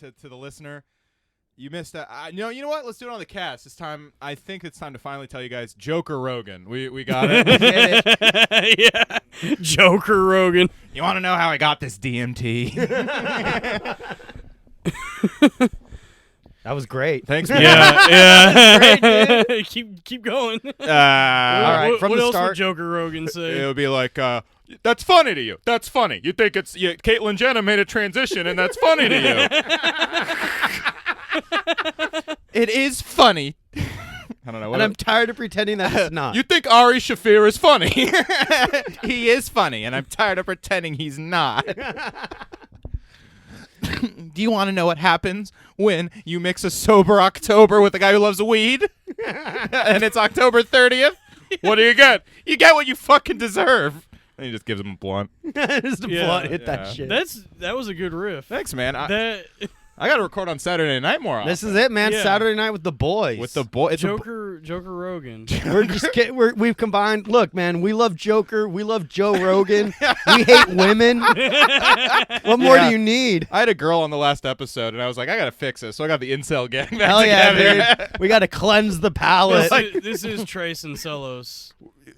to the listener. You missed that. You know what? Let's do it on the cast this time. I think it's time to finally tell you guys. Joker Rogan. We got it. We did it. Yeah. Joker Rogan. You want to know how I got this DMT? That was great. Thanks, man. Yeah. Great, keep going. All right, What, from what the else start- would Joker Rogan say? It would be like, that's funny to you. That's funny. You think it's Caitlyn Jenner made a transition, and that's funny to you. It is funny. I don't know. And I'm tired of pretending that it's not. You think Ari Shaffir is funny? He is funny, and I'm tired of pretending he's not. Do you want to know what happens when you mix a sober October with a guy who loves weed? And it's October 30th? What do you get? You get what you fucking deserve. And he just gives him a blunt. Just a Yeah. blunt hit Yeah. that shit. That was a good riff. Thanks, man. That I got to record on Saturday night more often. This is it, man. Yeah. Saturday night with the boys. With the boy. It's Joker Rogan. We're just we've combined. Look, man, we love Joker. We love Joe Rogan. We hate women. What more do you need? I had a girl on the last episode, and I was like, I got to fix this. So I got the incel gang back Hell together. yeah, dude. We got to cleanse the palate. This is Trace and Celos.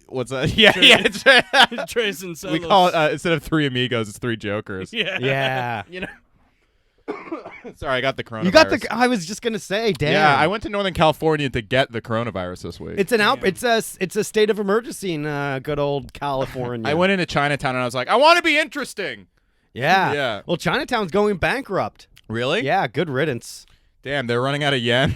What's that? Yeah, it's right. Trace and Celos. We call it, instead of 3 amigos, it's 3 jokers. Yeah. Yeah. You know. Sorry, I got the coronavirus. You got the. I was just gonna say, damn. Yeah, I went to Northern California to get the coronavirus this week. It's an out. Damn. It's a state of emergency in good old California. I went into Chinatown and I was like, I want to be interesting. Yeah. Yeah. Well, Chinatown's going bankrupt. Really? Yeah. Good riddance. Damn, they're running out of yen.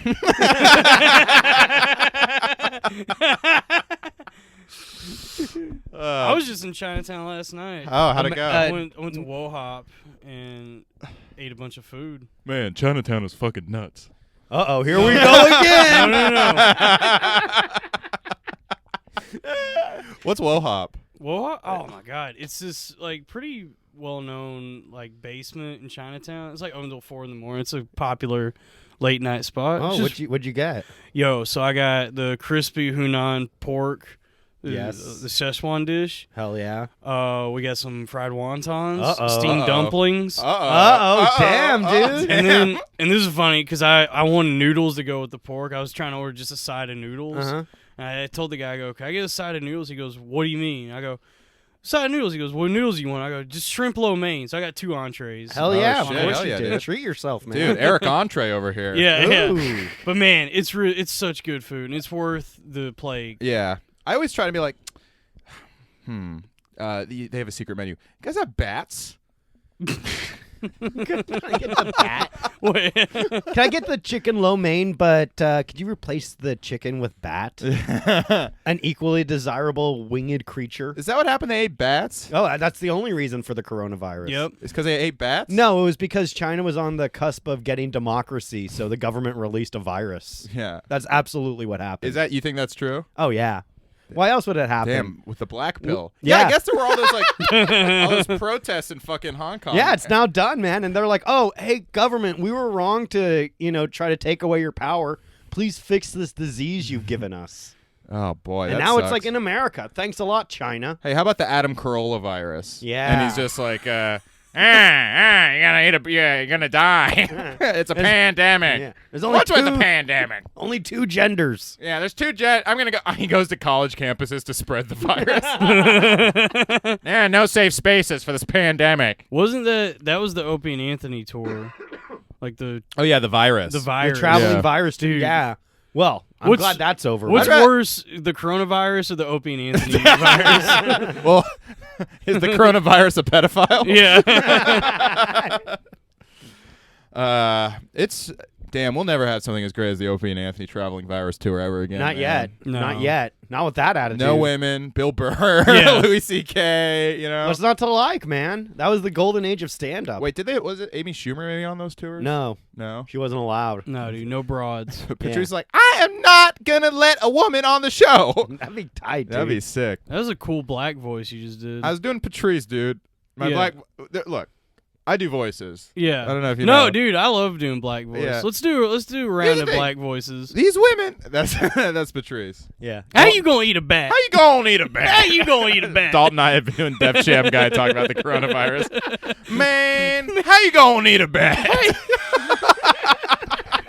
I was just in Chinatown last night. Oh, how'd it go? I went to Wohop and ate a bunch of food. Man, Chinatown is fucking nuts. Uh-oh, here we go again. No. What's Wohop? Wohop? Oh my god, it's this like pretty well-known like basement in Chinatown. It's like open until 4 in the morning. It's a popular late night spot. Oh, It's just- what'd you get? Yo, so I got the crispy Hunan pork. Yes. The Szechuan dish. Hell yeah. We got some fried wontons, Uh-oh. steamed dumplings. Uh-oh, damn, dude. And this is funny because I wanted noodles to go with the pork. I was trying to order just a side of noodles. Uh-huh. And I told the guy, I go, can I get a side of noodles? He goes, what do you mean? I go, side of noodles. He goes, what noodles do you want? I go, just shrimp lo mein. So I got 2 entrees. Hell yeah, shit. of course Hell you yeah, did. dude. Treat yourself, man. Dude, Eric Entree over here. Yeah. Ooh. But man, it's such good food, and it's worth the plague. Yeah. I always try to be like, they have a secret menu. You guys have bats? Can I get the bat? Wait. Can I get the chicken lo mein, but could you replace the chicken with bat? An equally desirable winged creature. Is that what happened? They ate bats? Oh, that's the only reason for the coronavirus. Yep. It's because they ate bats? No, it was because China was on the cusp of getting democracy, so the government released a virus. Yeah. That's absolutely what happened. You think that's true? Oh, yeah. Why else would it happen? Damn, with the black pill. Yeah. Yeah, I guess there were all those all those protests in fucking Hong Kong. Yeah, it's now done, man. And they're like, oh, hey, government, we were wrong to, try to take away your power. Please fix this disease you've given us. Oh boy, And that now sucks. it's like in America. Thanks a lot, China. Hey, how about the Adam Carolla virus? Yeah. And he's just like, you're gonna die. It's a pandemic. Yeah. There's only What's with the two- pandemic? Only 2 genders. Yeah, there's 2 I'm gonna go. He goes to college campuses to spread the virus. Yeah, no safe spaces for this pandemic. Wasn't that was the Opie and Anthony tour? Like the Oh yeah, the virus. virus. The traveling Yeah. virus, dude. Yeah. Well, I'm What's- glad that's over. What's I'd ra- worse, the coronavirus or the Opie and Anthony virus? Well, is the coronavirus a pedophile? Yeah. It's damn. We'll never have something as great as the Opie and Anthony traveling virus tour ever again. Not man. yet. No. Not yet. Not with that attitude. No women. Bill Burr. Yeah. Louis C.K. You know. What's not to like, man? That was the golden age of stand-up. Wait, was it Amy Schumer maybe on those tours? No, No. she wasn't allowed. No, dude, no broads. Patrice's like, I am not gonna let a woman on the show. That'd be tight, dude. That'd be sick. That was a cool black voice you just did. I was doing Patrice, dude. My Yeah. black. Look, I do voices. Yeah. I don't know if you No, know. dude, I love doing black voice. Yeah. Let's do a round of thing. black voices. These women. That's Patrice. Yeah. How you gonna eat a bat? How you gonna eat a bat? How you gonna eat a bat? Dalton and I have been doing Def Jam guy talking about the coronavirus. Man, how you gonna eat a bat?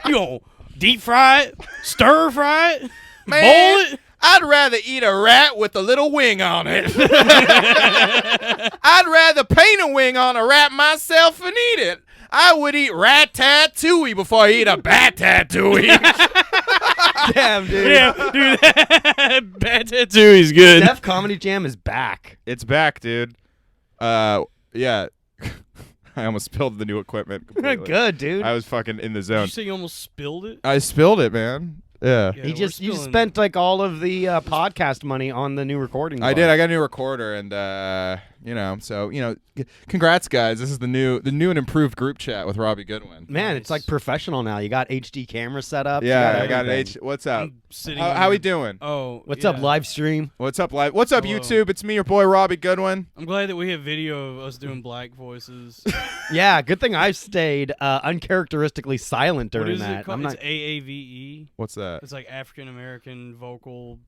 You gonna deep fry it, stir fry it, Man, boil it? I'd rather eat a rat with a little wing on it. I'd rather paint a wing on a rat myself and eat it. I would eat rat-tatooey before I eat a bat-tatooey. Damn, dude. Yeah, dude. Bad tattoo is good. Def Comedy Jam is back. It's back, dude. Yeah. I almost spilled the new equipment completely. Good, dude. I was fucking in the Did zone. you say you almost spilled it? I spilled it, man. Yeah. Yeah, you we're just spilling- spent like all of the podcast money on the new recording. I did. device. I got a new recorder, and congrats, guys. This is the new and improved group chat with Robbie Goodwin. Man, it's like professional now. You got HD camera set up. Yeah, you I got an everything. What's up? I'm sitting How we here- doing? Oh, What's yeah. up, live stream? What's up, live? What's up, Hello. YouTube? It's me, your boy Robbie Goodwin. I'm glad that we have video of us doing black voices. Yeah, good thing I stayed uncharacteristically silent What during is that. it called? I'm not. It's AAVE. What's that? It's like African American vocal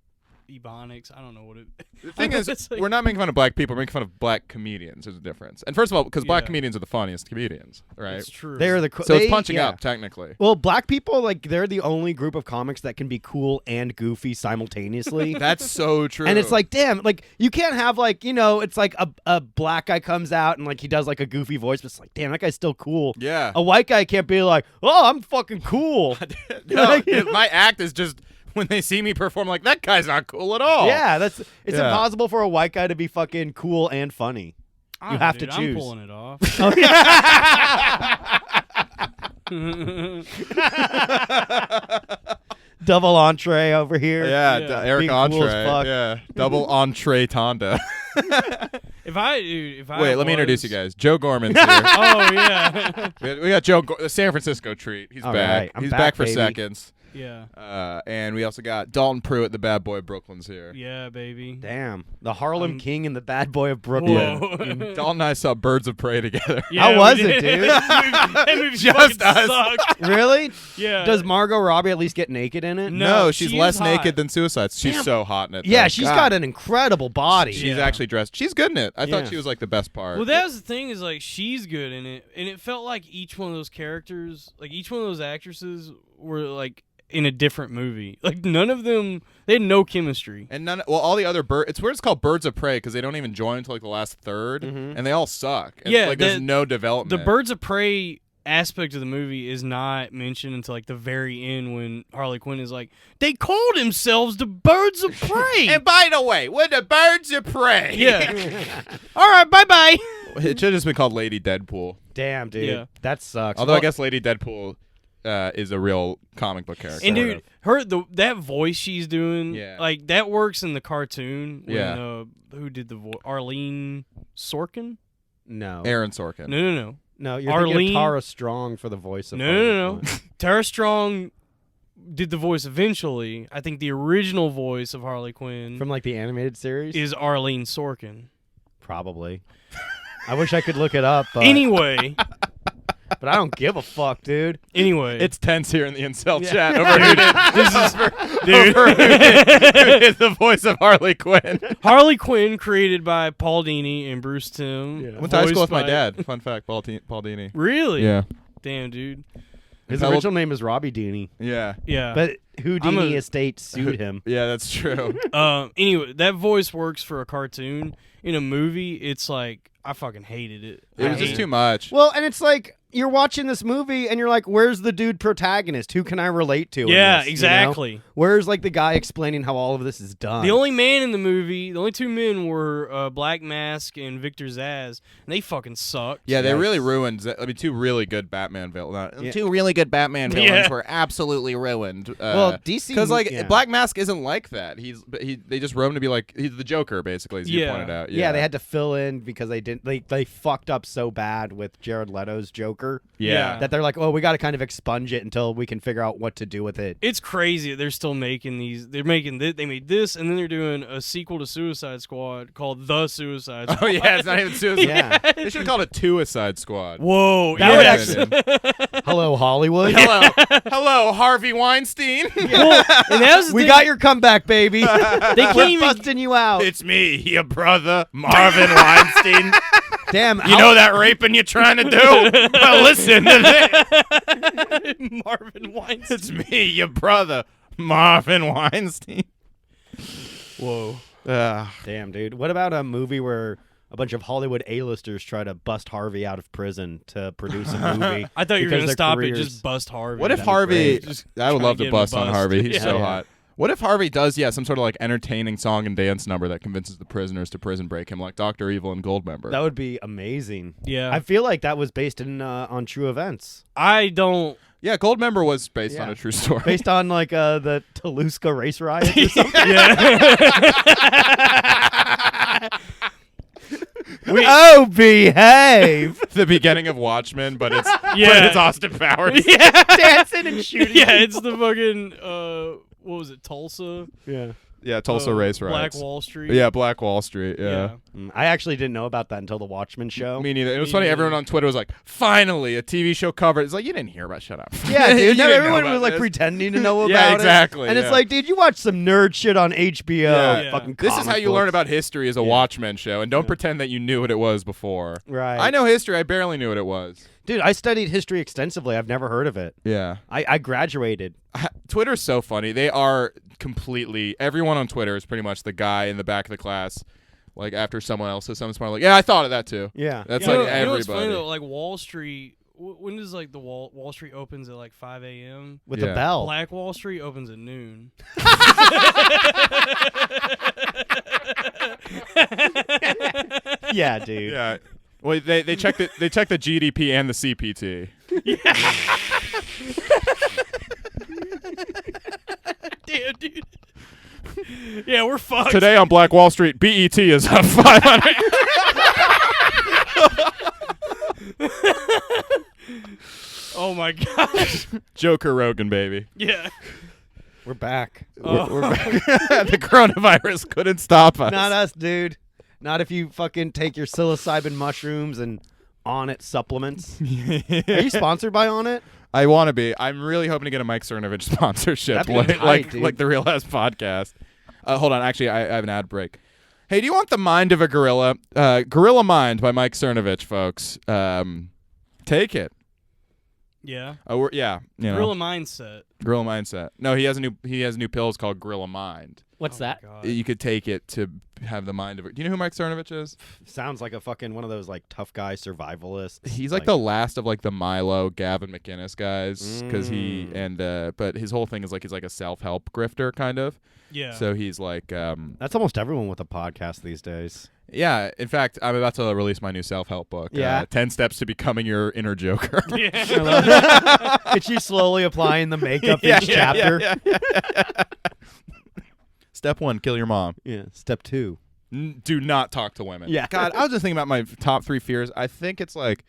ebonics. I don't know what it. The thing is, It's like- we're not making fun of black people. We're making fun of black comedians. There's a difference. And first of all, because black Yeah. comedians are the funniest comedians, right? It's true. They're the So they- it's punching yeah. up, technically. Well, black people they're the only group of comics that can be cool and goofy simultaneously. That's so true. And it's like, damn, like you can't have it's like a black guy comes out and like he does like a goofy voice, but it's like, damn, that guy's still cool. yeah. A white guy can't be like, oh, I'm fucking cool. No, my act is just when they see me perform, like that guy's not cool at all. Yeah, it's Yeah. impossible for a white guy to be fucking cool and funny. I you don't know, have to dude, choose. I'm pulling it off. Double entree over here. Yeah, Yeah. Eric Being cool as Entree. fuck. Yeah, double entree Tonda. if I Wait, let me introduce you guys. Joe Gorman's here. Oh yeah, We got Joe, the San Francisco treat. He's All back. right, I'm He's back, back for baby. seconds. yeah, And we also got Dalton Pruitt, the bad boy of Brooklyn's here. yeah, baby. Damn. The Harlem I'm- King and the bad boy of Brooklyn. Whoa. Dalton and I saw Birds of Prey together. Yeah, How was we it, did. dude? that movie Just fucking us. sucked. Really? Yeah. Does Margot Robbie at least get naked in it? No, she's she less is naked hot. than Suicide. She's Damn. so hot in it. Yeah, though. she's God. got an incredible body. She's Yeah. actually dressed. She's good in it. I thought Yeah. she was like the best part. Well, that was the thing is like she's good in it, and it felt like each one of those characters, like each one of those actresses, were like in a different movie. Like none of them, they had no chemistry. And all the other it's weird. It's called Birds of Prey because they don't even join until like the last third, Mhm. and they all suck. And, Yeah, like there's the- no development. The Birds of Prey aspect of the movie is not mentioned until like the very end when Harley Quinn is like, they called themselves the Birds of Prey. And by the way, we're the Birds of Prey. yeah. All right, bye bye. It should have just been called Lady Deadpool. Damn, dude. Yeah. That sucks. Although I Well, guess Lady Deadpool is a real comic book character. And Sort dude, of. that voice she's doing, Yeah. like that works in the cartoon. When, Yeah. who did the voice? Arlene Sorkin? no. Aaron Sorkin. No. No, you're thinking Arlene- of Tara Strong for the voice of No, Harley no, no. Quinn. Tara Strong did the voice eventually. I think the original voice of Harley Quinn From like the animated series? is Arlene Sorkin. Probably. I wish I could look it up, but, Anyway, but I don't give a fuck, dude. It's tense here in the incel Yeah. chat over who did, This is dude. over who did the voice of Harley Quinn. Harley Quinn created by Paul Dini and Bruce Timm. Yeah. I went to high school with voiced my by- dad. Fun fact, Paul Dini. Really? Yeah. Damn, dude. His Pebble- original name is Robbie Dini, Yeah. Yeah. but Houdini I'm a- Estate sued him. Yeah, that's true. Anyway, that voice works for a cartoon. In a movie, it's like I fucking hated it. It I was just hate too much. Well, and it's like you're watching this movie and you're like, where's the dude protagonist? Who can I relate to? in Yeah, this, you know? exactly. Where's like the guy explaining how all of this is done? The only man in the movie, the only two men were Black Mask and Victor Zsasz, and they fucking sucked. Yeah, they Yikes. really ruined. I mean, two really good Batman villains. Yeah. Two really good Batman villains Yeah. were absolutely ruined. Well, DC because like yeah. Black Mask isn't like that. They just wrote him to be like he's the Joker basically, as you Yeah. pointed out. Yeah, they had to fill in because they fucked up so bad with Jared Leto's Joker Yeah. that they're like, oh, we got to kind of expunge it until we can figure out what to do with it. It's crazy that they're still making these. They're making they made this, and then they're doing a sequel to Suicide Squad called The Suicide Squad. Oh yeah, it's not even Suicide. Yeah. They should have called it Suicide Squad. Whoa. That yeah. would actually. Hello, Hollywood. Hello, Harvey Weinstein. Well, and that was the We thing. got your comeback, baby. They can't We're even. busting you out. It's me, your brother, Marvin Weinstein. Damn, You know that raping you're trying to do? Well, listen to this. Marvin Weinstein. It's me, your brother, Marvin Weinstein. Whoa. Damn, dude. What about a movie where a bunch of Hollywood A-listers try to bust Harvey out of prison to produce a movie? I thought you were because gonna their stop careers- it. Just bust Harvey. What if That'd be Harvey? great. I would Trying love to to get him bust on bust. Harvey. He's Yeah. so Yeah. hot. What if Harvey does, some sort of like entertaining song and dance number that convinces the prisoners to prison break him, like Dr. Evil and Goldmember? That would be amazing. Yeah. I feel like that was based on true events. I don't. Yeah, Goldmember was based Yeah. on a true story. Based on like the Toluca race riots or something. Oh, behave! the beginning of Watchmen, but it's Yeah. but it's Austin Powers. Yeah. Dancing and shooting. Yeah, it's the fucking what was it, Tulsa? Yeah. Yeah, Tulsa race Black riots. Wall Street. Yeah, Black Wall Street. Yeah. I actually didn't know about that until the Watchmen show. Me neither. It was Me funny. neither. Everyone on Twitter was like, "Finally, a TV show covered." It's like you didn't hear about. Shut up. Yeah, You dude. No, didn't know everyone about was like this. pretending to know about Yeah, it. exactly, And it's yeah. like, dude, you watch some nerd shit on HBO. Yeah. Fucking This is comic how you learn books. about history as a Yeah. Watchmen show, and don't Yeah. pretend that you knew what it was before. Right. I know history. I barely knew what it was. Dude, I studied history extensively. I've never heard of it. Yeah. I graduated. Twitter's so funny. They are completely. Everyone on Twitter is pretty much the guy in the back of the class. Like after someone else says something smart, like, yeah, I thought of that too. Yeah. That's You know, like you know what's funny everybody. though? Like Wall Street. When does like the Wall Street opens at like 5 a.m. With Yeah. the bell. Black Wall Street opens at noon. Yeah, dude. Yeah. Well, they check the GDP and the CPT. Damn, dude. Yeah, we're fucked. Today on Black Wall Street, BET is up 500. Oh my gosh. Joker Rogan, baby. Yeah. We're back. Oh. We're back. The coronavirus couldn't stop us. Not us, dude. Not if you fucking take your psilocybin mushrooms and On It supplements. Are you sponsored by On It? I want to be. I'm really hoping to get a Mike Cernovich sponsorship, That'd be tight, like dude. the Real Ass podcast. Hold on, actually, I have an ad break. Hey, do you want the mind of a gorilla? Gorilla Mind by Mike Cernovich, folks. Take it. Yeah. Yeah, you know, Gorilla mindset. Gorilla Mindset. No, he has new pills called Gorilla Mind. What's Oh my that? God. You could take it to have the mind of. Do you know who Mike Cernovich is? Sounds like a fucking one of those like tough guy survivalists. He's like the last of like the Milo Gavin McInnes guys, because but his whole thing is like he's like a self-help grifter kind of. Yeah. So he's like, That's almost everyone with a podcast these days. yeah. In fact, I'm about to release my new self-help book. Yeah. 10 Steps to Becoming Your Inner Joker. yeah. It's you slowly applying the makeup each chapter. Yeah. Step 1, kill your mom. Yeah. Step 2. Do not talk to women. Yeah. God, I was just thinking about my top 3 fears. I think it's like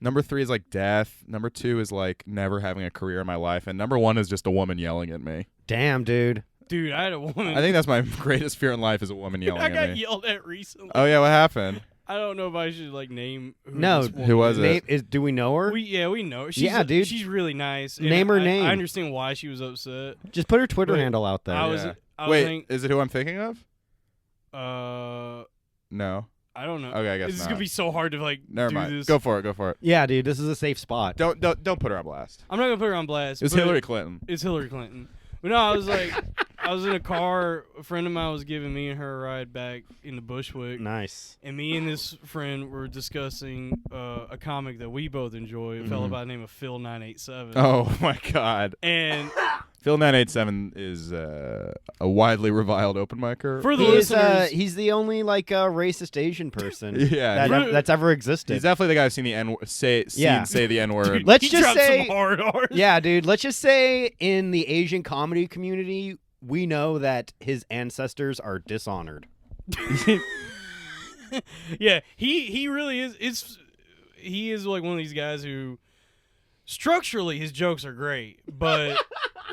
number 3 is like death. Number 2 is like never having a career in my life, and number 1 is just a woman yelling at me. Damn, dude. Dude, I had a woman. I think that's my greatest fear in life is a woman yelling I at got me. yelled at recently. Oh yeah, what happened? I don't know if I should like name. Who No, this woman who was is. it? Do we know her? We know her. She's Yeah, dude. She's really nice. and Name her I name. I understand why she was upset. Just put her Twitter Wait, handle out there. I was. Yeah. I was Wait, think, is it who I'm thinking of? No. I don't know. Okay, I guess This is not. gonna be so hard to like Never do mind. this. Go for it. Yeah, dude, this is a safe spot. Don't put her on blast. I'm not gonna put her on blast. It's but Hillary Clinton. It's Hillary Clinton. But no, I was like, I was in a car. A friend of mine was giving me and her a ride back into Bushwick. Nice. And me and this friend were discussing a comic that we both enjoy, a fellow by the name of Phil 987. Oh my God. And Phil 987 is a widely reviled open micer. for the He is, listeners, he's the only like racist Asian person Yeah. that's ever existed. He's definitely the guy who's seen the say the N word. dude, Let's he just dropped say- some hard R's. Yeah, dude. Let's just say in the Asian comedy community, we know that his ancestors are dishonored. Yeah, he really is. He is like one of these guys who structurally his jokes are great, but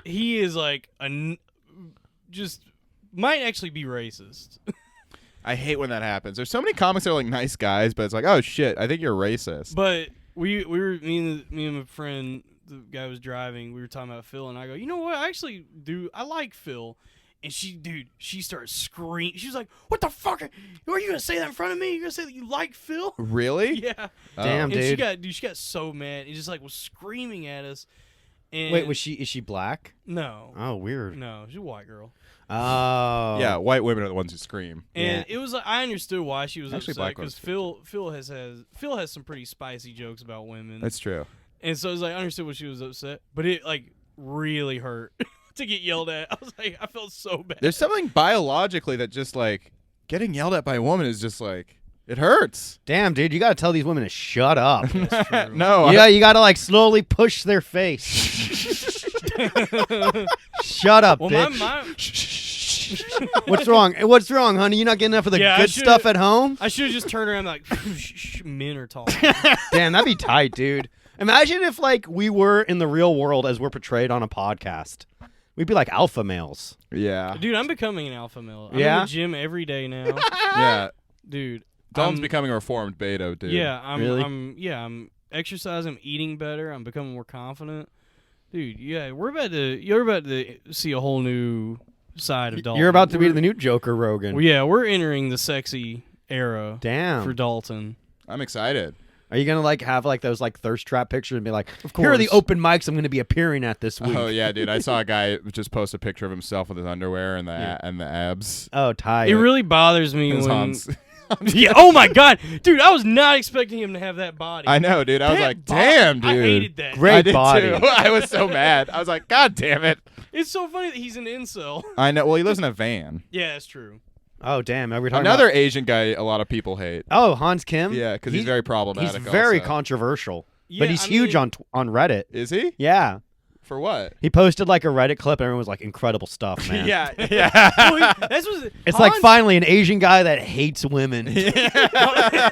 he is like just might actually be racist. I hate when that happens. There's so many comics that are like nice guys, but it's like, oh shit, I think you're racist. But we were me and my friend, the guy who was driving, we were talking about Phil, and I go, you know what? I actually do. I like Phil, And she started screaming. She was like, "What the fuck? Are you gonna say that in front of me? You gonna say that you like Phil?" Really? Yeah. Damn, And dude. she got so mad. And just like was screaming at us. And Wait, is she black? No. Oh, weird. No, she's a white girl. Oh. Yeah, white women are the ones who scream. And it was like I understood why she was Actually, upset black because ones Phil has some pretty spicy jokes about women. That's true. And so it was like I understood why she was upset, but it like really hurt to get yelled at. I was like, I felt so bad. There's something biologically that just like getting yelled at by a woman is just like it hurts. Damn, dude, you got to tell these women to shut up. That's true. No. Yeah, you got to like slowly push their face. Shut up, Well, bitch. my What's wrong? What's wrong, honey? You not getting enough of the Yeah, I good should've- stuff at home? I should have just turned around and like, men are talking. Damn, that'd be tight, dude. Imagine if like we were in the real world as we're portrayed on a podcast. We'd be like alpha males. Yeah. Dude, I'm becoming an alpha male. I'm Yeah? in the gym every day now. Yeah. Dude. Dalton's I'm- becoming a reformed beta, dude. Yeah, Really? I'm exercising, I'm eating better, I'm becoming more confident. Dude, yeah, you're about to see a whole new side of Dalton. You're about to be the new Joker Rogan. Well, yeah, we're entering the sexy era Damn. for Dalton. I'm excited. Are you gonna like have like those like thirst trap pictures and be like, Of here are the course. open mics I'm gonna be appearing at this week? Oh yeah, dude. I saw a guy just post a picture of himself with his underwear and the abs. Oh, tight. It really bothers me It was when Hans. yeah, oh my god, dude, I was not expecting him to have that body. I know, dude. I was That like, bo- damn, dude. I hated that. Great I did body. too. I was so mad. I was like, God damn it. It's so funny that he's an incel. I know. Well, he lives in a van. Yeah, that's true. Oh, damn. Are we talking Another about... Asian guy a lot of people hate. Oh, Hans Kim? Yeah, because he's very problematic. He's very also. controversial. Yeah, But he's I huge mean- on Reddit. Is he? Yeah. For what? He posted like a Reddit clip and everyone was like, incredible stuff, man. Yeah, yeah. Well, that's what It's like finally an Asian guy that hates women.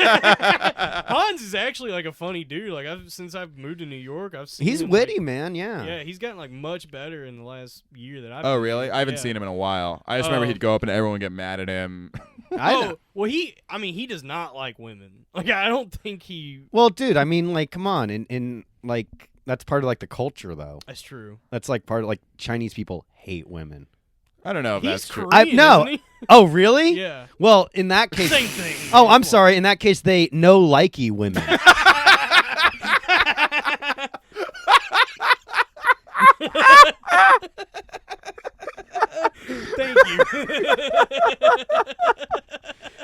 Hans is actually like a funny dude. Like since I've moved to New York, I've seen He's him, witty, like- man. Yeah. Yeah, he's gotten like much better in the last year that I've. Oh, been really? here. I haven't Yeah. seen him in a while. I just remember Oh. he'd go up and everyone would get mad at him. I know. Oh, well, he does not like women. Like I don't think he. Well, dude, I mean, like, come on. In like, that's part of like the culture, though. That's true. That's like part of like Chinese people hate women. I don't know if He's that's true. Korean, no. isn't he? Oh, really? Yeah. Well, in that case. Same thing. Oh, I'm Come sorry. In that case, they no likey women. Thank you.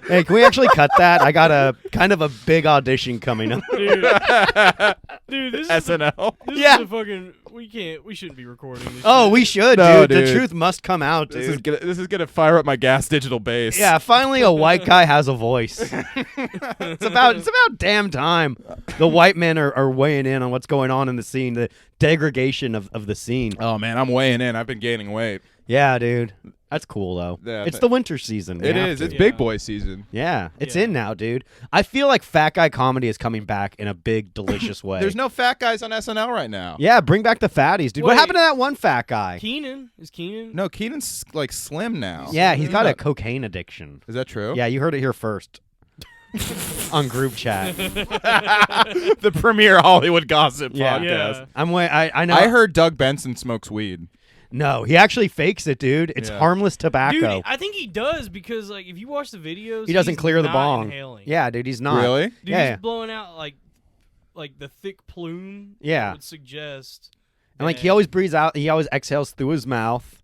Hey, can we actually cut that? I got a kind of a big audition coming up. Dude, this is SNL. this Yeah. is a fucking. We shouldn't be recording this. Oh, shit. we should, No, dude. The dude. truth must come out, dude. This is gonna fire up my gas digital base. Yeah, finally a white guy has a voice. It's about damn time. The white men are weighing in on what's going on in the scene, the degradation of the scene. Oh man, I'm weighing in. I've been gaining weight. Yeah, dude. That's cool though. Yeah, It's the winter season. We It have is. to. It's Yeah. big boy season. Yeah, it's Yeah. in now, dude. I feel like fat guy comedy is coming back in a big, delicious way. There's no fat guys on SNL right now. Yeah, bring back the fatties, dude. What Wait. happened to that one fat guy? Keenan is Keenan. No, Keenan's like slim now. Yeah, he's got Yeah. a cocaine addiction. Is that true? Yeah, you heard it here first. On group chat. The premier Hollywood gossip Yeah. podcast. Yeah. I know. I heard Doug Benson smokes weed. No, he actually fakes it, dude. It's Yeah. harmless tobacco. Dude, I think he does because like if you watch the videos, He doesn't he's clear the not bong. Inhaling. Yeah, dude, he's not. Really? Dude, Yeah. he's blowing out like the thick plume. Yeah. that would suggest. And like that- he always breathes out. He always exhales through his mouth.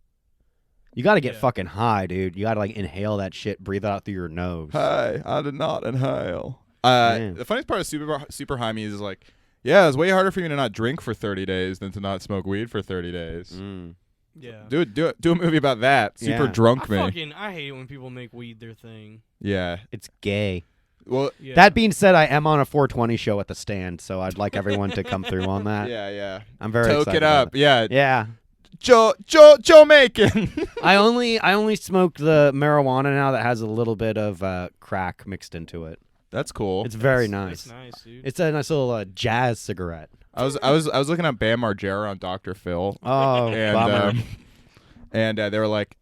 You got to get Yeah. fucking high, dude. You got to like inhale that shit, breathe it out through your nose. Hi, I did not inhale. Man. The funniest part of super high me is like, yeah, it's way harder for you to not drink for 30 days than to not smoke weed for 30 days. Mm. Yeah. Do a movie about that. Super Yeah. drunk me. I hate it when people make weed their thing. Yeah. It's gay. Well, Yeah. That being said, I am on a 420 show at the stand, so I'd like everyone to come through on that. yeah. I'm very Toke excited it about up. Yeah. Yeah. Joe Macon. I only smoke the marijuana now that has a little bit of crack mixed into it. That's cool. It's very That's nice. nice, dude. It's a nice little jazz cigarette. I was looking at Bam Margera on Dr. Phil. Oh, and bummer. They were like,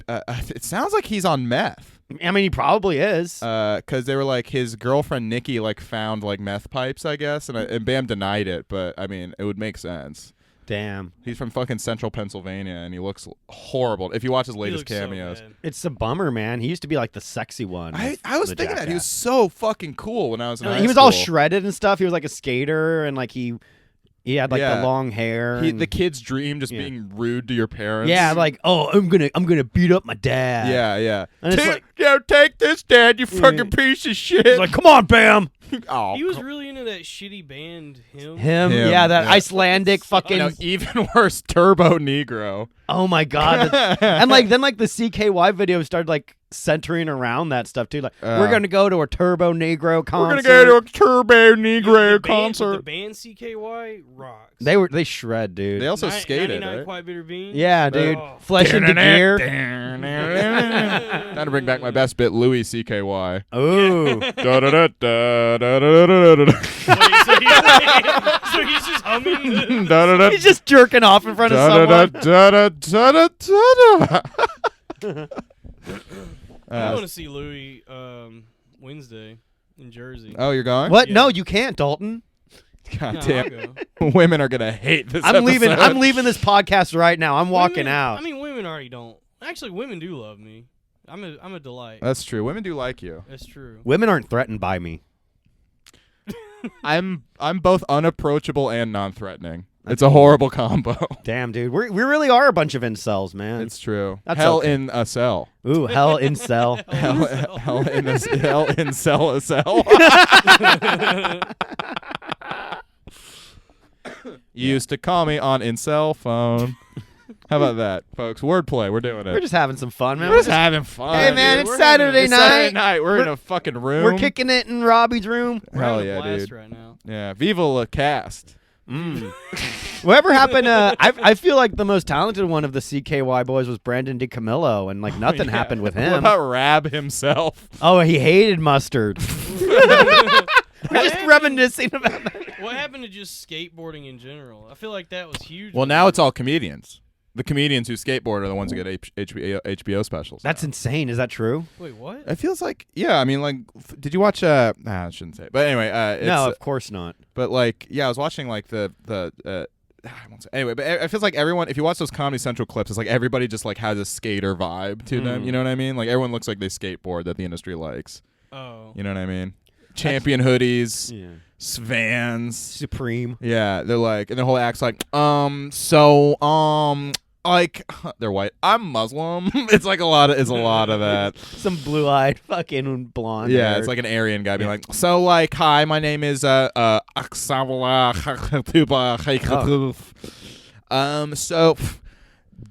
it sounds like he's on meth. I mean, he probably is. Because they were like, his girlfriend Nikki like found like meth pipes, I guess, and Bam denied it, but I mean, it would make sense. Damn. He's from fucking Central Pennsylvania, and he looks horrible. If you watch his He latest looks so cameos, bad. It's a bummer, man. He used to be like the sexy one. I of was the thinking that he was Jackass. so fucking cool when I was in high He was all school. shredded and stuff. He was like a skater, and like he had like Yeah. the long hair. and- The kid's dream just Yeah. being rude to your parents. yeah, like I'm gonna beat up my dad. yeah. And it's like- Take this, Dad, you fucking Yeah. piece of shit. He's like, come on, Bam. oh, He was really into that shitty band, Him, Him, yeah, that yeah. Icelandic fucking. no, even worse, Turbo Negro. Oh my god! And like then like the CKY video started like centering around that stuff too. Like we're gonna go to a Turbo Negro concert. We're gonna go to a Turbo Negro The concert. band CKY rocks. They shred, dude. They also skated, 99 right? Quite Bitter Beans. Yeah, dude. Oh. Flesh into gear. Time to bring back my best bit, Louis CKY. Ooh. So he's just humming. He's just jerking off in front of someone. I want to see Louis Wednesday in Jersey. Oh, you're going? What? Yeah. No, you can't, Dalton. God No, damn. I'll go. Women are gonna hate this. I'm leaving. episode. I'm leaving this podcast right now. I'm walking Women- out. I mean, women already don't. Actually, women do love me. I'm a delight. That's true. Women do like you. That's true. Women aren't threatened by me. I'm both unapproachable and non-threatening. It's a horrible combo. Damn, dude. We really are a bunch of incels, man. It's true. That's Hell okay. in a cell. Ooh, hell incel. Hell in a cell a cell. You used to call me on incel phone. How about that, folks? Wordplay. We're doing it. We're just having some fun, man. We're just having fun. Hey, man, dude. it's We're Saturday having It's Saturday night. night. We're in a fucking room. We're kicking it in Robbie's room. We're Hell having a yeah, blast dude. right now. Yeah. Viva la cast. Whatever happened? I feel like the most talented one of the CKY boys was Brandon DiCamillo, and like nothing Yeah. happened with What him. about Rab himself? Oh, he hated mustard. We're just reminiscing about that. What happened to just skateboarding in general? I feel like that was huge. Well, now it's all comedians. The comedians who skateboard are the ones who get HBO specials. That's insane. Is that true? Wait, what? It feels like, yeah. I mean, like, did you watch? I shouldn't say it. But anyway, it's, No, of course not. But like, yeah, I was watching like I won't say anyway. But it feels like everyone, if you watch those Comedy Central clips, it's like everybody just like has a skater vibe to them. You know what I mean? Like everyone looks like they skateboard that the industry likes. Oh. You know what I mean? Champion hoodies, Yeah. Vans. Supreme. Yeah, they're like, and their whole act's like, like they're white. I'm Muslim. It's like a lot of that. Some blue-eyed fucking blonde. Yeah, hair. it's like an Aryan guy being like, so like, hi, my name is Aksawala. So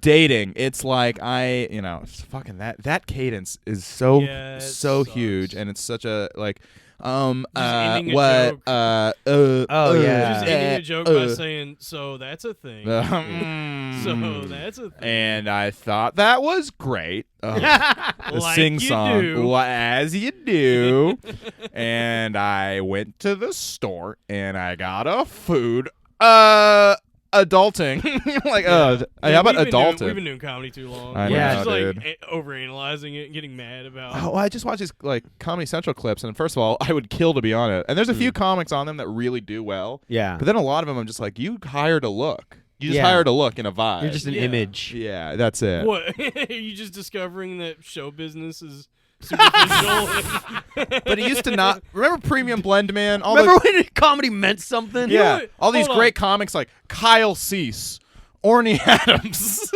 dating, it's like it's fucking that cadence is so Yeah, it so sucks. huge, and it's such a like ending a what joke. yeah. Just ending a joke by saying, so that's a thing. So that's a thing. And I thought that was great. The Like sing you song, do. as you do. And I went to the store and I got a food. Adulting. Like, how about adulting? We've been doing comedy too long. I know, Just like dude. overanalyzing it and getting mad about. Oh, I just watched these like Comedy Central clips, and first of all, I would kill to be on it. And there's a few comics on them that really do well. Yeah. But then a lot of them, I'm just like, you hired a look. You just Yeah. hired a look and a vibe. You're just an Yeah. image. yeah, that's it. What? Are you just discovering that show business is superficial? But it used to not. Remember Premium Blend Man? All Remember when comedy meant something? yeah, what? all these Hold great comics like Kyle Cease, Orny Adams.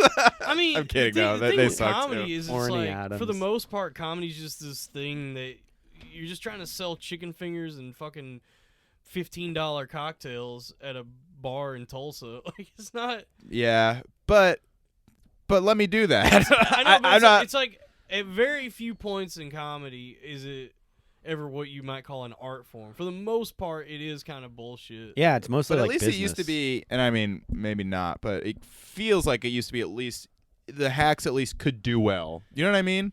I mean, I'm kidding, The though. thing They with suck, comedy too. is it's Orny like, Adams. for the most part, comedy's just this thing that you're just trying to sell chicken fingers and fucking $15 cocktails at a bar in Tulsa. Like, it's not. Yeah, but let me do that. I know, but I'm it's, not. like, it's like at very few points in comedy is it ever what you might call an art form. For the most part, it is kind of bullshit. Yeah, it's mostly But at like least business. it used to be, and I mean, maybe not, but it feels like it used to be at least the hacks at least could do well. You know what I mean?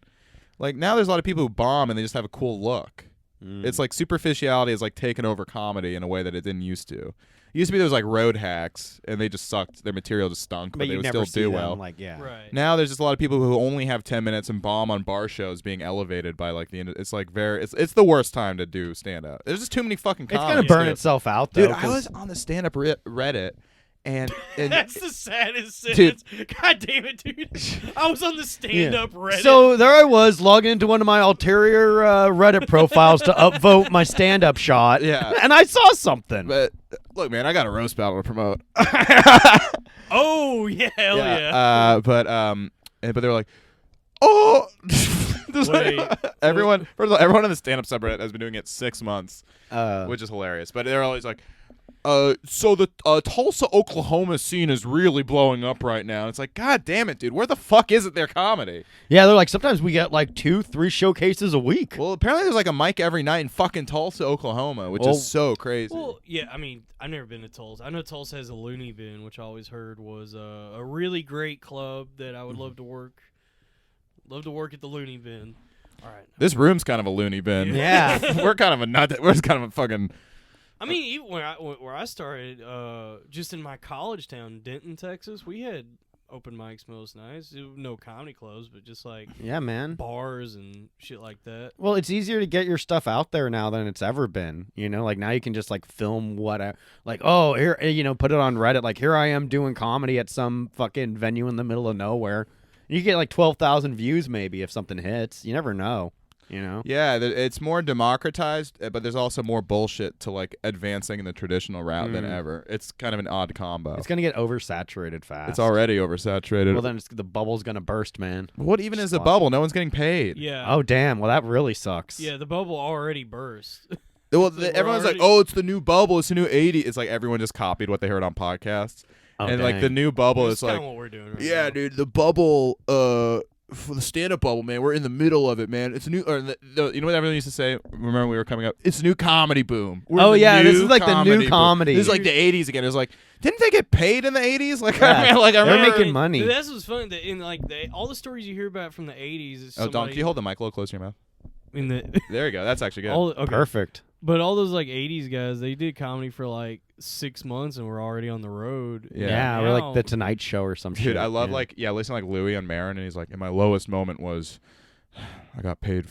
Like now there's a lot of people who bomb and they just have a cool look. It's like superficiality is like taken over comedy in a way that it didn't used to. It used to be there was like road hacks and they just sucked. Their material just stunk, but, But they you would never still see do them, well. Like, yeah. Right. Now there's just a lot of people who only have 10 minutes and bomb on bar shows being elevated by like the end. It's like it's the worst time to do stand up. There's just too many fucking It's comics. gonna burn too. itself out though. Dude, I 'cause- was on the stand up Reddit and That's the saddest sentence. God damn it, dude. I was on the stand-up Reddit. So there I was logging into one of my ulterior Reddit profiles to upvote my stand-up shot. Yeah. And I saw something. but look, man, I got a roast battle to promote. oh, yeah, hell yeah. But they were like, oh. Just like, Wait. everyone, first of all, everyone in the stand-up subreddit has been doing it 6 months, Uh, which is hilarious. But they're always like, so the Tulsa, Oklahoma scene is really blowing up right now. It's like, God damn it, dude. Where the fuck isn't there comedy? yeah, they're like, sometimes we get like 2-3 showcases a week. Well, apparently there's like a mic every night in fucking Tulsa, Oklahoma, which is so crazy. Well, yeah, I mean, I've never been to Tulsa. I know Tulsa has a Looney Bin, which I always heard was a really great club that I would love to work. Love to work at the Looney Bin. All right. This room's kind of a loony bin. Yeah. We're kind of a nut. We're kind of a fucking. I mean, even where I started, just in my college town, Denton, Texas, we had open mics most nights. No comedy clubs, but just like Yeah, man. bars and shit like that. Well, it's easier to get your stuff out there now than it's ever been. You know, like now you can just like film whatever. Like, oh, here, put it on Reddit. Like, here I am doing comedy at some fucking venue in the middle of nowhere. You get like 12,000 views maybe if something hits. You never know. Yeah, it's more democratized, but there's also more bullshit to like advancing in the traditional route than ever. It's kind of an odd combo. It's gonna get oversaturated fast. It's already oversaturated. Well, then the bubble's gonna burst, man. What even Just is a watch bubble? No one's getting paid. Yeah. Oh, damn. Well, that really sucks. Yeah, the bubble already burst. Well, So we're everyone's already- like, "Oh, it's the new bubble. It's the new '80s." It's like everyone just copied what they heard on podcasts, Oh, and like dang. the new bubble That's is kind like, of what we're doing right "Yeah, now. dude, the bubble, for the stand-up bubble, man, we're in the middle of it, man. It's a new, or you know what everyone used to say? Remember we were coming up? It's a new comedy boom. We're in Oh, the yeah, this new is like the new boom." comedy. This is like the '80s again. It was like, didn't they get paid in the '80s? Like, Yeah. I They're remember. making money. Dude, that's what's funny. That in like all the stories you hear about from the '80s is Oh, Don, somebody can you hold the mic a little closer to your mouth? in the There you go. That's actually good. okay. Perfect. But all those like '80s guys, they did comedy for like 6 months and were already on the road. Yeah. Yeah, or Now- like the Tonight Show or some shit. Dude, I love yeah. listen to like Louis on Marin, and he's like, and my lowest moment was, I got paid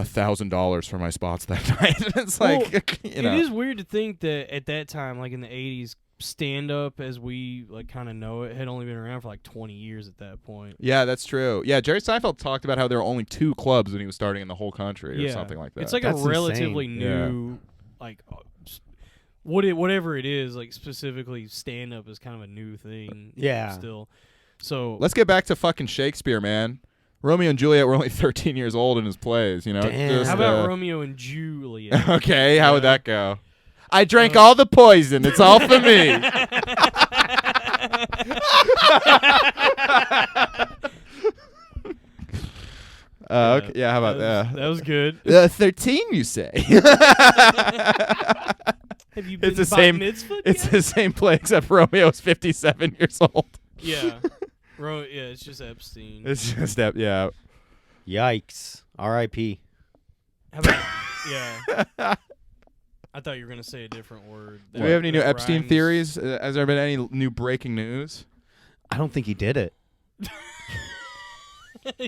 $1,000 for my spots that night. And it's like, It is weird to think that at that time, like in the '80s, stand up as we like kind of know it had only been around for like 20 years at that point. Yeah, that's true. Yeah, Jerry Seinfeld talked about how there were only 2 clubs when he was starting in the whole country or something like that. It's like That's a relatively insane. new, like whatever it is, like specifically stand up is kind of a new thing. Yeah. Still. So Let's get back to fucking Shakespeare, man. Romeo and Juliet were only 13 years old in his plays, you know? Damn. how about Romeo and Juliet? Okay, how would that go? I drank all the poison. It's all for me. Okay, yeah, how about that? That was good. 13, you say? Have you been It's the bat same. mitzvahed It's yet? the same play except Romeo's 57 years old. Yeah. Yeah, it's just Epstein. It's just that, yeah. Yikes. R.I.P. How about, yeah. I thought you were going to say a different word. Do we have any new that Epstein rhymes. theories? Has there been any new breaking news? I don't think he did it.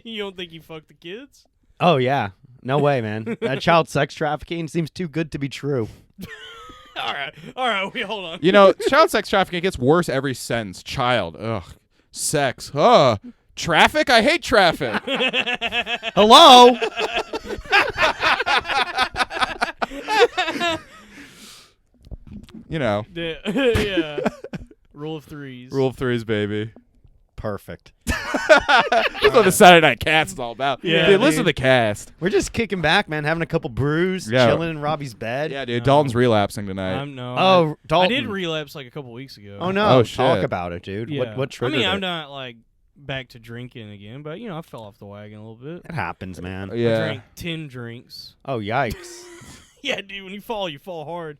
You don't think he fucked the kids? Oh, yeah. No way, man. That child sex trafficking seems too good to be true. All right, wait, hold on. You know, child sex trafficking gets worse every sentence. Child, ugh. Sex, traffic? I hate traffic. Hello? You know, Yeah. Rule of threes. rule of threes, baby. Perfect. That's what the Saturday Night Cast is all about. Yeah, dude, listen dude. to the cast. We're just kicking back, man, having a couple brews, Yeah. chilling in Robbie's bed. Yeah, dude, No. Dalton's relapsing tonight. No. Oh, I Dalton. did relapse like a couple weeks ago. Oh, no. Oh, Talk shit. about it, dude. Yeah. What triggered I'm it? not like back to drinking again, but I fell off the wagon a little bit. It happens, man. I Yeah. drank 10 drinks. Oh, yikes. Yeah, dude, when you fall hard.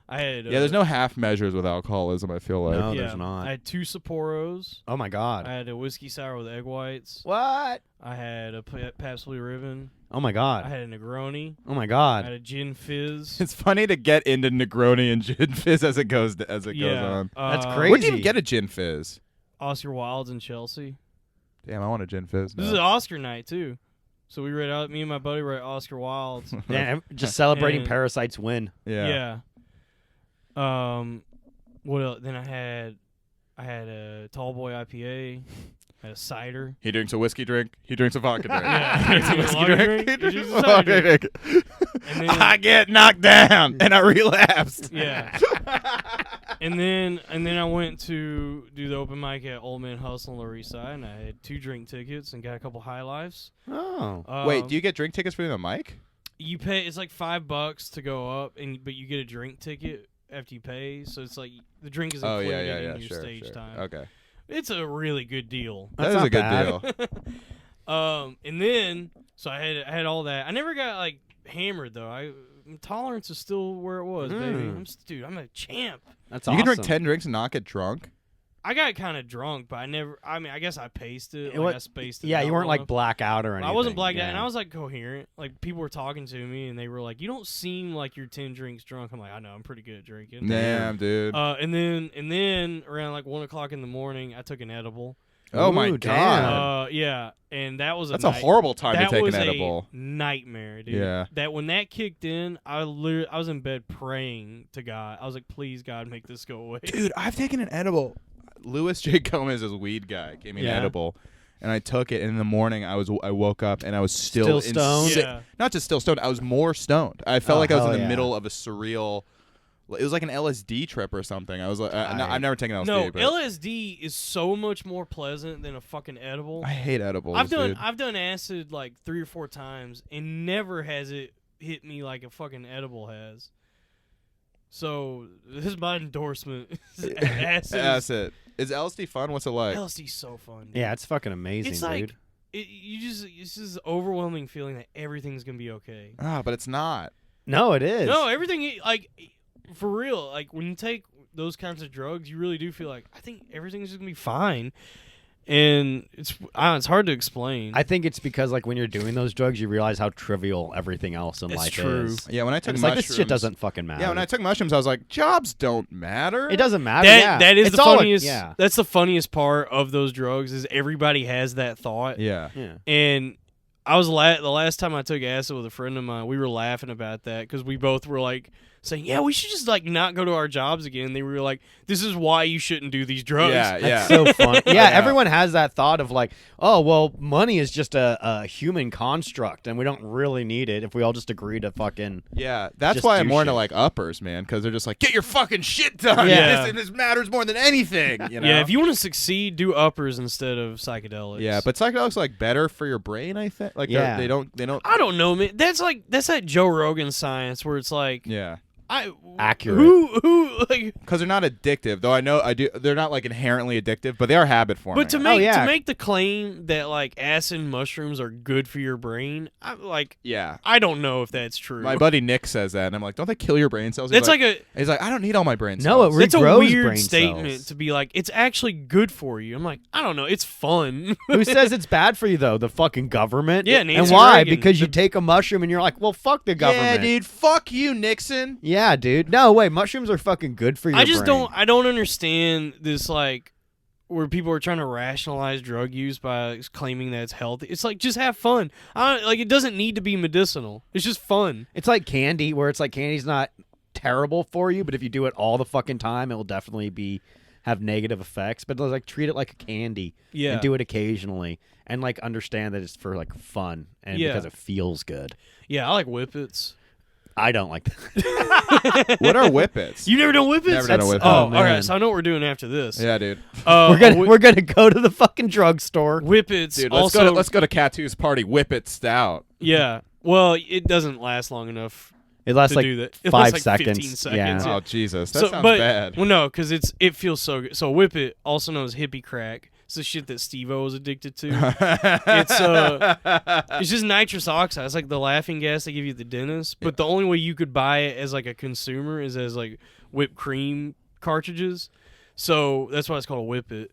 I had Yeah, there's no half measures with alcoholism, I feel like. No. yeah, there's not. I had 2 Sapporos. Oh, my God. I had a whiskey sour with egg whites. What? I had a Pabst Blue Ribbon. Oh, my I God. had a Negroni. Oh, my I God. had a gin fizz. It's funny to get into Negroni and gin fizz as it goes on. That's Where'd you even crazy. get a gin fizz? Oscar Wilde's in Chelsea. Damn, I want a gin fizz. This is now. an Oscar night too, so we read out. Me and my buddy read Oscar Wilde's. Yeah, just celebrating And- Parasite's win. yeah. Yeah. What else? Then I had I had a tall boy IPA. I had a cider. He drinks a whiskey drink. He drinks a vodka drink. Yeah. He drinks a He whiskey lager drink. drink. He He drinks drinks a a vodka cider drink. And then, I get knocked down and I relapsed. Yeah. and then I went to do the open mic at Old Man Hustle on the Lower East Side, and I had 2 drink tickets and got a couple high lifes. Oh. Wait, do you get drink tickets for the mic? You pay. It's like $5 to go up, but you get a drink ticket after you pay. So it's like the drink is Oh included yeah, in your sure, stage sure. time. Okay, It's a really good deal. that is not a good bad. deal. And then so I had all that. I never got like hammered though. Tolerance is still where it was, baby. I'm a champ. That's You awesome. can drink 10 drinks and not get drunk. I got kind of drunk, but I guess I paced it. It Like was- I spaced it. Yeah, out you weren't well like enough. blackout or anything. I wasn't blacked out, yeah. and I was like coherent. Like people were talking to me, and they were like, "You don't seem like you're 10 drinks drunk." I'm like, "I know, I'm pretty good at drinking." Damn, dude. And then around like 1:00 in the morning, I took an edible. Oh my Ooh, god. Yeah, and that was That's a night- horrible time that to take was an edible. a nightmare, dude. Yeah. That when that kicked in, I was in bed praying to God. I was like, "Please, God, make this go away." Dude, I've taken an edible. Louis J. Gomez's weed guy gave me an Yeah. edible, and I took it. And in the morning, I woke up and I was still stoned? Yeah. Not just still stoned. I was more stoned. I felt Oh, like I was in hell the yeah. middle of a surreal. It was like an LSD trip or something. I was like, I've never taken LSD. No, but LSD is so much more pleasant than a fucking edible. I hate edibles. I've dude. done acid like 3 or 4 times, and never has it hit me like a fucking edible has. So this is my endorsement. Acid. Acid. Is LSD fun? What's it like? LSD's so fun. Dude. Yeah, it's fucking amazing, It's dude. like it's just overwhelming feeling that everything's gonna be okay. But it's not. No, it is. No, everything like for real. Like when you take those kinds of drugs, you really do feel like I think everything's just gonna be fine. And it's hard to explain. I think it's because like when you're doing those drugs, you realize how trivial everything else in It's life true. is. Yeah, when I took And it's mushrooms, like this shit doesn't fucking matter. Yeah, when I took mushrooms, I was like, jobs don't matter. it doesn't matter. that is It's the all funniest. yeah. That's the funniest part of those drugs is everybody has that thought. Yeah. Yeah. And I was the last time I took acid with a friend of mine, we were laughing about that because we both were like saying, "Yeah, we should just like not go to our jobs again." They were like, "This is why you shouldn't do these drugs." Yeah, That's so fun. Yeah, Yeah. everyone has that thought of like, oh, well, money is just a human construct, and we don't really need it if we all just agree to fucking. Yeah, that's Just why do I'm more into shit. like uppers, man, because they're just like, get your fucking shit done. Yeah. This matters more than anything. You know? Yeah, if you want to succeed, do uppers instead of psychedelics. Yeah, but psychedelics are like better for your brain. I think. Like, Yeah. they don't. I don't know, man. That's that Joe Rogan science where it's like, Yeah, Accurate. Who like. because they're not addictive. Though I do. They're not like inherently addictive, but they are habit forming. But to yeah. make the claim that like acid and mushrooms are good for your brain, yeah, I don't know if that's true. my buddy Nick says that, and I'm like, don't they kill your brain cells? He's That's like a he's like, I don't need all my brain No, cells. it that's a regrows weird brain statement cells. to be like it's actually good for you. I'm like, I don't know, it's fun. Who says it's bad for you though? The fucking government. Yeah, and Nancy why? Reagan. Because you take a mushroom and you're like, well, fuck the government. Yeah, dude. Fuck you, Nixon. Yeah, dude. No, wait. Mushrooms are fucking good for your I just brain. I don't understand this like where people are trying to rationalize drug use by claiming that it's healthy. It's like just have fun. It doesn't need to be medicinal. It's just fun. It's like candy, where it's like candy's not terrible for you, but if you do it all the fucking time, it will definitely have negative effects. But like treat it like a candy, Yeah. and do it occasionally, and like understand that it's for like fun and Yeah. because it feels good. Yeah, I like whippets. I don't like that. What are whippets? You never done whippets? Never done a whippet. Oh, Oh, all man. right. So I know what we're doing after this. Yeah, dude. we're gonna go to the fucking drugstore. Whippets. Dude, also, let's go to Catoo's party. Whippet stout. Yeah. Well, it doesn't last long enough It lasts to like do that. It 5 lasts like seconds. 15 seconds. Yeah. Yeah. Oh Jesus, that So, sounds but, bad. Well, no, because it feels so good. So Whippet, also known as hippie crack, it's the shit that Steve-O was addicted to. It's just nitrous oxide. It's like the laughing gas they give you at the dentist. But the only way you could buy it as like a consumer is as like whipped cream cartridges. So that's why it's called a Whippet.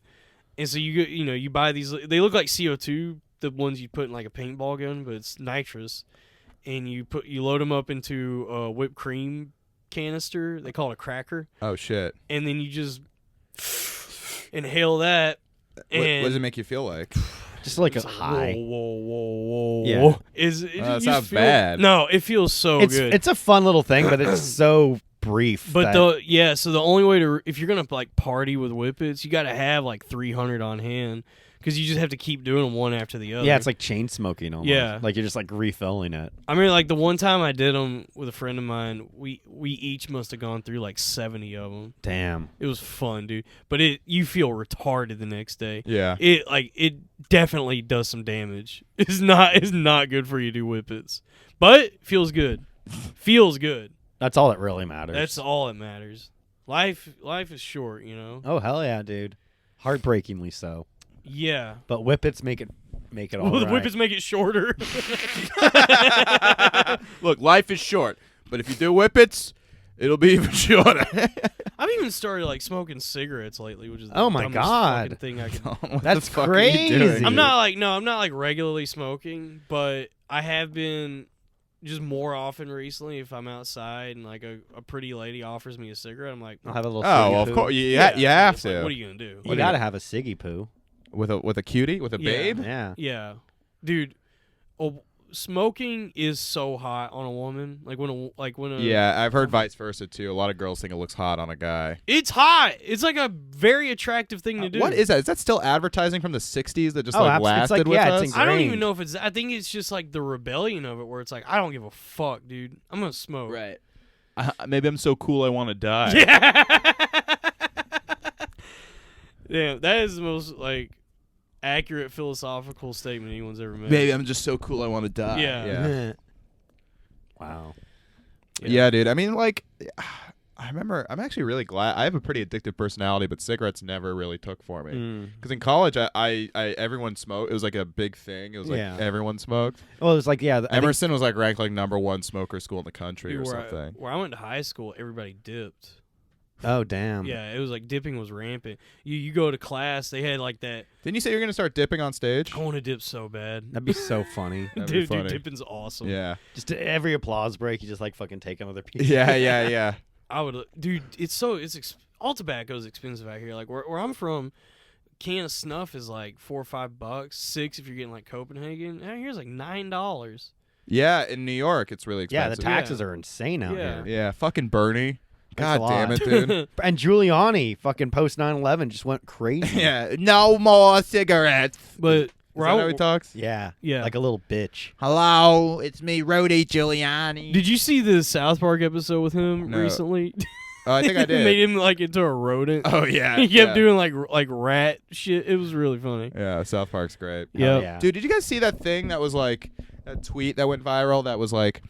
And so you buy these. They look like CO2, the ones you put in like a paintball gun, but it's nitrous. And you load them up into a whipped cream canister. They call it a cracker. Oh shit. And then you just inhale that. What And does it make you feel like? Just like a it's like, high. Whoa. Yeah. Is it? That you sounds feel- bad. No, it feels so good. It's a fun little thing, but it's so brief. But so the only way to if you're gonna like party with whippets, you got to have like 300 on hand because you just have to keep doing them one after the other. yeah, it's like chain smoking almost. Yeah. Like you're just like refilling it. I mean, like the one time I did them with a friend of mine, we each must have gone through like 70 of them. Damn. It was fun, dude. But you feel retarded the next day. Yeah. It definitely does some damage. It's not good for you to do whippets, but feels good. Feels good. That's all that really matters. That's all that matters. Life is short, you know. Oh hell yeah, dude. Heartbreakingly so. Yeah. But whippets make it all Well, the right. whippets make it shorter. Look, life is short, but if you do whippets, it'll be even shorter. I've even started like smoking cigarettes lately, which is the Oh my dumbest God. fucking thing I can. What That's the fuck are you doing? crazy. I'm not like regularly smoking, but I have been just more often recently. If I'm outside and like a pretty lady offers me a cigarette, I'm like, I'll have a little Oh, ciggy well, of poo. course, you have it's like, to. what are you gonna do? You gotta have a ciggy poo. With a cutie, with a Yeah. babe. Yeah. Yeah, dude. Smoking is so hot on a woman. Like when a Yeah, I've heard vice versa too. A lot of girls think it looks hot on a guy. It's hot. It's like a very attractive thing to do. What is that? Is that still advertising from the '60s that just Oh, like it's lasted like- with yeah, us? it's I don't ingrained. even know if it's. I think it's just like the rebellion of it, where it's like I don't give a fuck, dude. I'm gonna smoke. Right. Maybe I'm so cool I want to die. Yeah. Damn, that is the most like accurate philosophical statement anyone's ever made. Maybe I'm just so cool I want to die. Yeah. Wow. Yeah, dude. I mean, like, I remember. I'm actually really glad. I have a pretty addictive personality, but cigarettes never really took for me. Mm. Because in college, I everyone smoked. It was like a big thing. It was like Yeah. everyone smoked. Well, it was like I think- Emerson was like ranked like #1 smoker school in the country Dude, or where something. where I went to high school, everybody dipped. Oh damn. Yeah, it was like dipping was rampant. You go to class, they had like that. Didn't you say you were gonna start dipping on stage? I want to dip so bad. That'd be so funny. That'd be Dude, funny. dipping's awesome. Yeah. Just every applause break, you just like fucking take another piece. Yeah. I would, dude. All tobacco is expensive out here. Like where I'm from, can of snuff is like $4 or $5, $6 if you're getting like Copenhagen. Out here's like $9. Yeah, in New York, it's really Yeah, expensive. the taxes are insane out Yeah. here. Yeah, fucking Bernie. That's a God damn lot. it, dude. And Giuliani, fucking post 9/11, just went crazy. Yeah, no more cigarettes. But Is that how he talks? Yeah. Yeah. Like a little bitch. Hello, it's me, Rudy Giuliani. did you see the South Park episode with him No. recently? Oh, I think I did. Made him like into a rodent. Oh yeah, He kept yeah. doing like rat shit. It was really funny. Yeah, South Park's great. Yeah. Oh, yeah. Dude, did you guys see that thing that was like that tweet that went viral? That was like,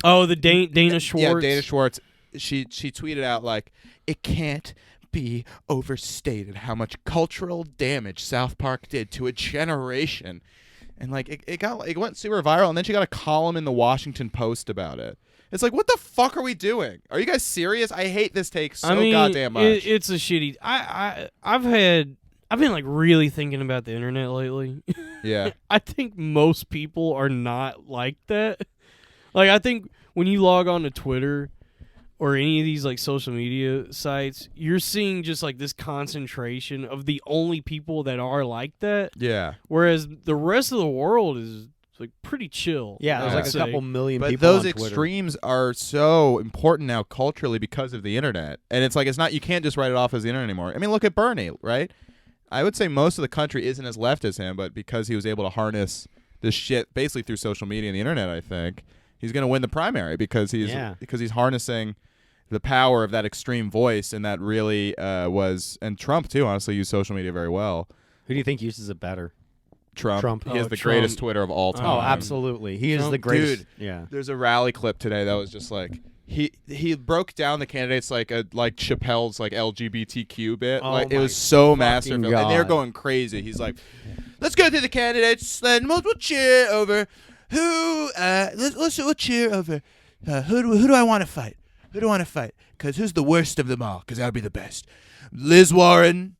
Oh, the Dana Schwartz. yeah, Dana Schwartz. She tweeted out like, it can't be overstated how much cultural damage South Park did to a generation, and like it went super viral, and then she got a column in the Washington Post about it. It's like, what the fuck are we doing? Are you guys serious? I hate this take so I mean, goddamn much. it's a shitty. I've been like really thinking about the internet lately. Yeah. I think most people are not like that. Like, I think when you log on to Twitter or any of these like social media sites, you're seeing just like this concentration of the only people that are like that, Yeah. whereas the rest of the world is like pretty chill. Yeah, there's Yeah. like a couple million But people those on Twitter. extremes are so important now culturally because of the internet. And it's like, you can't just write it off as the internet anymore. I mean, look at Bernie, right? I would say most of the country isn't as left as him, but because he was able to harness this shit basically through social media and the internet, I think he's going to win the primary because he's harnessing the power of that extreme voice, and that really and Trump too, honestly, used social media very well. Who do you think uses it better? Trump. He has Oh, the Trump. greatest Twitter of all time. Oh, absolutely. He is Trump- the greatest. Dude. Yeah. There's a rally clip today that was just like he broke down the candidates like Chappelle's like LGBTQ bit. Oh Like it my was so masterful, God. and they're going crazy. He's like, let's go through the candidates, and we'll cheer over who. We'll cheer over who do I want to fight? Who do I want to fight? Because who's the worst of them all? Because I'll be the best. Liz Warren.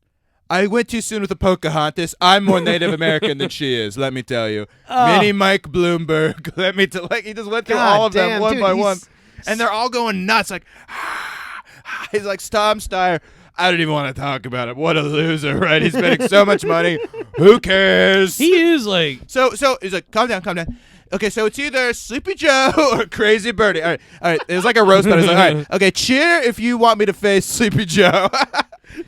I went too soon with the Pocahontas. I'm more Native American than she is, let me tell you. Mini Mike Bloomberg. Let me tell he just went through God all of them damn, one dude, by he's- one. And they're all going nuts. Like, he's like, Tom Steyer, I don't even want to talk about it. What a loser, right? He's spending so much money. Who cares? He is like, So he's like, calm down. Okay, so it's either Sleepy Joe or Crazy Bernie. All right. It was like a roast battle. He's like, all right, okay, cheer if you want me to face Sleepy Joe.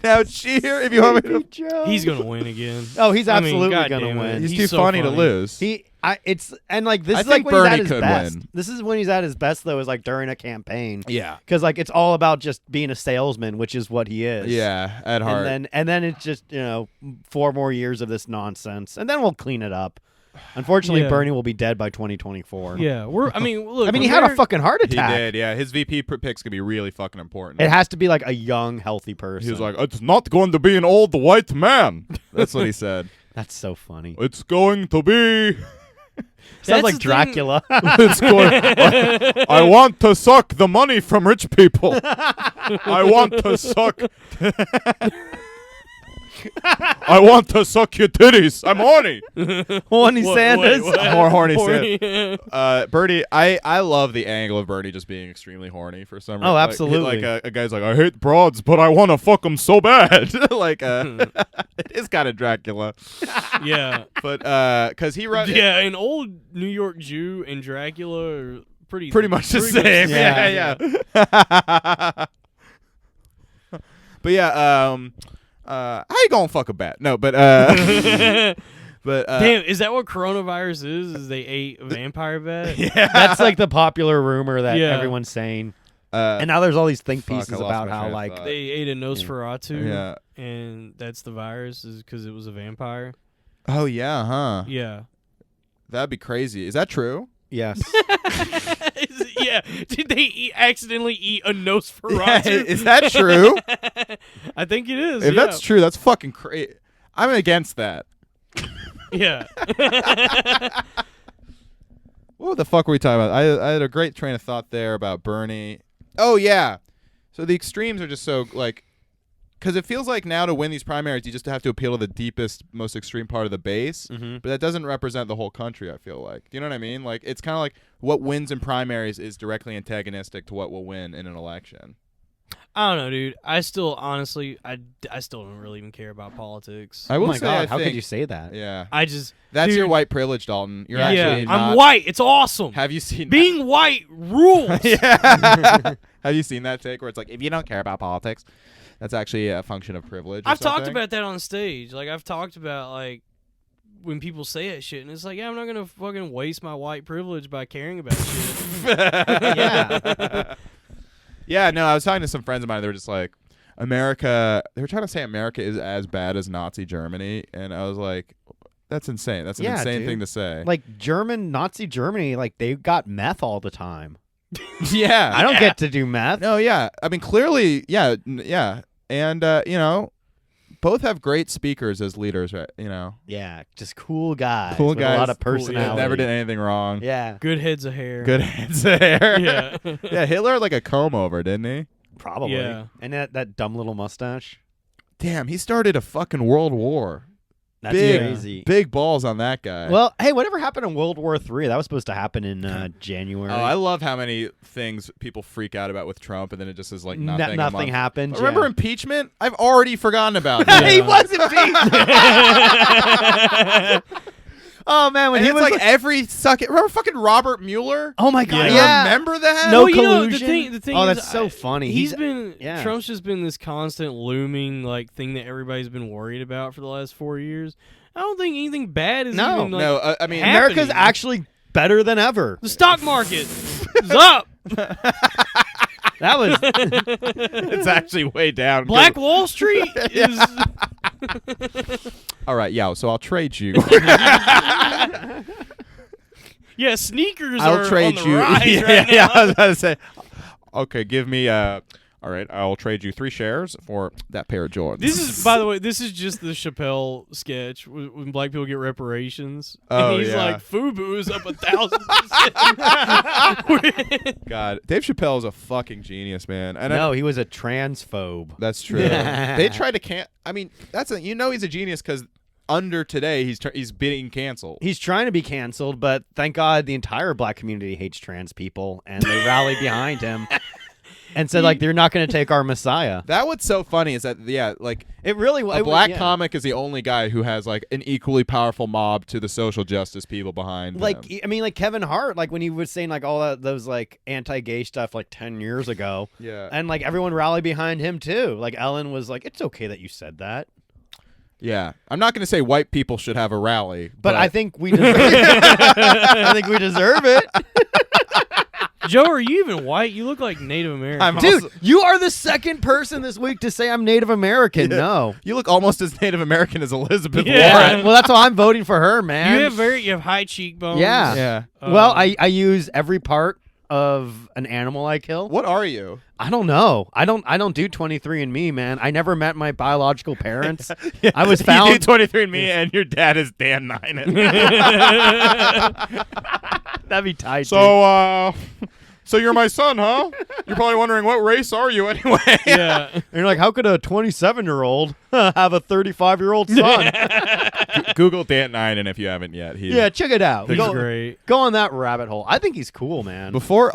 Now cheer if you want me to. he's gonna win again. Oh, he's I mean, absolutely goddamn gonna it. win. He's He's too so funny to funny. lose. This I is like when think he's Bernie at his could best. win. This is when he's at his best though, is like during a campaign. Yeah. Because like it's all about just being a salesman, which is what he is. Yeah, at heart. And then it's just 4 more years of this nonsense, and then we'll clean it up. Unfortunately, Yeah. Bernie will be dead by 2024. Yeah, look. I mean, he had a fucking heart He attack. did, yeah. His VP pick's gonna be really fucking important. It has to be like a young, healthy person. He was like, it's not going to be an old white man. That's what he said. "That's so funny." It's going to be. Sounds That's like the thing- Dracula. It's going. I want to suck the money from rich people. I want to suck. I want to suck your titties. I'm horny. Horny Sanders. More horny Horny. Bernie, I love the angle of Bernie just being extremely horny for some reason. Oh, Like, absolutely. a guy's like, I hate broads, but I want to fuck them so bad. It is kind of Dracula. Yeah, But because he runs. yeah. An old New York Jew and Dracula are pretty Pretty much the pretty same. Yeah. Yeah. But yeah, how you gonna fuck a bat? No, but but Damn, is that what coronavirus is? Is they ate a vampire bat? yeah, That's like the popular rumor that Yeah. everyone's saying. and And now there's all these think Fuck, I pieces lost about my how train of like thought. They ate a Nosferatu, yeah. and that's the virus, is because it was a vampire. Oh yeah, huh? Yeah. That'd be crazy. Is that true? yes. Yeah. Did they accidentally eat a Nosferatu? Is that true? I think it is. If yeah. that's true, that's fucking crazy. I'm against that. Yeah. What the fuck were we talking about? I had a great train of thought there about Bernie. Oh yeah. So the extremes are just so like, because it feels like now to win these primaries, you just have to appeal to the deepest, most extreme part of the base. Mm-hmm. But that doesn't represent the whole country, I feel like. Do you know what I mean? Like, it's kind of like what wins in primaries is directly antagonistic to what will win in an election. I don't know, dude. I still, honestly, I still don't really even care about politics. I Oh will my say, god, I how think, could you say that? Yeah. I just, That's dude, your white privilege, Dalton. You're yeah, actually not. I'm white. It's awesome. Have you seen Being white rules. Yeah. Have you seen that take where it's like, if you don't care about politics, that's actually a function of privilege? Or I've talked something? about that on stage. Like, I've talked about, like, when people say that shit, and it's like, yeah, I'm not gonna fucking waste my white privilege by caring about shit. Yeah. Yeah, no, I was talking to some friends of mine. They were just like, America, they were trying to say America is as bad as Nazi Germany. And I was like, that's insane. That's an Yeah, insane dude. thing to say. Like Nazi Germany, like they got meth all the time. yeah. I don't get to do meth. No, yeah. I mean, clearly, yeah. And, both have great speakers as leaders, right? Yeah, just cool guys. Cool with guys. a lot of Cool, yeah. personality. Never did anything wrong. Yeah, Good heads of hair. Good heads of hair. Yeah. Yeah, Hitler had like a comb over, didn't he? probably. Yeah. And that dumb little mustache. Damn, he started a fucking world war. That's Big, crazy. big balls on that guy. Well, hey, whatever happened in World War III? That was supposed to happen in January. Oh, I love how many things people freak out about with Trump, and then it just is like nothing. Nothing happened. Remember yeah. impeachment? I've already forgotten about that. He was impeached. Oh man, when And he it's was like every suck. Remember fucking Robert Mueller? oh my god, Yeah. yeah. Remember that? No Well, you know, collusion. the thing oh, is, that's so funny. He's been yeah. Trump's just been this constant looming like thing that everybody's been worried about for the last 4 years. I don't think anything bad is No, even like, No, I mean, happening. America's actually better than ever. the stock market is up. That was it's actually way down. Black Wall Street is All right, yeah. So I'll trade you. yeah, sneakers I'll are trade on the you. rise yeah, right yeah, now. I was about to say. Okay, give me. All right, I'll trade you 3 shares for that pair of Jordans. This is, by the way, this is just the Chappelle sketch when black people get reparations. Oh, and he's yeah. like, FUBU is up 1,000%. God, Dave Chappelle is a fucking genius, man. And no, he was a transphobe. that's true. Yeah. They tried to I mean, he's a genius because under today he's being canceled. He's trying to be canceled, but thank God the entire black community hates trans people, and they rally behind him. and said like, "You're not going to take our Messiah." That what's so funny is that like It really was a black comic is the only guy who has like an equally powerful mob to the social justice people behind Like him. I mean, like Kevin Hart, like when he was saying like all those like anti-gay stuff like 10 years ago, Yeah. and like everyone rallied behind him too. Like Ellen was like, "It's okay that you said that." Yeah, I'm not going to say white people should have a rally, But I think we deserve I think we deserve it. Joe, are you even white? You look like Native American. I'm Dude, also- you are the second person this week to say I'm Native American. No. you look almost as Native American as Elizabeth Yeah. Warren. Well, that's why I'm voting for her, man. You have high cheekbones. Yeah. Yeah. Well, I use every part of an animal I kill. What are you? I don't know. I don't do 23andMe, man. I never met my biological parents. I was found. You do 23andMe, and your dad is Dan Ninen. That'd be tight. dude. So you're my son, huh? You're probably wondering what race are you anyway? Yeah. And you're like, how could a 27-year-old have a 35-year-old son? Google Dan Ninen if you haven't yet. Yeah, check it out. He's Go, great. go on that rabbit hole. I think he's cool, man. Before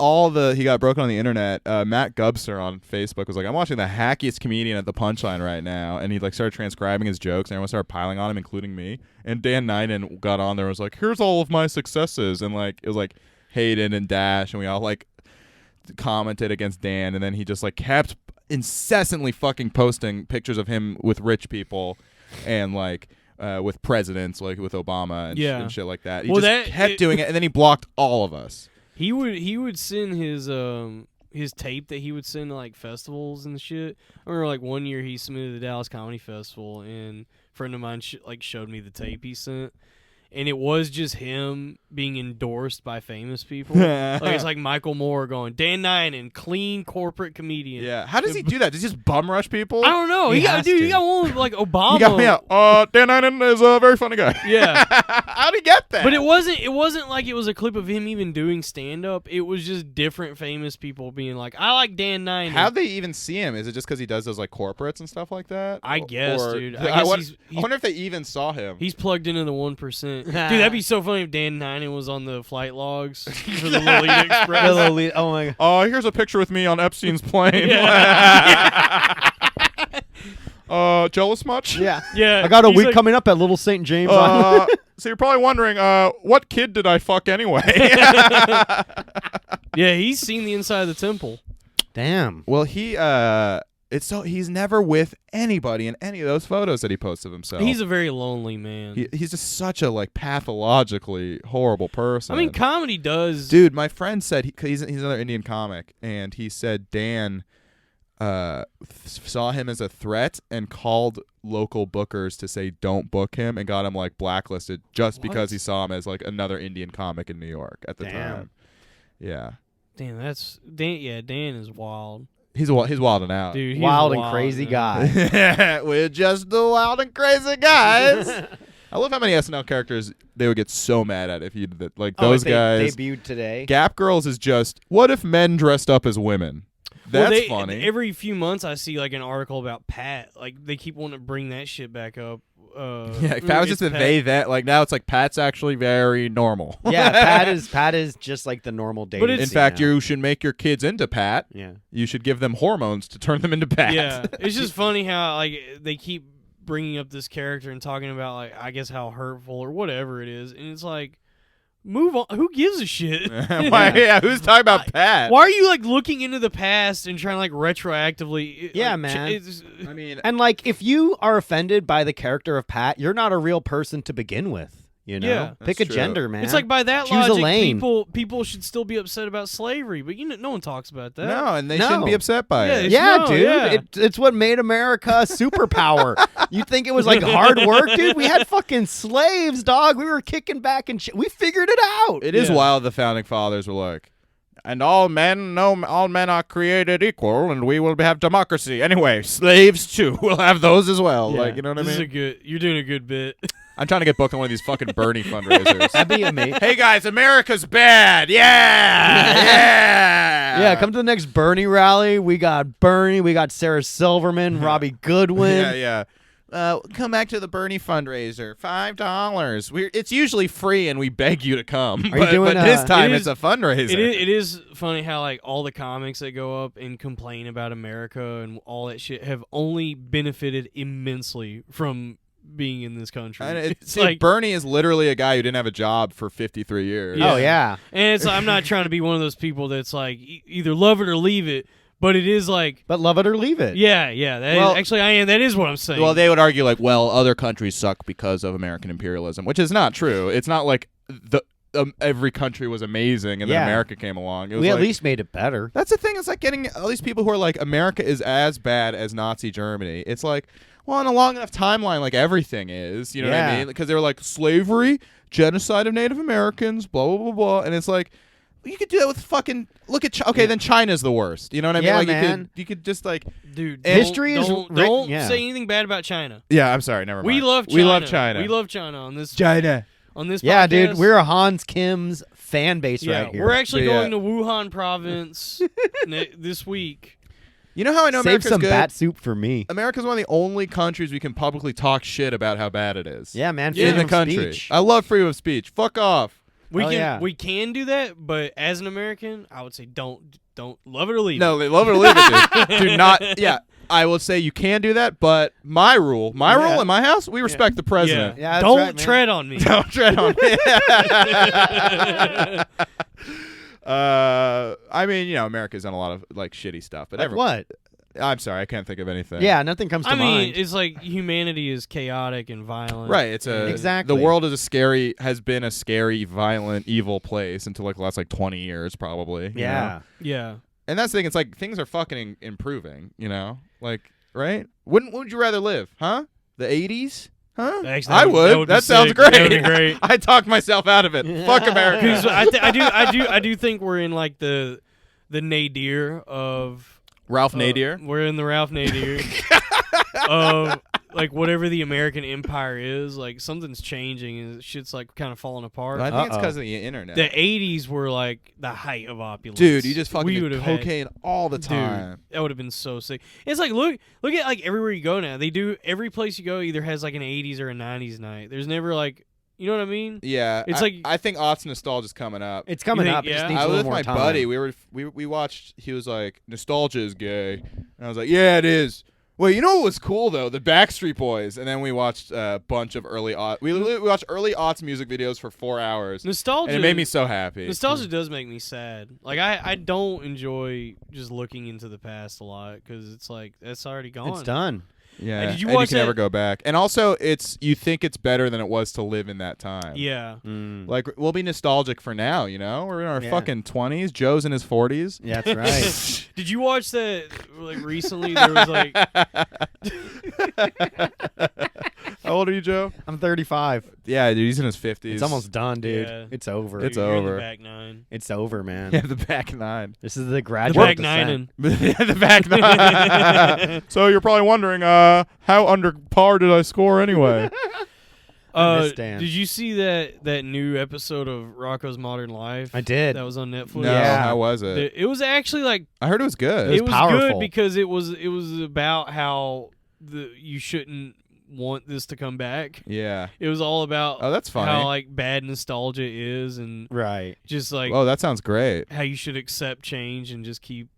he got broken on the internet, Matt Gubser on Facebook was like, I'm watching the hackiest comedian at the Punchline right now, and he like started transcribing his jokes, and everyone started piling on him, including me. And Dan Ninen got on there and was like, here's all of my successes, and like it was like Hayden and Dash, and we all like commented against Dan, and then he just like kept incessantly fucking posting pictures of him with rich people and like with presidents, like with Obama and, and shit like that. He just kept doing it, and then he blocked all of us. He would send his tape that he would send to like festivals and shit. I remember like one year he submitted to the Dallas Comedy Festival, and a friend of mine showed me the tape he sent. And it was just him being endorsed by famous people. Like it's like Michael Moore going, Dan Ninen, clean corporate comedian. Yeah. How does he do that? Does he just bum rush people? I don't know. He He got one with like Obama. He got me out. Dan Ninen is a very funny guy. Yeah. How'd he get that? But it wasn't like it was a clip of him even doing stand up. It was just different famous people being like, I like Dan Ninen. How'd they even see him? Is it just because he does those like corporates and stuff like that? I guess, Or- dude. I He's wonder if they even saw him. He's plugged into the 1%. Dude, that'd be so funny if Dan Ninen was on the flight logs for the Lolita Express. Oh my god. Here's a picture with me on Epstein's plane. Jealous much? Yeah. Yeah. I got a he's week like, coming up at Little St. James. So you're probably wondering, what kid did I fuck anyway? Yeah, he's seen the inside of the temple. Damn. Well, he's never with anybody in any of those photos that he posts of himself. He's a very lonely man. He's just such a like pathologically horrible person. I mean, comedy does. Dude, my friend said he's another Indian comic, and he said Dan saw him as a threat and called local bookers to say don't book him, and got him like blacklisted just because he saw him as like another Indian comic in New York at the time. Yeah. Damn, that's Dan. Yeah, Dan is wild. He's wilding out. Dude, he's Wild and crazy man. guy. We're just the wild and crazy guys. I love how many SNL characters they would get so mad at if you did that. Like those guys. debuted today. Gap Girls is just, what if men dressed up as women? That's Well, funny. Every few months, I see like an article about Pat. Like they keep wanting to bring that shit back up. Yeah, Pat was just a Pat. they that. Like now it's like Pat's actually very normal. Yeah, Pat is just like the normal dating. it's- In scene fact, now. you should make your kids into Pat. Yeah. You should give them hormones to turn them into Pat. Yeah, it's just funny how like they keep bringing up this character and talking about like I guess how hurtful or whatever it is, and it's like, move on. Who gives a shit? Yeah, who's talking about Pat? Why are you like looking into the past and trying to like retroactively? Yeah, like, man. I mean, And like, if you are offended by the character of Pat, you're not a real person to begin with. You know, Yeah. pick That's a true. gender, man. It's like by that Choose a logic, lane. people should still be upset about slavery, but no one talks about that. no, and they No. shouldn't be upset by Yeah, it. Yeah, No, dude. yeah. It's what made America a superpower. You think it was like hard work, dude? We had fucking slaves, dog. We were kicking back and shit. We figured it out. It is Yeah. wild. The founding fathers were like, and all men are created equal, and we will have democracy. Anyway, slaves too. We'll have those as well. Yeah. Like, you know what I This mean? you're doing a good bit. I'm trying to get booked on one of these fucking Bernie fundraisers. That'd be amazing. Hey guys, America's bad. Yeah. Yeah, come to the next Bernie rally. We got Bernie. We got Sarah Silverman, Robbie Goodwin. Yeah. come back to the Bernie fundraiser. $5. It's usually free, and we beg you to come. Are you doing, but this time it it's is- a fundraiser. It is funny how like all the comics that go up and complain about America and all that shit have only benefited immensely from being in this country. And It's dude, like Bernie is literally a guy who didn't have a job for 53 years. Yeah. Oh yeah. And it's I'm not trying to be one of those people that's like either love it or leave it, but it is like But love it or leave it. yeah. Well- Actually, I am. That is what I'm saying. Well, they would argue like, well, other countries suck because of American imperialism, which is not true. It's not like every country was amazing and then Yeah. America came along. It was We at like- least made it better. That's the thing. It's like getting all these people who are like, America is as bad as Nazi Germany. It's like, well, on a long enough timeline, like everything is. You know what I Yeah. mean? Because they were like slavery, genocide of Native Americans, blah blah blah blah, and it's like. You could do that with fucking look at okay. Then China's the worst. You know what I mean? Yeah, Like man. you could just like dude, And- History is don't written- yeah. say anything bad about China. yeah. I'm sorry. Never mind. We love China. We love China. We love China on this China. on this. Yeah, podcast. dude, we're a Hans Kim's fan base yeah. right here. We're actually Yeah. going to Wuhan province this week. You know how I know Save America's some good? bat soup for me. America's one of the only countries we can publicly talk shit about how bad it is. Yeah, man. Yeah. in the freedom of country. speech. I love freedom of speech. Fuck off. We Oh, can yeah. we can do that, but as an American, I would say don't love it or leave No, it. they love it or leave it, dude. Do not. Yeah, I will say you can do that, but my rule in my house, we respect the president. Yeah, that's don't right, man. tread on me. Don't tread on me. I mean, you know, America's done a lot of like shitty stuff, but Like every- what? I'm sorry, I can't think of anything. Yeah, nothing comes to I mean, mind. it's like humanity is chaotic and violent. Right, it's a Exactly. The world has been a scary, violent, evil place until like the last like 20 years, probably. you know? Yeah. Yeah. And that's the thing. It's like things are fucking improving. You know, like right? Wouldn't would you rather live? Huh? The 80s? Huh? Actually, I that would. would That be sounds sick. great. That would be great. I talked myself out of it. Fuck America. 'Cause I do think we're in like the nadir of Ralph Nader. We're in the Ralph Nader of like whatever the American empire is. Like something's changing and shit's like kind of falling apart. I think it's Uh-oh. because of the internet. The 80s were like the height of opulence. Dude, you just fucking we did would've had- cocaine all the time. Dude, that would have been so sick. It's like look at like everywhere you go now. They do every place you go either has like an 80s or a 90s night. There's never like, you know what I mean? Yeah, It's I, like- I think aughts nostalgia's coming up. It's coming think- up. It just yeah? needs I a was little with more my time. buddy. We watched. He was like, nostalgia is gay, and I was like, yeah, it is. Wait, you know what was cool though? The Backstreet Boys, and then we watched a bunch of early aughts. We watched early aughts music videos for 4 hours, Nostalgia. and it made me so happy. Nostalgia does make me sad. Like I don't enjoy just looking into the past a lot because it's like that's already gone. It's done. Yeah, Did you and watch you can never that- go back. And also, you think it's better than it was to live in that time. Yeah. Mm. Like we'll be nostalgic for now. You know, we're in our Yeah. fucking 20s. Joe's in his 40s. Yeah, that's right. Did you watch that? Like recently, there was like How old are you, Joe? I'm 35. Yeah, dude, he's in his 50s. It's almost done, dude. Yeah. It's over. It's you're in the over. back nine. It's over, man. Yeah, the back nine. This is the The gradual back descent. nine. The back nine. So you're probably wondering, how under par did I score anyway? miss Dan. Did you see that new episode of Rocco's Modern Life? I did. That was on Netflix. No, Yeah. how was it? It was actually like I heard it was good. was it was powerful. good because it was about how you shouldn't want this to come back. Yeah. It was all about Oh, that's funny. how like bad nostalgia is and Right. just like Oh, that sounds great. how you should accept change and just keep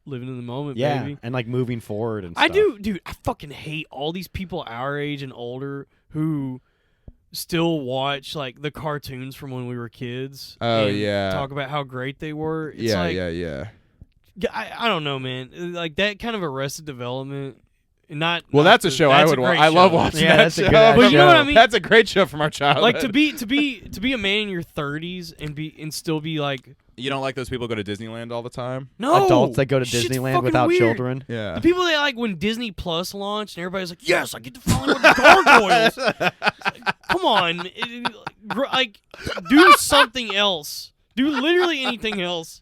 living in the moment, Yeah. baby. And like moving forward and stuff. I do, dude. I fucking hate all these people our age and older who still watch like the cartoons from when we were kids. Oh, and yeah. talk about how great they were. It's Yeah, like, yeah. I don't know, man. Like that kind of Arrested Development. Not Well, not that's a the- show that's I a would watch. great I love show. watching Yeah, that that's a show. good ass But you know what I mean? That's a great show from our childhood. Like to be a man in your 30s and still be like, You don't like those people who go to Disneyland all the time? no, Adults that go to shit's Disneyland fucking without weird. children. Yeah. The people that like when Disney Plus launched and everybody's like, yes, I get to fall in with the gargoyles. It's like, come on, like do something else. Do literally anything else.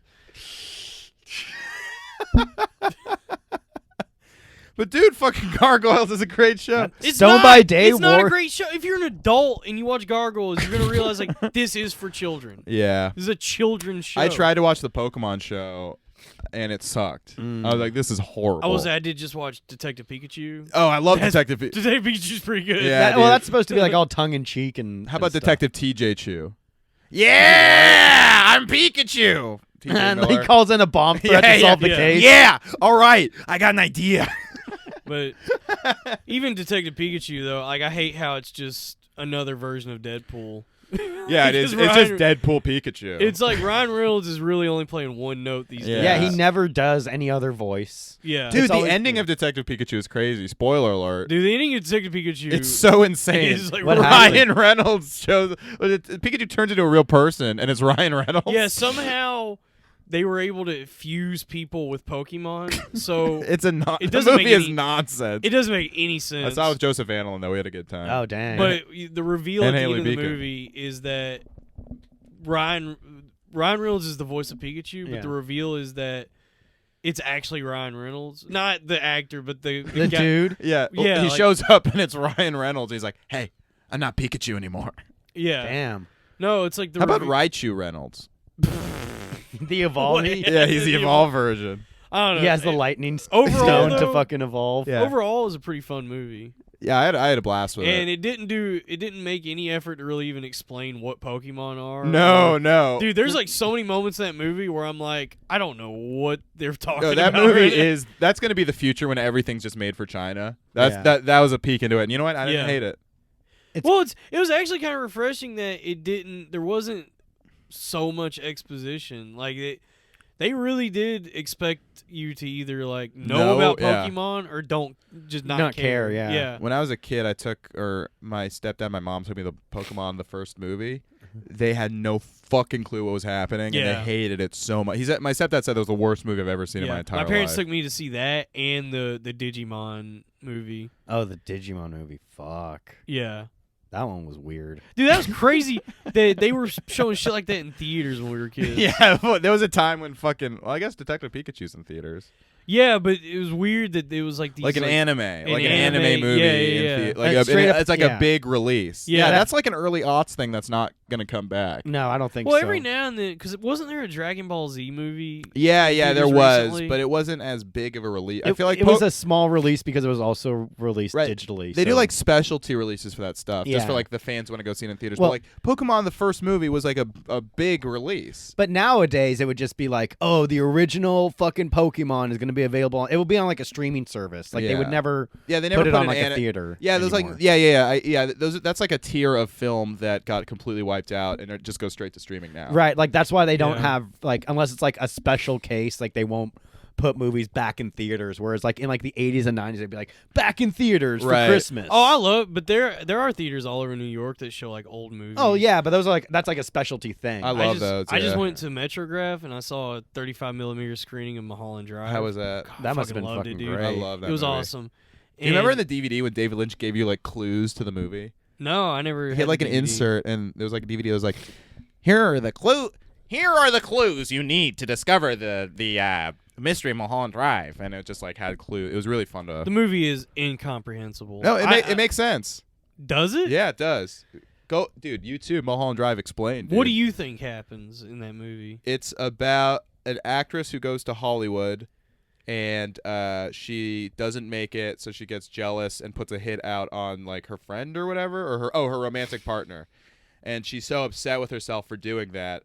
But dude, fucking Gargoyles is a great show. It's Stone not, by Day It's not a War- great show. If you're an adult and you watch Gargoyles, you're gonna realize like this is for children. Yeah. This is a children's show. I tried to watch the Pokemon show and it sucked. I was like, this is horrible. I did just watch Detective Pikachu. Oh, I love Detective Pikachu. Detective Pikachu's pretty good. Yeah. Well, dude. that's supposed to be like all tongue in cheek and. How about stuff. Detective TJ Chew? Yeah, I'm Pikachu. TJ And Miller. he calls in a bomb threat to solve the case. Yeah. All right. I got an idea. But even Detective Pikachu, though, like I hate how it's just another version of Deadpool. Yeah, it is. Because It's just Deadpool Pikachu. It's like Ryan Reynolds is really only playing one note these days. Yeah, he never does any other voice. Yeah. Dude, It's the always- ending of Detective Pikachu is crazy. Spoiler alert. Dude, the ending of Detective Pikachu It's so insane. is like What Ryan Reynolds shows Pikachu turns into a real person, and it's Ryan Reynolds. Yeah, somehow they were able to fuse people with Pokemon. So It's a It the doesn't movie make is any- nonsense. it doesn't make any sense. I saw it with Joseph Anelin though. We had a good time. Oh dang! But the reveal And at the Haley end of the Beacon. movie is that Ryan Reynolds is the voice of Pikachu, but Yeah. the reveal is that it's actually Ryan Reynolds, not the actor, but the the guy. dude. Yeah, Yeah, he like- shows up and it's Ryan Reynolds. He's like, "Hey, I'm not Pikachu anymore." Yeah, Damn. no, it's like the. How about reveal- Raichu Reynolds? The evolve. What? Yeah, he's the The evolved version. I don't know. He has the It- lightning Overall, stone to though- fucking evolve. Yeah. Overall, it was a pretty fun movie, Yeah, I had a blast with and it. it didn't make any effort to really even explain what Pokemon are. No. Dude, there's like so many moments in that movie where I'm like, I don't know what they're talking No, that about. movie right now. that's going to be the future when everything's just made for China. That's Yeah. that was a peek into it. And you know what? I didn't Yeah. hate it. Well, it was actually kind of refreshing that there wasn't so much exposition. Like they really did expect you to either like know about yeah. Pokemon or don't just not Not care, yeah. Yeah. When I was a kid, my stepdad, my mom took me to Pokemon the first movie. They had no fucking clue what was happening, and Yeah. they hated it so much. My stepdad said that was the worst movie I've ever seen in my entire life. parents took me to see that and the Digimon movie. Oh, the Digimon movie. Fuck. Yeah. That one was weird. Dude, that was crazy that they were showing shit like that in theaters when we were kids. Yeah, there was a time when I guess Detective Pikachu's in theaters. Yeah, but it was weird that it was like these Like an anime, like an anime, anime movie. yeah, in yeah, the- yeah. like It's straight up- it's like yeah. a big release. Yeah. That's like an early aughts thing that's not gonna come back. No, I don't think Well, so. every now and then, because wasn't there a Dragon Ball Z movie? Yeah, there theaters was, recently? but it wasn't as big of a release. I It, feel like it was a small release because it was also released Right. digitally. they do so- like specialty releases for that stuff, just for Yeah. like the fans want to go see it in theaters. Well- but like Pokemon, the first movie was like a big release. But nowadays, it would just be like, oh, the original fucking Pokemon is going to be available. It will be on like a streaming service. Like they would Yeah. never Yeah, they never put it on like an a theater. Yeah, there's anymore. like yeah. That's like a tier of film that got completely wiped out, and it just goes straight to streaming now. Right, like that's why they don't Yeah. have like unless it's like a special case, like they won't put movies back in theaters. Whereas like in like the 80s and 90s, they'd be like back in theaters Right. for Christmas. Oh, I love, but there are theaters all over New York that show like old movies. Oh yeah, but those are like that's like a specialty thing. I love those. I just yeah. went to Metrograph and I saw a 35mm screening of Mulholland Drive. How was that? God, That I must have fucking been loved fucking it, dude. great. I love that. It was movie. awesome. Do you remember in And- the DVD when David Lynch gave you like clues to the movie? No, I never. He had like the an DVD. insert, and there was like a DVD that was like, Here are the clues you need to discover the mystery of Mullholland Drive," and it just like had clues. It was really fun to. The movie is incomprehensible. No, I- it makes sense. does it? Yeah, it does. Go, dude. YouTube Mullholland Drive explained. What do dude. you think happens in that movie? It's about an actress who goes to Hollywood, and she doesn't make it, so she gets jealous and puts a hit out on like her friend or whatever, or her romantic partner, and she's so upset with herself for doing that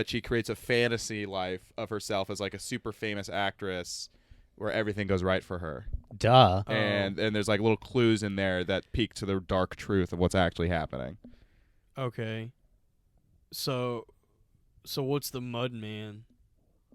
she creates a fantasy life of herself as like a super famous actress, where everything goes right for her, Duh. Oh. and there's like little clues in there that peek to the dark truth of what's actually happening. Okay. So what's the Mud Man?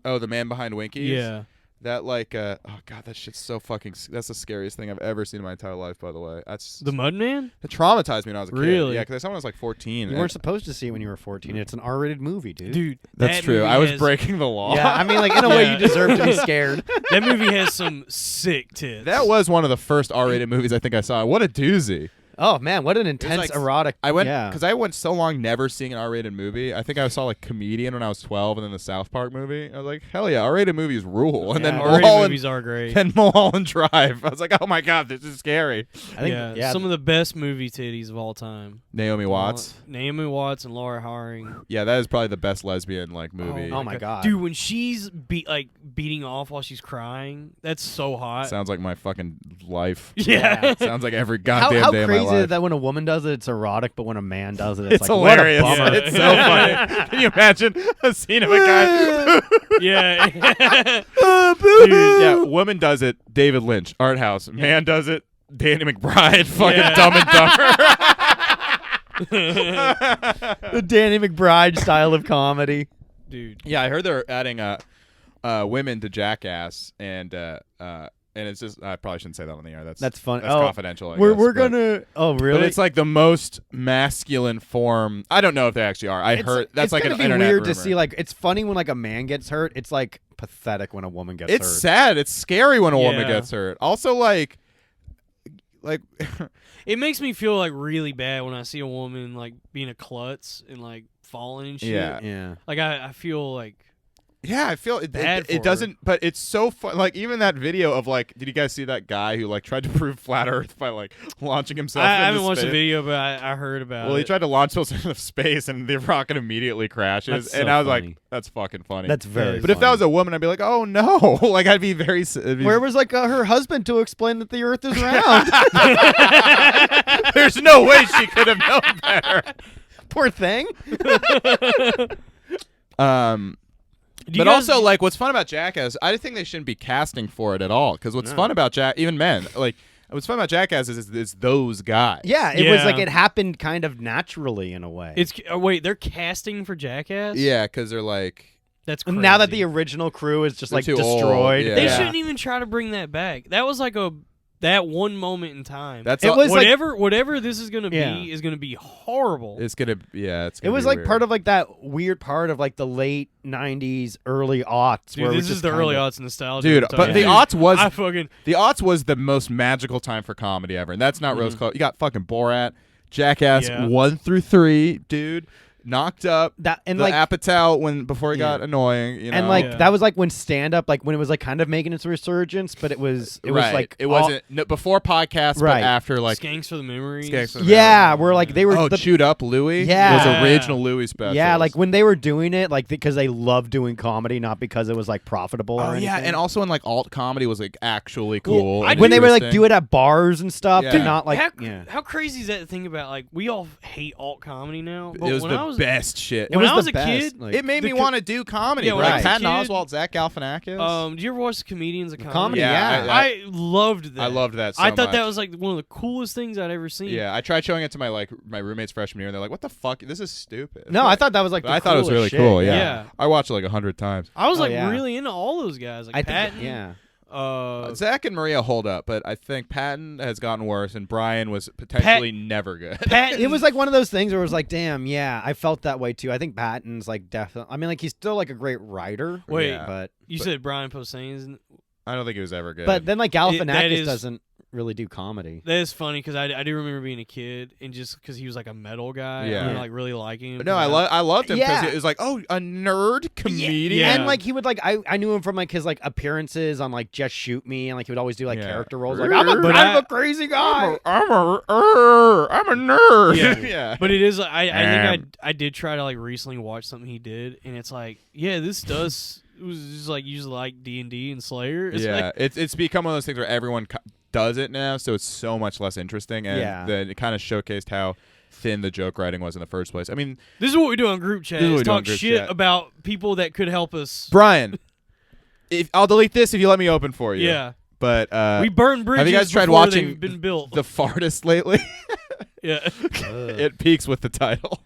Oh, the man behind Winkies. Yeah. That like oh god, that shit's so fucking. That's the scariest thing I've ever seen in my entire life. By the way, that's The Mud Man? it traumatized me when I was a kid. Really? Yeah, because I saw when I was like 14. You weren't supposed to see it when you were 14. It's an R-rated movie, dude. Dude, That's that true. movie I was has- breaking the law. Yeah, I mean, like in a way, Yeah. you deserve to be scared. That movie has some sick tits. That was one of the first R-rated movies I think I saw. What a doozy. Oh man, what an intense erotic. I went yeah. because I went so long never seeing an R-rated movie. I think I saw like Comedian when I was 12, and then the South Park movie. I was like, hell yeah, R-rated movies rule. And then R-rated movies are great. And Mullholland Drive. I was like, oh my god, this is scary. I think, some of the best movie titties of all time. Naomi Watts. Naomi Watts and Laura Haring. Yeah, that is probably the best lesbian like movie. Oh my god, dude, when she's beating off while she's crying, that's so hot. Sounds like my fucking life. Yeah. Sounds like every goddamn how day of my crazy is life. it that when a woman does it, it's erotic, but when a man does it, it's like hilarious. What a bummer. It's so funny. Can you imagine a scene of a guy? Yeah. Dude, yeah, woman does it, David Lynch, art house. Man does it, Danny McBride, fucking Dumb and Dumber. The Danny McBride style of comedy. Dude. Yeah, I heard they're adding women to Jackass, and it's just I probably shouldn't say that on the air. That's fun. That's confidential. We're gonna. Oh really? But it's like the most masculine form. I don't know if they actually are. I heard that's like an gonna be internet weird rumor. to see. Like it's funny when like a man gets hurt. It's like pathetic when a woman gets hurt. It's sad. It's scary when a woman gets hurt. Also, like it makes me feel like really bad when I see a woman like being a klutz and like falling and shit. Yeah. Like I feel like. Yeah, I feel it Bad for doesn't, but it's so fun. Like even that video of like, did you guys see that guy who like tried to prove flat Earth by like launching himself? I into haven't watched space? the video, but I heard about it. Well, he tried to launch himself into space, and the rocket immediately crashes. That's so and I was funny. like, that's fucking funny. That's very. But if that was a woman, I'd be like, oh no, like I'd be very. Where was like her husband to explain that the Earth is round? There's no way she could have known better. Poor thing. But also, like, what's fun about Jackass, I think they shouldn't be casting for it at all. Because what's fun about even men, like, what's fun about Jackass is those guys. Yeah, it was like it happened kind of naturally in a way. It's wait, they're casting for Jackass? Yeah, because they're like. That's crazy. Now that the original crew is just They're like too destroyed. old, yeah. They shouldn't even try to bring that back. That was like that one moment in time. That's It was like- whatever this is gonna be is gonna be horrible. It's gonna, it's. It Gonna was be like weird. part of like that weird part of like the late '90s, early aughts. Dude, where it was this is just the early kinda- aughts nostalgia. Dude, I'm but telling the you. aughts was I fucking the aughts was the most magical time for comedy ever, and that's not rose colored. You got fucking Borat, Jackass 1 through 3, dude. Knocked up that and the like Apatow before he got annoying, you know? and like Yeah. that was like when stand up like when it was like kind of making its resurgence, but it was right. like it wasn't before podcasts, Right. but after like Skanks for the Memories. Skanks for the yeah, where like they were Chewed Up Louie, Yeah. those original Louie specials. yeah, like when they were doing it like because they loved doing comedy, not because it was like profitable. oh or yeah, anything. and also when like alt comedy was like actually cool. and when they would like interesting. do it at bars and stuff, Yeah. and not like how crazy is that to think about? Like we all hate alt comedy now. But It was when the I was best shit. when was I the was a best, kid, like- It made me want to do comedy. Yeah, Like when I was a Patton kid- Oswalt, Zach Galifianakis. do you ever watch the Comedians of Comedy? Comedy, Yeah, yeah. I loved that. I loved that so I thought much. that was like one of the coolest things I'd ever seen. Yeah, I tried showing it to my roommates freshman year, and they're like, "What the fuck? This is stupid." No, I thought that was like But the I thought it was coolest really shit. cool. Yeah. Yeah. I watched it like 100 times. I was Oh, like yeah. really into all those guys. Like I Patton. think yeah. Zach and Maria hold up, but I think Patton has gotten worse, and Brian was potentially never good. Patton. It was like one of those things where it was like, damn, yeah, I felt that way too. I think Patton's like definitely. I mean, like he's still like a great writer. Wait, Yeah. but you said Brian Posehn's. I don't think he was ever good. but then like that Galifianakis is- doesn't really do comedy. That is funny because I do remember being a kid and just because he was like a metal guy. Yeah. I remember like really liking him. no, I loved him because Yeah. it was like, oh, a nerd comedian. Yeah. And like he would like I knew him from like his like appearances on like Just Shoot Me, and like he would always do like Yeah. character roles. Like I'm a But kind I- of a crazy guy. I'm a nerd. Yeah. yeah. But it is. I think I did try to like recently watch something he did, and it's like, yeah, this does. It was just like usually like D&D and Slayer. It's yeah, like, it's become one of those things where everyone does it now, so it's so much less interesting, and Yeah. then it kind of showcased how thin the joke writing was in the first place. I mean, this is what we do on group chat. This is what Is we do on talk group shit chat. about people that could help us. Brian, I'll delete this if you let me open for you. Yeah, But we burn bridges. have you guys tried before watching they've been built? The Fartist lately? yeah, It peaks with the title.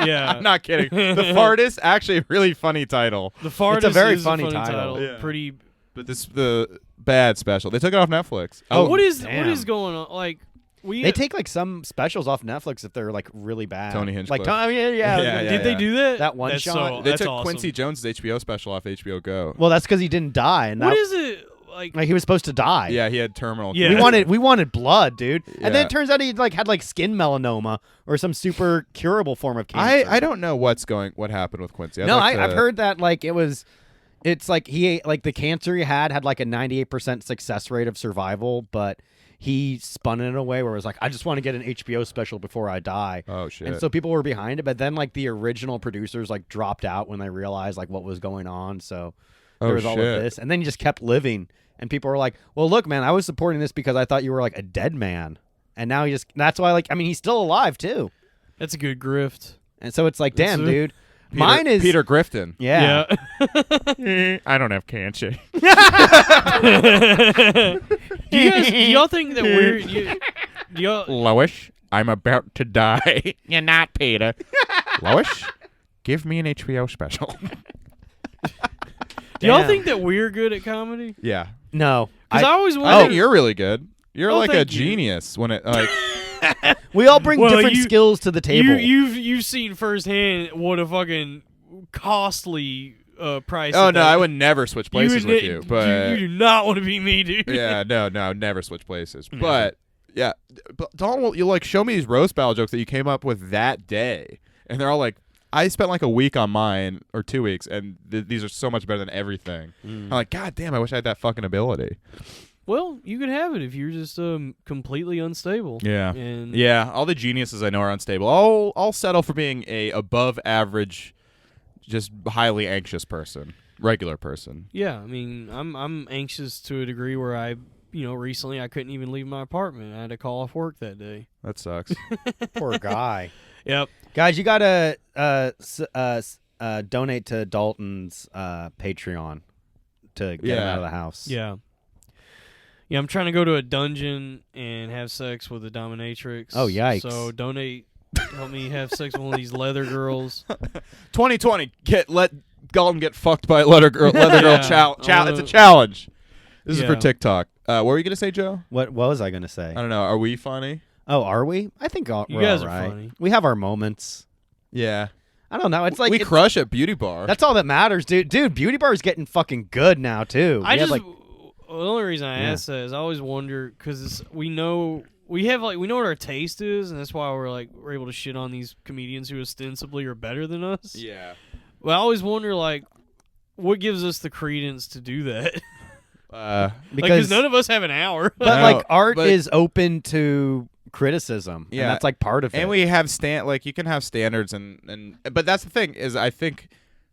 yeah. I'm not kidding. The Fartist, actually a really funny title. The Fartist It's a very is funny a funny title. Yeah. Pretty. But the bad special. They took it off Netflix. Oh, What is damn. going on? Like we They take like some specials off Netflix if they're like really bad. Tony Like Hinchcliffe. Tony, yeah. Yeah, did they do that? That one That's shot? So, They that's took awesome. Quincy Jones' HBO special off HBO Go. Well, that's because he didn't die. And What that, is it? like Like he was supposed to die. Yeah, he had terminal. Yeah. We wanted blood, dude. And then Yeah. it turns out he like had like skin melanoma or some super curable form of cancer. I don't know what happened with Quincy. I've heard that like it's like he like the cancer he had like a 98% success rate of survival, but he spun it in a way where it was like, I just want to get an HBO special before I die. Oh shit. And so people were behind it, but then like the original producers like dropped out when they realized like what was going on. So there was all of this, and then he just kept living. And people were like, well, look, man, I was supporting this because I thought you were like a dead man, and now that's why like I mean he's still alive too. that's a good grift. And so it's like, damn, That's dude. Mine is Peter Grifton. Yeah. I don't have cancer. Do y'all think that we're do y'all Lois, I'm about to die. You're not, Peter. Lois, give me an HBO special. do y'all Damn. think that we're good at comedy? Yeah. No. Because I always I wondered. think you're really good. You're Oh, like a thank you. genius when it like We all bring Well, different you- skills to the table. You've seen firsthand what a fucking costly price. Oh that no, is. I would never switch places with you. But you do not want to be me, dude. yeah, no, never switch places. But yeah, but Donald, you like show me these roast battle jokes that you came up with that day, and they're all like, I spent like a week on mine or 2 weeks, and these are so much better than everything. I'm like, God damn, I wish I had that fucking ability. Well, you could have it if you're just completely unstable. Yeah. And Yeah, all the geniuses I know are unstable. I'll settle for being a above average, just highly anxious person, regular person. Yeah, I mean, I'm anxious to a degree where recently I couldn't even leave my apartment. I had to call off work that day. That sucks. Poor guy. Yep. Guys, you gotta donate to Dalton's Patreon to get him Yeah. out of the house. Yeah. Yeah, I'm trying to go to a dungeon and have sex with a dominatrix. Oh, yikes. So donate, help me have sex with one of these leather girls. 2020, let Dalton get fucked by a leather girl. Yeah. It's a challenge. This is for Yeah. TikTok. What were you gonna say, Joe? What was I gonna say? I don't know. Are we funny? Oh, are we? I think You we're guys all are right. funny. We have our moments. Yeah. I don't know. It's like we it's- crush at Beauty Bar. That's all that matters, dude. Dude, Beauty Bar is getting fucking good now too. I We have, just like the only reason I Yeah. ask that is I always wonder because we know we know what our taste is, and that's why we're able to shit on these comedians who ostensibly are better than us. yeah. But I always wonder what gives us the credence to do that? because none of us have an hour. but No, like art but- is open to criticism. Yeah. And that's like part of it. And we have you can have standards and but that's the thing is I think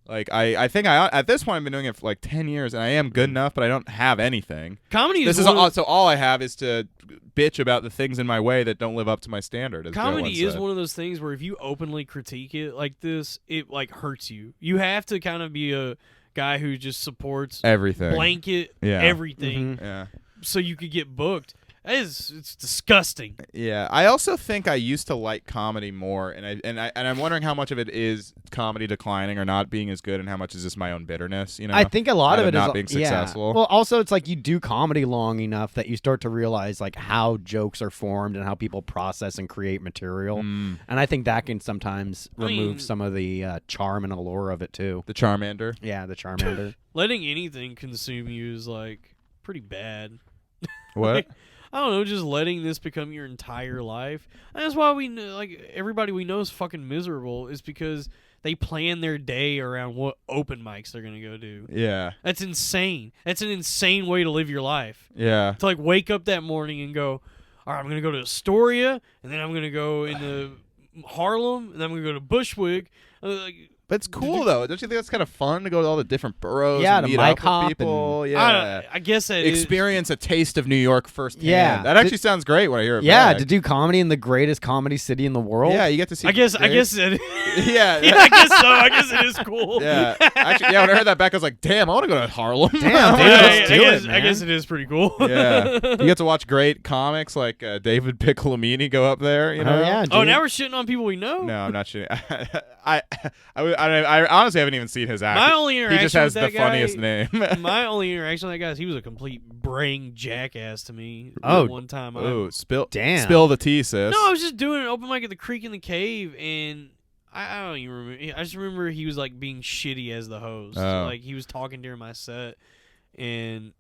at this point I've been doing it for like 10 years and I am good enough, but I don't have anything. Comedy This is is one all, of- so all I have is to bitch about the things in my way that don't live up to my standard. As Joe comedy once is said. one of those things where if you openly critique it like this, it hurts you. You have to kind of be a guy who just supports everything. blanket Yeah. everything, Yeah. so you could get booked. It's disgusting. Yeah, I also think I used to like comedy more, and I'm wondering how much of it is comedy declining or not being as good, and how much is just my own bitterness. You know, I think a lot out of it is not being successful. Yeah. Well, also it's like you do comedy long enough that you start to realize like how jokes are formed and how people process and create material. Mm. And I think that can sometimes I mean- remove some of the charm and allure of it too. The Charmander. Yeah, the Charmander. Letting anything consume you is pretty bad. What? I don't know, just letting this become your entire life. And that's why we know, everybody we know is fucking miserable is because they plan their day around what open mics they're gonna go do. Yeah. That's insane. That's an insane way to live your life. Yeah. To wake up that morning and go, all right, I'm gonna go to Astoria, and then I'm gonna go into Harlem, and then I'm gonna go to Bushwick. But it's cool though. Don't you think that's kind of fun to go to all the different boroughs? Yeah, and to meet mic up hop with people. and- Yeah. I guess that is. Experience a taste of New York firsthand. Yeah. That actually sounds great when I hear it. Yeah, back. to do comedy in the greatest comedy city in the world. Yeah, you get to see. I guess great- it. Yeah. Yeah, I guess so. I guess it is cool. Yeah. Actually, when I heard that back, I was like, "Damn, I want to go to Harlem." Damn, dude, Yeah, let's do it, I man. guess it is pretty cool. Yeah, you get to watch great comics like David Piccolomini go up there. You know? Oh yeah. Oh, dude. now we're shitting on people we know. No, I'm not shitting. I honestly haven't even seen his act. My only He interaction just has with the that guy, funniest name. My only interaction with that guy is he was a complete brain jackass to me. Oh, one time. Ooh, spill the tea, sis. No, I was just doing an open mic at the Creek in the Cave, and I don't even remember. I just remember he was being shitty as the host. Oh. He was talking during my set, and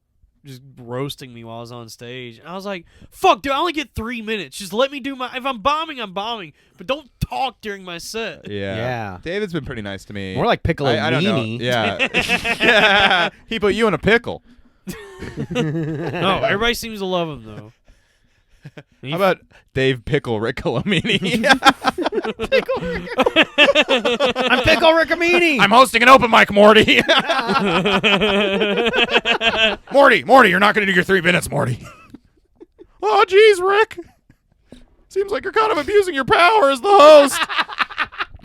just roasting me while I was on stage. And I was like, fuck, dude, I only get 3 minutes. Just let me do my... If I'm bombing, I'm bombing. But don't talk during my set. Yeah. David's been pretty nice to me. More like Piccolo I don't know. Meanie. Yeah. Yeah. He put you in a pickle. No, everybody seems to love him, though. How about Dave Pickle Riccolomini? I'm Pickle Rickamini. I'm hosting an open mic, Morty. Morty, you're not going to do your 3 minutes, Morty. Oh, geez, Rick. Seems like you're kind of abusing your power as the host.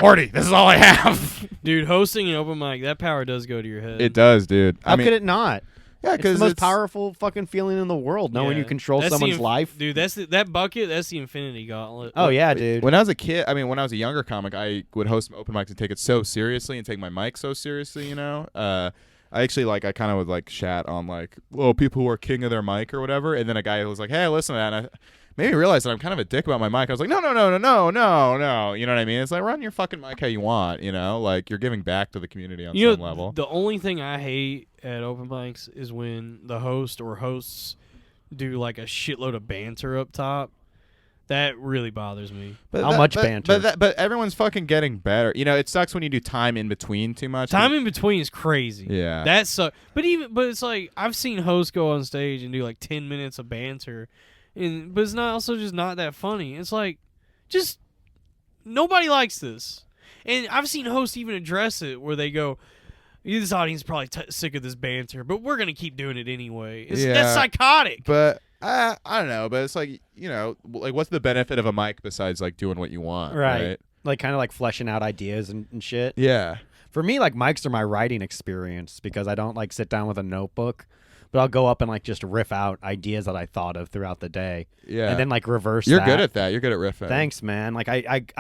Morty, this is all I have. Dude, hosting an open mic, that power does go to your head. It does, dude. How could it not? Yeah, It's the because most powerful fucking feeling in the world, knowing Yeah. you control That's someone's life. Dude, that bucket, that's the infinity gauntlet. Oh, yeah, dude. When I was a kid, when I was a younger comic, I would host open mics and take it so seriously and take my mic so seriously, you know? I actually, I kind of would, chat on, people who are king of their mic or whatever, and then a guy was like, hey, listen to that, and I made me realize that I'm kind of a dick about my mic. I was like, no, you know what I mean? It's like, run your fucking mic how you want, you know? You're giving back to the community on some level. The only thing I hate at open mics is when the host or hosts do, a shitload of banter up top. That really bothers me. How much banter? But everyone's fucking getting better. You know, it sucks when you do time in between too much. Time in between is crazy. Yeah. That sucks. But it's like, I've seen hosts go on stage and do 10 minutes of banter. But it's not also just not that funny. It's just nobody likes this. And I've seen hosts even address it where they go, this audience is probably sick of this banter, but we're going to keep doing it anyway. That's psychotic. But I don't know. But it's what's the benefit of a mic besides doing what you want? Right. Kind of fleshing out ideas and shit. Yeah. For me, mics are my writing experience because I don't sit down with a notebook. But I'll go up and just riff out ideas that I thought of throughout the day. Yeah. And then reverse You're that. good at that. You're good at riffing. Thanks, man. I and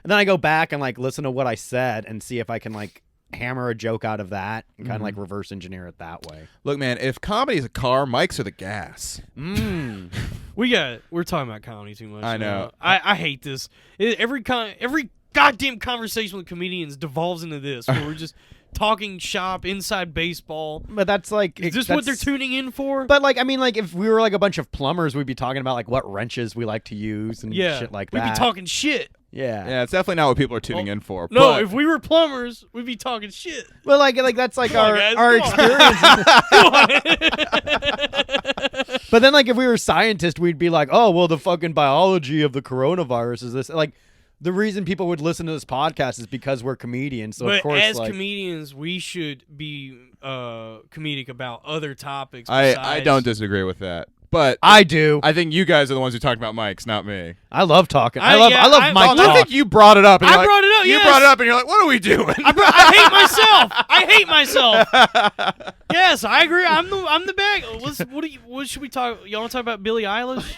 then I go back and listen to what I said and see if I can hammer a joke out of that and kind of reverse engineer it that way. Look, man, if comedy's a car, mics are the gas. We're talking about comedy too much. I know. I hate this. Every goddamn conversation with comedians devolves into this where we're just talking shop inside baseball. But that's is this what they're tuning in for? But if we were a bunch of plumbers, we'd be talking about what wrenches we like to use and shit like that. We'd be talking shit. Yeah. Yeah, it's definitely not what people are tuning in for. No, but if we were plumbers, we'd be talking shit. Well, that's our experience. But then if we were scientists, we'd be oh, well, the fucking biology of the coronavirus is this. The reason people would listen to this podcast is because we're comedians. So but of course, as comedians, we should be comedic about other topics. I don't disagree with that. But I do. I think you guys are the ones who talk about mics, not me. I love talking. I I love mic I talk. think you brought it up. And I brought it up. You yes. brought it up, and you're like, "What are we doing?" I hate myself. Yes, I agree. I'm the bag. What should we talk? Y'all want to talk about Billie Eilish?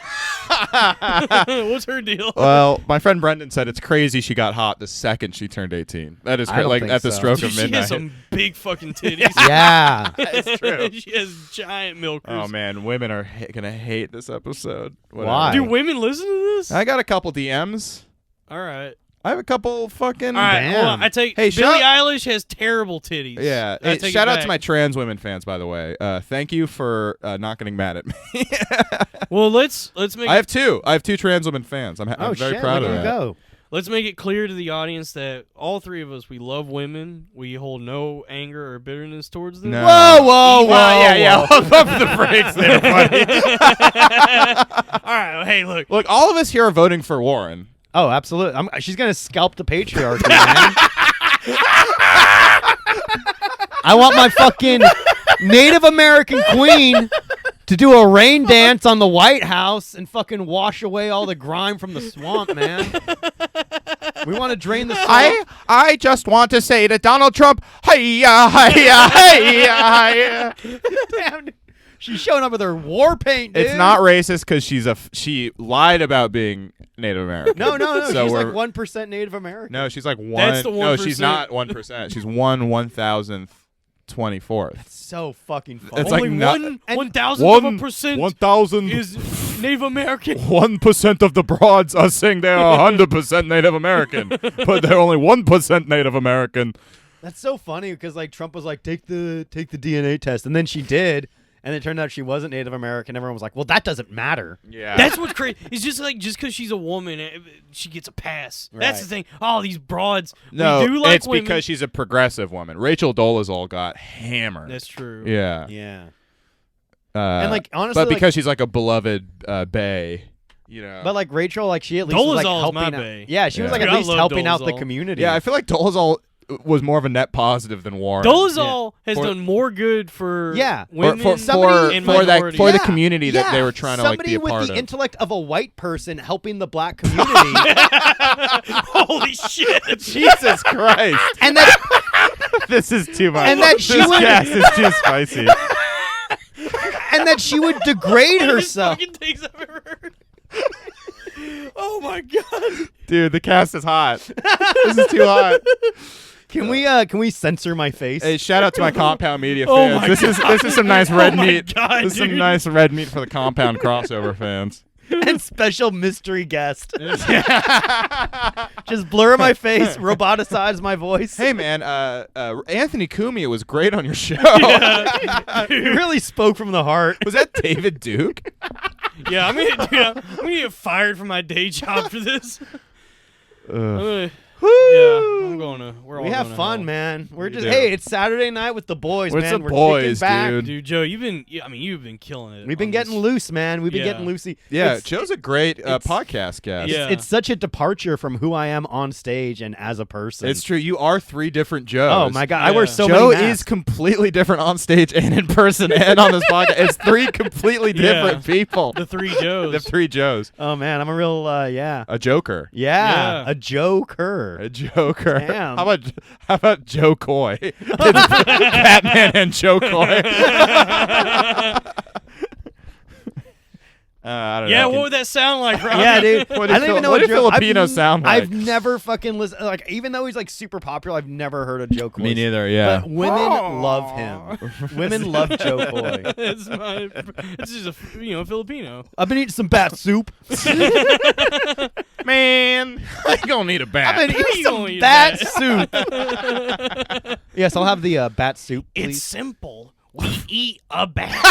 What's her deal? Well, my friend Brendan said it's crazy she got hot the second she turned 18. That is I don't think at the so. stroke Dude, of she midnight. has some big fucking titties. Yeah. It's true. She has giant milkers. Oh man, women are gonna hate this episode. Whatever. Why? Do women listen to this? I got a couple DMs. All right. I have a couple fucking. All right, Damn. hold on. I take Hey, Billie Eilish has terrible titties. Yeah. I Hey, take shout it out back. to my trans women fans, by the way. Thank you for not getting mad at me. Well, let's make I have two. I have two trans women fans. I'm Oh very shit! proud Look of at that. you go. let's make it clear to the audience that all three of us, we love women. We hold no anger or bitterness towards them. No. Whoa! Yeah. Pump the brakes there, buddy. All right. Hey, look. Look, all of us here are voting for Warren. Oh, absolutely. She's gonna scalp the patriarchy, man. I want my fucking Native American queen to do a rain dance on the White House and fucking wash away all the grime from the swamp, man. We want to drain the swamp. I just want to say to Donald Trump, hiya, hiya, hiya, hiya. Damn, dude. She's showing up with her war paint, dude. It's not racist because she lied about being Native American. No. So she's we're- like 1% Native American. No, she's like one. That's the No, she's 1%. not 1%. She's 1/1024th. So fucking funny. It's like Only not- 1,000% 1,000. is Native American. 1% of the broads are saying they are 100% Native American, but they're only 1% Native American. That's so funny because like Trump was like, take the DNA test, and then she did, and it turned out she wasn't Native American. Everyone was like, "Well, that doesn't matter." Yeah. That's what's crazy. It's just like just because she's a woman, she gets a pass. That's the thing. Oh, these broads. no, we do like it's women. because she's a progressive woman. Rachel Dolezal got hammered. That's true. Yeah. Yeah. And like, honestly, but because she's like a beloved bae, you know. But like Rachel, like she at least was like Dolezal's helping my out. bae. Yeah, she was Yeah. like Dude, at I least love helping out the Dolezal. community. yeah, I feel like Dolezal was more of a net positive than Warren. Dolezal has For- done more good for women for and minorities. the community that they were trying to like somebody be a with part the of. intellect of a white person helping the black community, Holy shit! Jesus Christ! and that This is too much. And that she this would- gas is too spicy. and that she would degrade herself. Fucking things I've ever heard. Oh my god! Dude, the cast is hot. This is too hot. Can we censor my face? Hey, shout out to my Compound Media Oh fans. my This is some nice red my meat. God, This is some dude. nice red meat for the Compound crossover fans. And special mystery guest. Just blur my face, roboticize my voice. Hey man, Anthony Cumia was great on your show. He really spoke from the heart. Was that David Duke? Yeah, I'm gonna get fired from my day job for this. I'm going to. We're all We have going to fun, hell. man. We're just do. hey, it's Saturday night with the boys, With man. the We're boys, kicking back. dude. Dude, Joe, you've been killing it. We've been on getting this. loose, man. We've been Yeah. getting loosey. Yeah, It's- Joe's a great it's- podcast guest. Yeah. It's such a departure from who I am on stage and as a person. It's true. You are three different Joes. Oh my god, I Yeah. wear so Joe many is masks. completely different on stage and in person and on this podcast. It's three completely different people. The three Joes. The three Joes. Oh man, I'm a real yeah. A joker. Yeah, Yeah. a joker. A joker. Damn. How about Joe Coy? It's Batman and Joe Coy. I don't Yeah, know. what would that sound like, Robbie? Yeah, dude. What I do don't even know what what do Joe- Filipinos sound like? I've never fucking listened. Like, even though he's like super popular, I've never heard a Joe Coy. Me neither. Yeah. But women love him. Women love Joe Coy. It's just a Filipino. I've been eating some bat soup. Man, I don't need a bat. I've been eating You some don't eat bat bat. soup. Yes, I'll have the bat soup, It's please. simple. We eat a bat.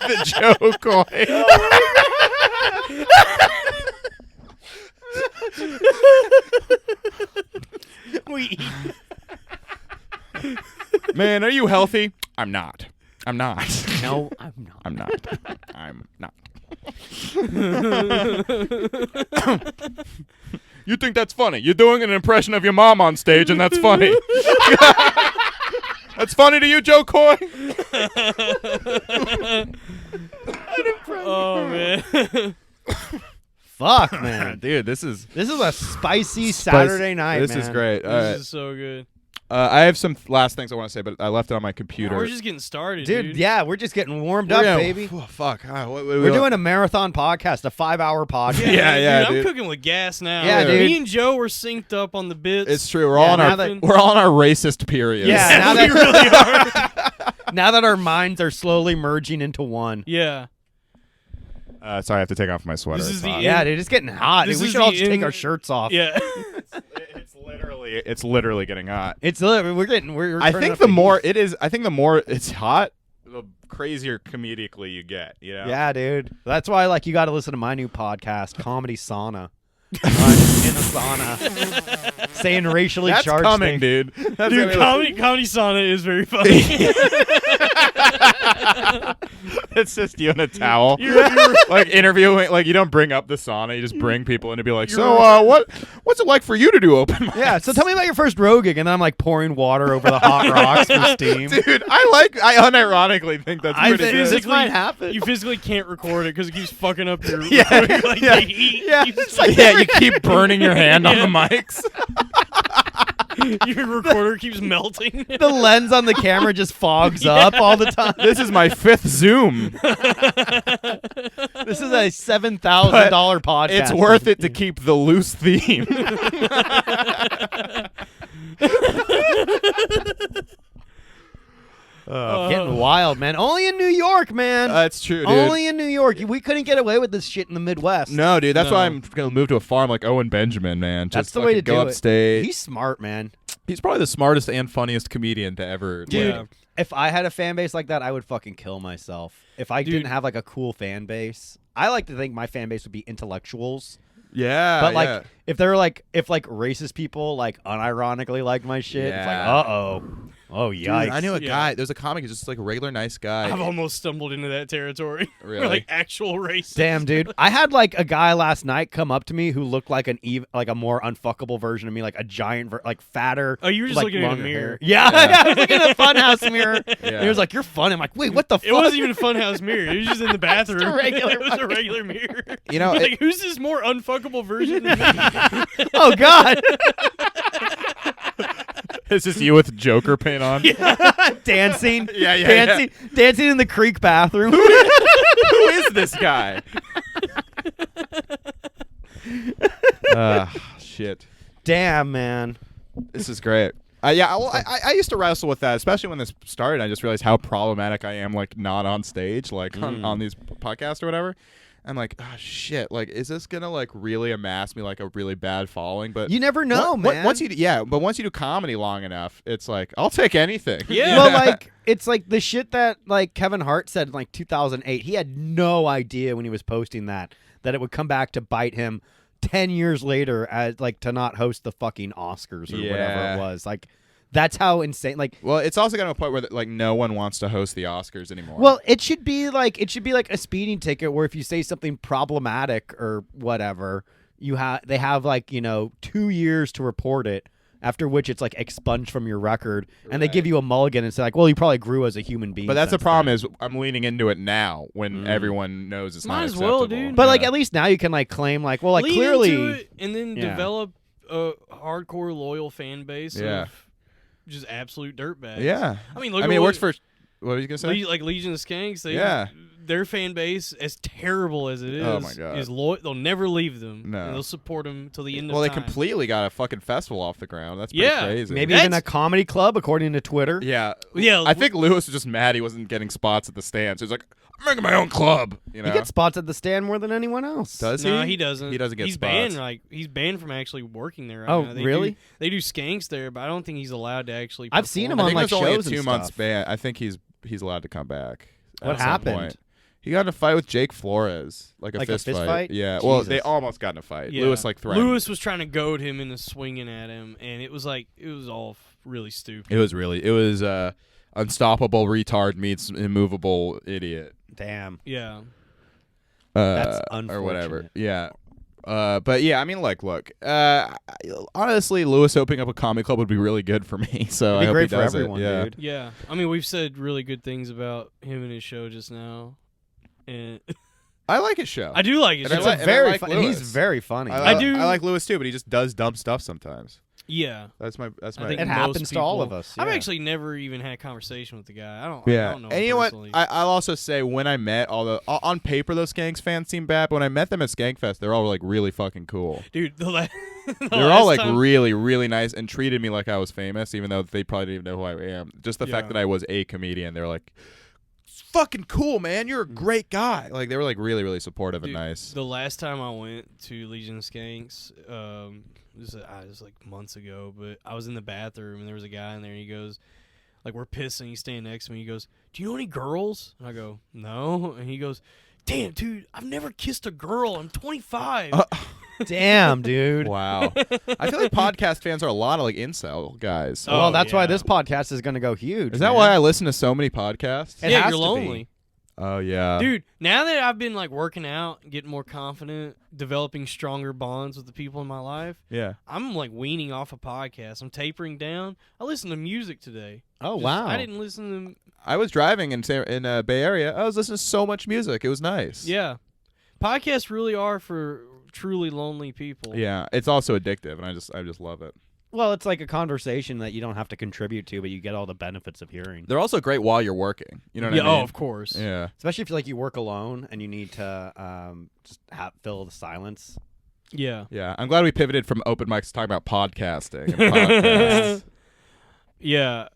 The Joe Coy. We eat. Man, are you healthy? I'm not. I'm not. No, I'm not. I'm not. I'm not. You think that's funny? You're doing an impression of your mom on stage, and that's funny. That's funny to you, Joe Coy? Oh man. Fuck, man. Dude, this is This is a spicy Saturday night, This man. is great. All This right. is so good. I have some last things I want to say, but I left it on my computer. We're just getting started, Dude, yeah, we're just getting warmed We're up, gonna- baby. Oh, fuck. We're doing a marathon podcast, a 5-hour podcast. Yeah, dude, dude. I'm cooking with gas now. Yeah, dude. Me and Joe were synced up on the bits. It's true. We're all Yeah, on now our that- we're all on our racist periods. Yeah, now we that, really are. now that our minds are slowly merging into one. Yeah. Sorry, I have to take off my sweater. This is It's the hot. Yeah, dude, it's getting hot. This Dude, we is should all the just take in- our shirts off. Yeah. It's literally getting hot. It's literally, we're I turning think up the heat. more it is, I think the more it's hot, the crazier comedically you get. You know? Yeah, dude. That's why, like, you got to listen to my new podcast, Comedy Sauna. I'm in a sauna, saying racially That's charged coming, things. dude. That's Dude, gonna be- comedy sauna is very funny. It's just you in a towel, like interviewing. Like you don't bring up the sauna, you just bring people in to be like, so what's it like for you to do open mics? Yeah, so tell me about your first row gig, and then I'm like pouring water over the hot rocks for steam. Dude, I unironically think that's I pretty think good. this might happen. You physically can't record it because it keeps fucking up your Yeah, like yeah, the heat. yeah, keeps- it's like- Yeah, you keep burning your hand on the mics. your recorder keeps melting. The lens on the camera just fogs up all the time. This is my 5th Zoom. This is a $7,000 podcast. It's worth it to keep the loose theme. Getting wild, man. Only in New York, man. That's true, dude. Only in New York. We couldn't get away with this shit in the Midwest. No, dude. That's No. why I'm gonna move to a farm like Owen Benjamin, man. That's Just the way to fucking do go upstate. it. He's smart, man. He's probably the smartest and funniest comedian to ever. Dude, live. if I had a fan base like that, I would fucking kill myself. If I didn't have like a cool fan base, I like to think my fan base would be intellectuals. Yeah, But like, yeah. if they're like, if like racist people like unironically like my shit, it's like, Yeah. oh Dude, yikes. I knew a Yeah. guy. There's a comic. He's just like a regular nice guy. I've almost stumbled into that territory. Really? Like actual race. Damn, dude. I had like a guy last night come up to me who looked like like a more unfuckable version of me, like a giant, like fatter. Oh, you were just like, looking in a longer mirror. hair. Yeah, I was looking at a funhouse mirror. Yeah. And he was like, "You're funny." I'm like, "Wait, what the fuck?" It wasn't even a funhouse mirror. It was just in the bathroom. a regular It was a fucking- regular mirror. You know, like, who's this more unfuckable version of me? Oh God. It's just you with Joker paint on. Dancing. Yeah, yeah, Dancing in the creek bathroom. Who is this guy? Shit. Damn, man. This is great. Yeah, well, I used to wrestle with that, especially when this started. I just realized how problematic I am, like, not on stage, like, on these podcasts or whatever. I'm like, oh, shit. Like, is this going to, like, really amass me, like, a really bad following? But You never know, man. Once you do comedy long enough, it's like, I'll take anything. Yeah. Well, like, it's like the shit that, like, Kevin Hart said in, like, 2008. He had no idea when he was posting that it would come back to bite him 10 years later as, like, to not host the fucking Oscars or whatever Yeah. it was. Like, that's how insane. Like, Well, it's also got to a point where, like, no one wants to host the Oscars anymore. well, it should be like a speeding ticket where if you say something problematic or whatever, they have like 2 years to report it. After which it's like expunged from your record, and they give you a mulligan and say like, well, you probably grew as a human being. But that's the since problem then. is I'm leaning into it now when everyone knows it's Might not as well, acceptable. dude. But like Yeah. at least now you can like claim like, well, like Lean clearly, into it and then Yeah. develop a hardcore loyal fan base Yeah. of just absolute dirtbags. Yeah. I mean, look I at mean, it what- works for. What were you gonna say? like Legion of Skanks. Yeah. Their fan base, as terrible as it is, Oh my God. is loyal. They'll never leave them. No. And they'll support them till the end Well, of they time. completely got a fucking festival off the ground. That's pretty Yeah. crazy. maybe That's- even a comedy club according to Twitter. Yeah. Yeah, I think Lewis was just mad he wasn't getting spots at the stand. So he's like, I'm making my own club. You know. He gets spots at the stand more than anyone else. Does he? No, he doesn't. He doesn't get he's spots. banned. He's banned from actually working there. Right Oh, now. really? They do skanks there, but I don't think he's allowed to actually. I've seen perform. him I on, think like, there's only a shows and 2 months stuff. ban. I think he's allowed to come back. What at some happened? point. He got in a fight with Jake Flores, like a fist fight. Yeah. Well, they Jesus. almost got in a fight. Yeah. Lewis like threatened. Lewis was trying to goad him into swinging at him, and it was all really stupid. It was unstoppable retard meets immovable idiot. Damn. Yeah. That's or whatever. unfortunate. Yeah. But yeah, I mean, like, look. Honestly, Lewis opening up a comedy club would be really good for me. So It'd be I hope great he for does everyone, it. Yeah. dude. Yeah. I mean, we've said really good things about him and his show just now, and I like his show. I do like his And I show. like- It's and I very like fun. He's Lewis. very funny. I do- I like Lewis too, but he just does dumb stuff sometimes. Yeah. That's my. I think It most happens to all people- of us, I've yeah. actually never even had a conversation with the guy. I don't know and him you know what? personally. I'll also say when I met on paper those Skanks fans seem bad, but when I met them at Skankfest, they're all like really fucking cool. Dude, the They're all like time, really, really nice and treated me like I was famous, even though they probably didn't even know who I am. Just the fact Yeah. that I was a comedian, they're like, "Fucking cool, man! You're a great guy." Like they were like really, really supportive Dude, and nice. The last time I went to Legion of Skanks, it was like months ago, but I was in the bathroom and there was a guy in there and he goes, like, we're pissing, he's standing next to me, he goes, "Do you know any girls?" And I go, "No." And he goes, "Damn, dude, I've never kissed a girl. I'm 25. Damn, dude. Wow, I feel like podcast fans are a lot of like incel guys. Oh, Well, that's why yeah. this podcast is going to go huge. Is that man. why I listen to so many podcasts? It yeah, has you're to be. lonely. Oh yeah, Dude, now that I've been like working out, getting more confident, developing stronger bonds with the people in my life, yeah. I'm like weaning off a podcast. I'm tapering down. I listened to music today. Oh, Just- wow. I didn't listen to. I was driving in Bay Area. I was listening to so much music. It was nice. Yeah, podcasts really are for truly lonely people. Yeah, it's also addictive, and I just love it. Well, it's like a conversation that you don't have to contribute to, but you get all the benefits of hearing. They're also great while you're working. You know what Yeah. I mean? Oh, of course. Yeah. Especially if like you work alone and you need to just fill the silence. Yeah. Yeah. I'm glad we pivoted from open mics to talking about podcasting. And podcasts. Yeah.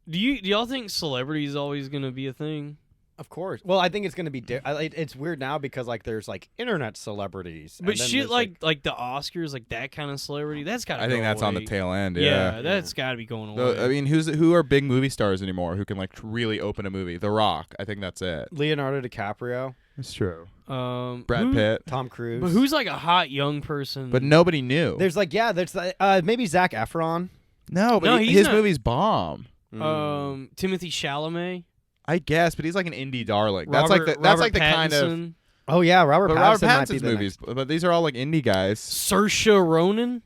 Do y'all think celebrity is always gonna be a thing? Of course. Well, I think it's going to be it's weird now because like there's like internet celebrities. But shit like the Oscars, like that kind of celebrity, that's got to I think that's on the tail end. Yeah, that's got to be going away. I mean, who are big movie stars anymore who can like really open a movie? The Rock. I think that's it. Leonardo DiCaprio. It's true. Brad Pitt. Tom Cruise. But who's like a hot young person? But nobody knew. There's like there's maybe Zac Efron. No, but his movie's bomb. Timothy Chalamet. I guess, but he's like an indie darling. Robert That's like the kind of. Pattinson. Oh yeah, Robert Pattinson's might be the movies, but these are all like indie guys. Saoirse Ronan.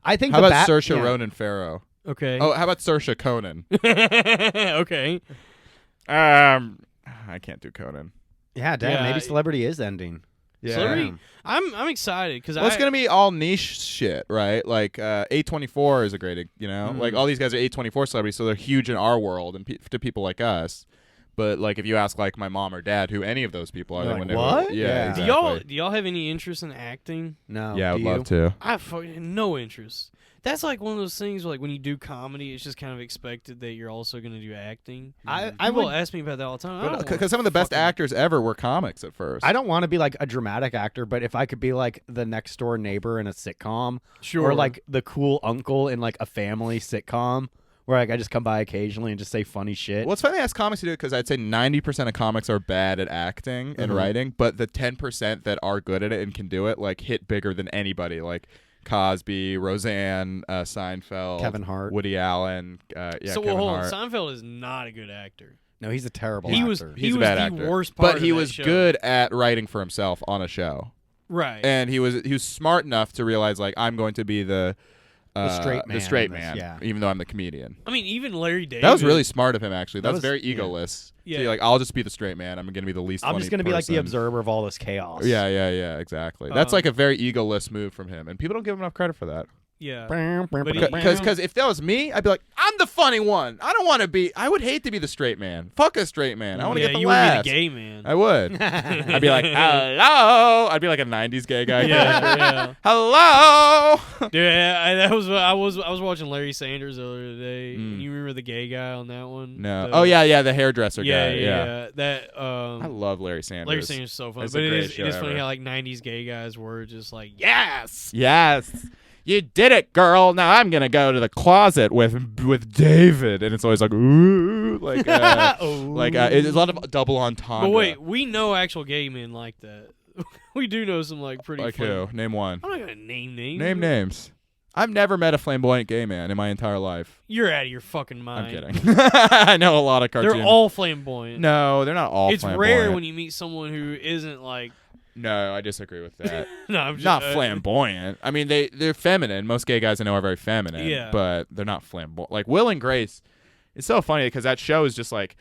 I think. How about Saoirse Ronan Farrow? Okay. Oh, how about Saoirse Conan? Okay. I can't do Conan. Yeah, damn. Maybe celebrity is ending. Yeah. Celebrity. I'm excited because it's gonna be all niche shit, right? Like A24 is a great, like all these guys are A24 celebrities, so they're huge in our world and to people like us. But like if you ask like my mom or dad who any of those people are, they like, would what? never. Yeah. Exactly. Do y'all have any interest in acting? No. Yeah, I would Do love you? to. I have no interest. That's like one of those things where, like when you do comedy, it's just kind of expected that you're also going to do acting. I People would ask me about that all the time. Because some of the best actors ever were comics at first. I don't want to be like a dramatic actor, but if I could be like the next door neighbor in a sitcom, Sure. or like the cool uncle in like a family sitcom, where like I just come by occasionally and just say funny shit. Well, it's funny to ask comics to do it because I'd say 90% of comics are bad at acting and writing, but the 10% that are good at it and can do it like hit bigger than anybody. Like Cosby, Roseanne, Seinfeld, Kevin Hart, Woody Allen. So Kevin hold Hart. on. Seinfeld is not a good actor. No, he's a terrible He actor. was He's a was bad the actor. worst part but of he that was show. good at writing for himself on a show, right? and he was smart enough to realize like I'm going to be the straight man, yeah. even though I'm the comedian. I mean, even Larry David. That was really smart of him, actually. That was was- very yeah. egoless. Yeah. To be like, I'll just be the straight man. I'm going to be the least I'm funny just gonna be like the person. observer of all this chaos. Yeah, exactly. That's like a very egoless move from him, and people don't give him enough credit for that. Yeah. But he- Because if that was me, I'd be like, I'm the funny one. I don't want to be. I would hate to be the straight man. Fuck a straight man. I want to Yeah, get the you laughs. would be the gay man. I would. I'd be like, hello. I'd be like a '90s gay guy. yeah. Hello. Dude, I was watching Larry Sanders earlier today. And you remember the gay guy on that one? No. The- Oh yeah, the hairdresser yeah, guy. yeah. That I love Larry Sanders. Larry Sanders is so funny, That's but the it greatest is show funny ever. how like '90s gay guys were just like, yes. Yes. You did it, girl. Now I'm gonna go to the closet with David, and it's always like ooh, like it's a lot of double entendre. But wait, we know actual gay men like that. We do know some like pretty. Like funny. who? Name one. I'm not gonna name names. Name names. I've never met a flamboyant gay man in my entire life. You're out of your fucking I'm mind. kidding. I know a lot of cartoons. They're all flamboyant. No, they're not all. It's flamboyant. rare when you meet someone who isn't like. No, I disagree with that. No, I'm just, Not flamboyant. I mean, they're feminine. Most gay guys I know are very feminine. Yeah. But they're not flamboyant. Like Will and Grace, it's so funny because that show is just like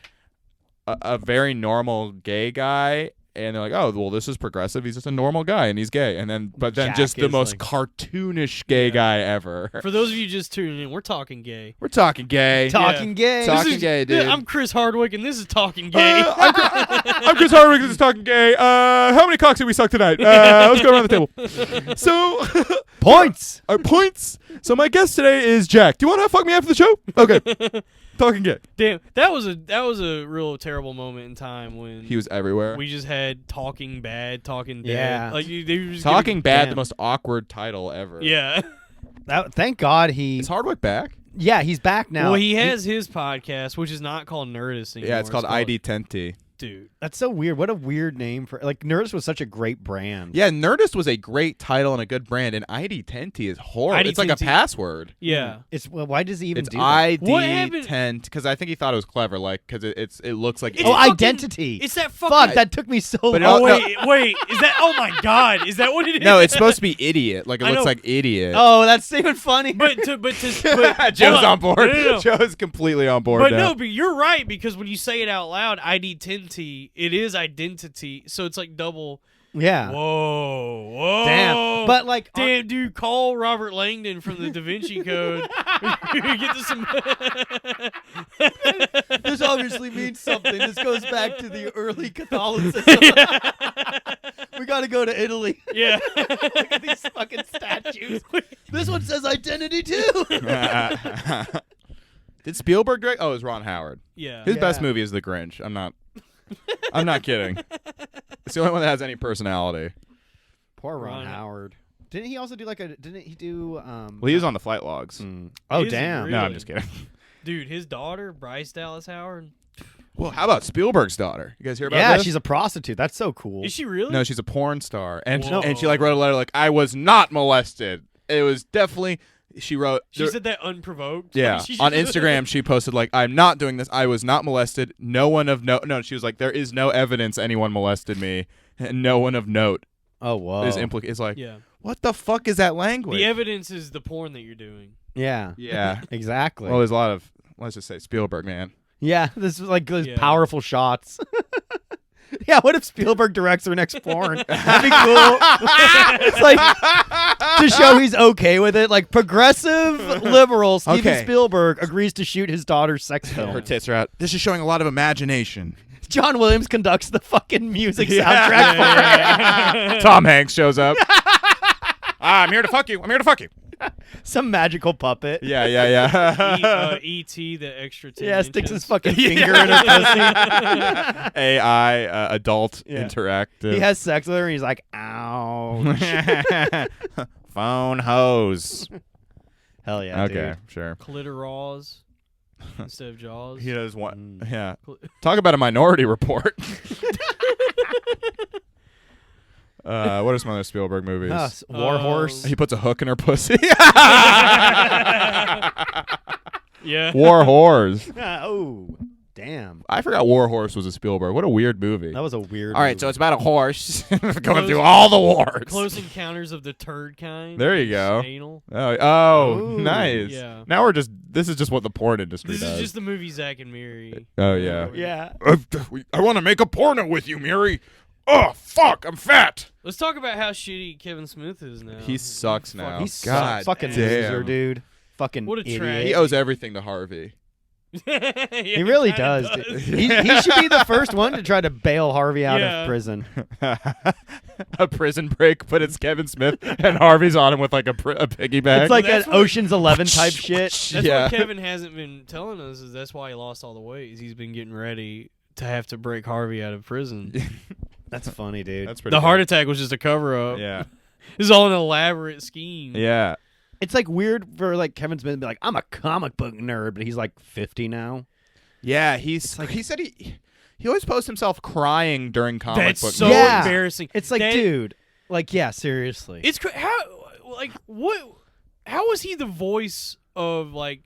a very normal gay guy. And they're like, oh, well, this is progressive. He's just a normal guy, and he's gay. And then, but then Jack just the is most like- cartoonish gay guy ever. For those of you just tuning in, we're talking gay. We're talking gay. Talking gay. Talking gay, dude. I'm Chris Hardwick, and this is Talking Gay. I'm Chris Hardwick. This is Talking Gay. How many cocks did we suck tonight? Let's go around the table. So, Points. our points. So my guest today is Jack. Do you want to fuck me after the show? Okay. Talking Gay. Damn, that was a real terrible moment in time when He was everywhere. we just had Talking Bad, Talking Dead. Yeah. Like they were just Talking Bad, damn. the most awkward title ever. Yeah. Thank God he. Is Hardwick back? Yeah, he's back now. Well, he has his podcast, which is not called Nerdist anymore. Yeah, it's called ID10T. Dude. That's so weird. What a weird name for like Nerdist was such a great brand. Yeah, Nerdist was a great title and a good brand, and ID10T is horrible. It's like a ID10T. password. Yeah. Why does he even It's do that? What happened- ID10 because I think he thought it was clever, like because it looks like It's Oh, fucking- identity. It's that fucking. Fuck, that took me so long. But Oh no. wait, is that? Oh my God, is that what it is? no, it's supposed to be idiot. Like it I looks know. like idiot. Oh, that's even funny. But Joe's hold on board. No. Joe's completely on board. But now. no, but you're right because when you say it out loud, ID10T, it is identity, so it's like double. yeah. Whoa. Damn. But like, Damn, dude, call Robert Langdon from the Da Vinci Code. Get to some. this obviously means something. This goes back to the early Catholicism. We got to go to Italy. Yeah. Look at these fucking statues. This one says identity too. Did Spielberg direct? Oh, it was Ron Howard. Yeah. His best movie is The Grinch. I'm not kidding. It's the only one that has any personality. Poor Ron Ron- Howard. Didn't he also do didn't he do Well, he was on the flight logs. Oh, Is he damn. really? No, I'm just kidding. Dude, his daughter, Bryce Dallas Howard. Well, how about Spielberg's daughter? You guys hear about Yeah, this? she's a prostitute. That's so cool. Is she really? No, she's a porn star, and Whoa. and she like wrote a letter like, I was not molested. It was definitely. She wrote. She said that unprovoked. Yeah, Like, she on just- Instagram she posted like, I'm not doing this. I was not molested. No one of note. No, she was like, there is no evidence anyone molested me, and no one of note Oh, whoa. is implicated. It's like, Yeah. what the fuck is that language? The evidence is the porn that you're doing. Yeah. Yeah. Exactly. Well, there's a lot of. Let's just say Spielberg, man. Yeah, this is like those Yeah. powerful shots. Yeah, what if Spielberg directs her next porn? That'd be cool. It's like to show he's okay with it. Like progressive liberal Steven Okay. Spielberg agrees to shoot his daughter's sex film. Her tits are out. This is showing a lot of imagination. John Williams conducts the fucking music soundtrack for it. Tom Hanks shows up. I'm here to fuck you. I'm here to fuck you. Some magical puppet. Yeah, yeah, yeah. E.T. the extra 10 Yeah, sticks his inches. fucking finger in her pussy. AI adult Yeah. interactive. He has sex with her and he's like, ow. Phone hose. Hell yeah, Okay, dude. sure. Clitoraws instead of jaws. He does one. Mm. Yeah. Talk about a minority report. What are some other Spielberg movies? War Horse. He puts a hook in her pussy. Yeah. War Horse. Oh, damn. I forgot War Horse was a Spielberg. What a weird movie. That was a weird All right, movie. so it's about a horse going through all the wars. Close Encounters of the Turd Kind. There you go. Anal. Oh, Ooh. nice. Yeah. Now this is just what the porn industry This does. is just the movie Zack and Miri. Oh, yeah. Yeah. I want to make a porno with you, Miri. Oh, fuck, I'm fat. Let's talk about how shitty Kevin Smith is now. He sucks now. He's God fucking damn. loser, dude. Fucking What a idiot. trash. He owes everything to Harvey. He really does. Dude. He should be the first one to try to bail Harvey out Yeah. of prison. A prison break, but it's Kevin Smith, and Harvey's on him with like a piggyback. It's like Well, that's an what- Ocean's 11 type shit. That's yeah. what Kevin hasn't been telling us is that's why he lost all the weight. Is he's been getting ready to have to break Harvey out of prison. That's funny, dude. That's pretty The heart good. attack was just a cover up. Yeah. This is all an elaborate scheme. Yeah. It's like weird for like Kevin Smith to be like, I'm a comic book nerd, but he's like 50 now. Yeah, he's like he said he always posts himself crying during comic That's book. so Yeah. embarrassing. It's like, That- dude, like, yeah, seriously. It's how like what? How was he the voice of like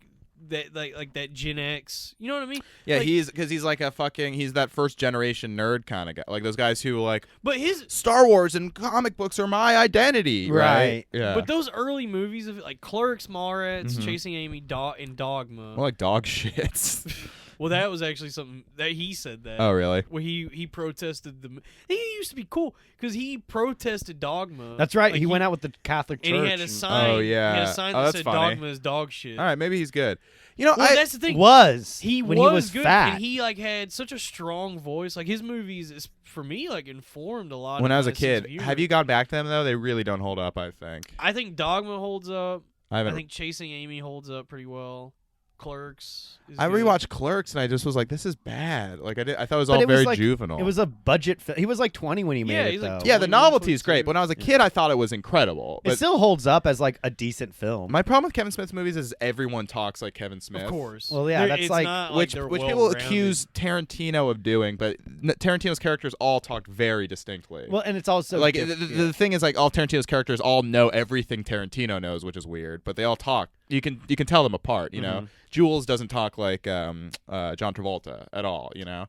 that like that Gen X? You know what I mean? Yeah, Like- he's like he's that first generation nerd kind of guy, like those guys who like But his Star Wars and comic books are my identity, right? Right. Yeah. but those early movies of like Clerks, Mallrats, Mhm. Chasing Amy, and Dogma. More like dog shits. Well, that was actually something that he said that. Oh, really? Where he protested the. He used to be cool because he protested Dogma. That's right. Like, he went out with the Catholic Church. and he had a sign. Oh, yeah. He had a sign Oh, that that's said funny. Dogma is dog shit. All right, maybe he's good. You know, Well, that's the thing. was He when was he was good, fat. and he like had such a strong voice. Like his movies, is for me, like informed a lot. when of I was a my sense of kid, humor. have you gone back to them though? They really don't hold up. I think. I think Dogma holds up. I haven't. I think Chasing Amy holds up pretty well. Clerks. Is I good. rewatched Clerks and I just was like, this is bad. Like I thought it was But all it was very like- juvenile. It was a budget film. He was like 20 when he Yeah, made it, he's like though. yeah, the 21, novelty is great. 22. But when I was a kid, I thought it was incredible. It But still holds up as like a decent film. my problem with Kevin Smith's movies is everyone talks like Kevin Smith. Of course. Well, yeah, that's it's like- not Which they're people well-rounded. accuse Tarantino of doing, but Tarantino's characters all talked very distinctly. well, and it's also like diff- the thing is, like all Tarantino's characters all know everything Tarantino knows, which is weird. But they all talk. You can tell them apart. You know, Jules doesn't talk like John Travolta at all. You know,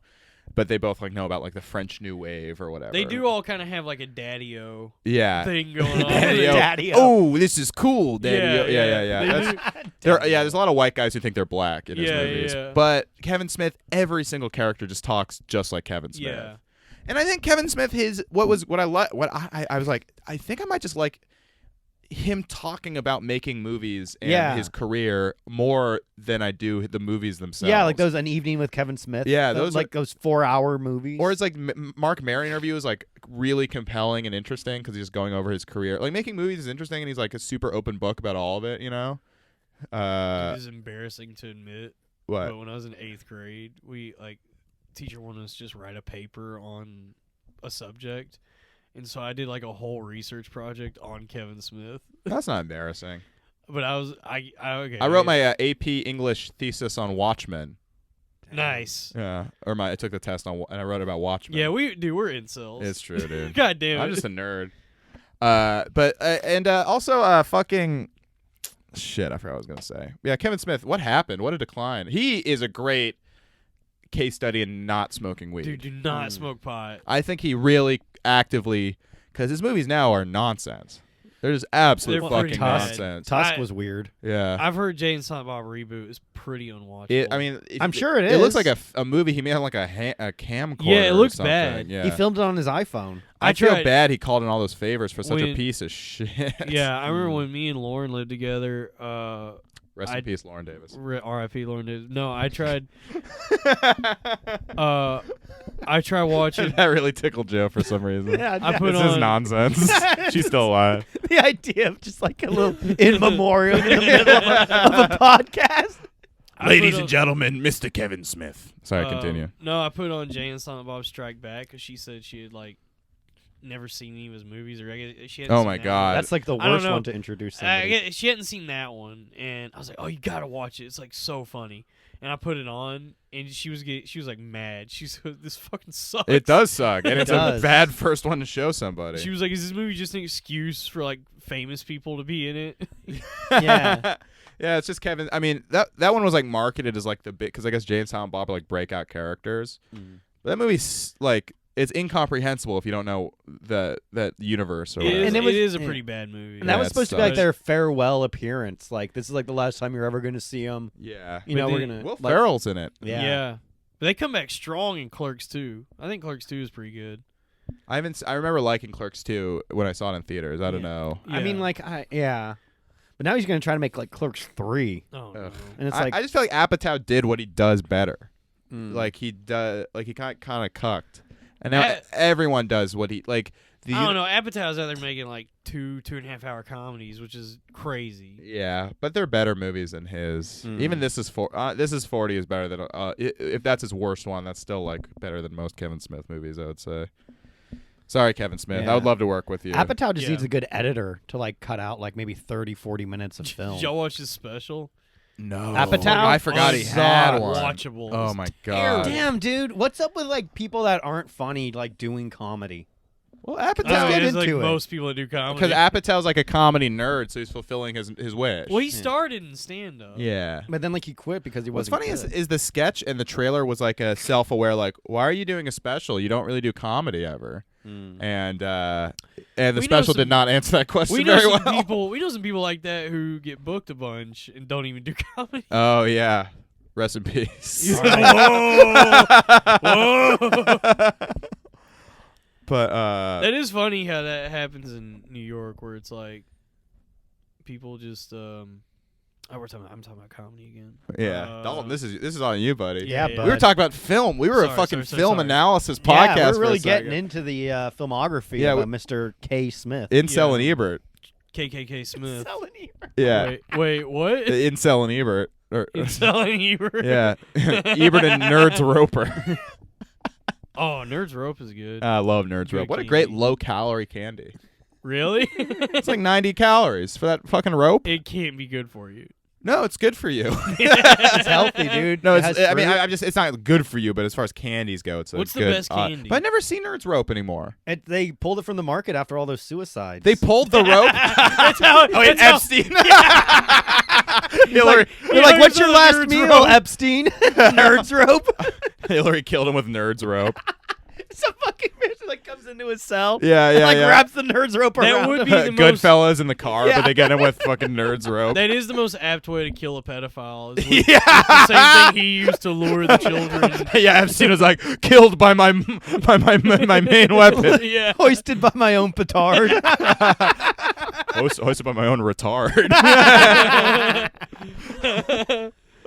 but they both like know about like the French New Wave or whatever. They do all kind of have like a daddy-o yeah. thing going on. Daddy-o. Daddy-o. Oh, this is cool, Daddy. Yeah. They That's- do- there's a lot of white guys who think they're black in his Yeah, movies. yeah. But Kevin Smith, every single character just talks just like Kevin Smith. Yeah. And I think Kevin Smith, I was like, I think I might just like him talking about making movies and Yeah. his career more than I do the movies themselves. Yeah, like those An Evening with Kevin Smith. Yeah, those like those 4-hour movies. Or it's like Mark Maron interview is like really compelling and interesting because he's just going over his career. Like making movies is interesting, and he's like a super open book about all of it. You know. It is embarrassing to admit. What? But when I was in 8th grade, we teacher wanted us to just write a paper on a subject, and so I did like a whole research project on Kevin Smith. That's not embarrassing. But I wrote my AP English thesis on Watchmen. nice. Yeah, I took the test on and I wrote about Watchmen. Yeah, we're incels. It's true, dude. God damn it. I'm just a nerd. Also fucking shit. I forgot what I was gonna say. Yeah, Kevin Smith. What happened? What a decline. He is a great case study in not smoking weed. Dude, do not smoke pot. I think he really actively, because his movies now are nonsense. They're just absolute They're fucking pretty bad. nonsense. Tusk I- was weird. Yeah. I've heard Jay and Silent Bob reboot is pretty unwatchable. I mean, I'm sure it It looks is. like a movie he made on like a camcorder. Yeah, it or looks something. bad. Yeah. He filmed it on his iPhone. I feel tried- bad he called in all those favors for such a When- piece of shit. Yeah, I remember when me and Lauren lived together. Rest in peace, Lauren Davis. R.I.P. Lauren Davis. No, I tried. I tried watching. That really tickled Joe for some reason. I put This is on. nonsense. She's still alive. The idea of just like a little in memoriam in the middle of a podcast. I put on- gentlemen, Mr. Kevin Smith. Sorry, continue. No, I put on Jay and Silent Bob Strike Back because she said she had never seen any of his movies, or she hadn't Oh seen my that God. That's like the I don't worst know. one to introduce one. somebody. She hadn't seen that one, and I was like, "Oh, you gotta watch it. It's like so funny." And I put it on, and she was like mad. She's this fucking sucks. It does suck, and It it's a does. bad first one to show somebody. She was like, "Is this movie just an excuse for like famous people to be in it?" Yeah. Yeah, it's just Kevin. I mean, that one was like marketed as like the big, because I guess Jay and Silent Bob are like breakout characters. But that movie's like, it's incomprehensible if you don't know that universe or It whatever. is, And it was- it is a yeah. pretty bad movie. And that Yeah, was it supposed to be like sucks. their farewell appearance. Like, this is like the last time you're ever going to see them. Yeah. You know, But we're then- going to. Will Ferrell's in it. Yeah. But they come back strong in Clerks 2. I think Clerks 2 is pretty good. I remember liking Clerks 2 when I saw it in theaters. I don't Yeah. know. I mean, like, yeah. But now he's going to try to make like Clerks 3. Oh, no. Ugh. And it's I like. just feel like Apatow did what he does better. Mm. Like he kind of cucked, and now I- everyone does what he like. The I don't know. Apatow's out there making like 2.5 hour comedies, which is crazy. Yeah, but they're better movies than his. Mm. Even This Is 40 is better than. If that's his worst one, that's still like better than most Kevin Smith movies, I would say. Sorry, Kevin Smith. Yeah. I would love to work with you. Apatow just Yeah. needs a good editor to like cut out like maybe 30-40 minutes of film. Did y'all watch his special? No, Apatow? I forgot he It's had not one. watchable. Oh It's my terrible. god. Damn, dude, what's up with like people that aren't funny like doing comedy? Well, That's Apatow. get it's like into it. most people that do comedy. Because Apatow's like a comedy nerd, so he's fulfilling his wish. well, he started in stand up. Yeah. But then like he quit because he What's wasn't funny good. is the sketch and the trailer was like a self-aware, like, why are you doing a special? You don't really do comedy ever. And the We know special some- did not answer that question We know very some well. people. We know some people like that who get booked a bunch and don't even do comedy. Oh yeah, rest in peace. Whoa! But That is funny how that happens in New York, where it's like people just. I'm talking about comedy again. yeah, Dalton, this is on you, buddy. Yeah, yeah. bud. We were talking about film. We were a Sorry, fucking sorry, film sorry. analysis podcast. Yeah, for we're a really second. getting into the filmography Yeah, of Mr. K. Smith. Incel Yeah. and Ebert. KKK Smith. Yeah, Wait, what? Incel and Ebert. Selling Ebert. Yeah, Ebert and Nerds Roper. Oh, Nerds Rope is good. I love Nerds Great Rope. What a great candy. low-calorie candy. Really? It's like 90 calories for that fucking rope. It can't be good for you. No, it's good for you. It's healthy, dude. No, It it's, has I mean, fruit. I'm just, it's not good for you, but as far as candies go, it's What's the good, best candy? But I never see Nerds Rope anymore. They pulled it from the market after all those suicides. They pulled the rope. That's how. Oh, wait, that's how- Epstein. Hillary, They're like, what's your Nerds last Rope." meal, Epstein? Nerds rope. Hillary killed him with Nerds Rope. It's a fucking person that comes into his cell. Yeah, and, yeah, like yeah. wraps the nerds rope That around. would him. be the most. Goodfellas in the car, Yeah. but they get him with fucking Nerds Rope. That is the most apt way to kill a pedophile. Is with, Yeah. with the same thing he used to lure the children. Yeah, Epstein was like killed by my main weapon. Yeah. Hoisted by my own petard. Hosted by my own retard.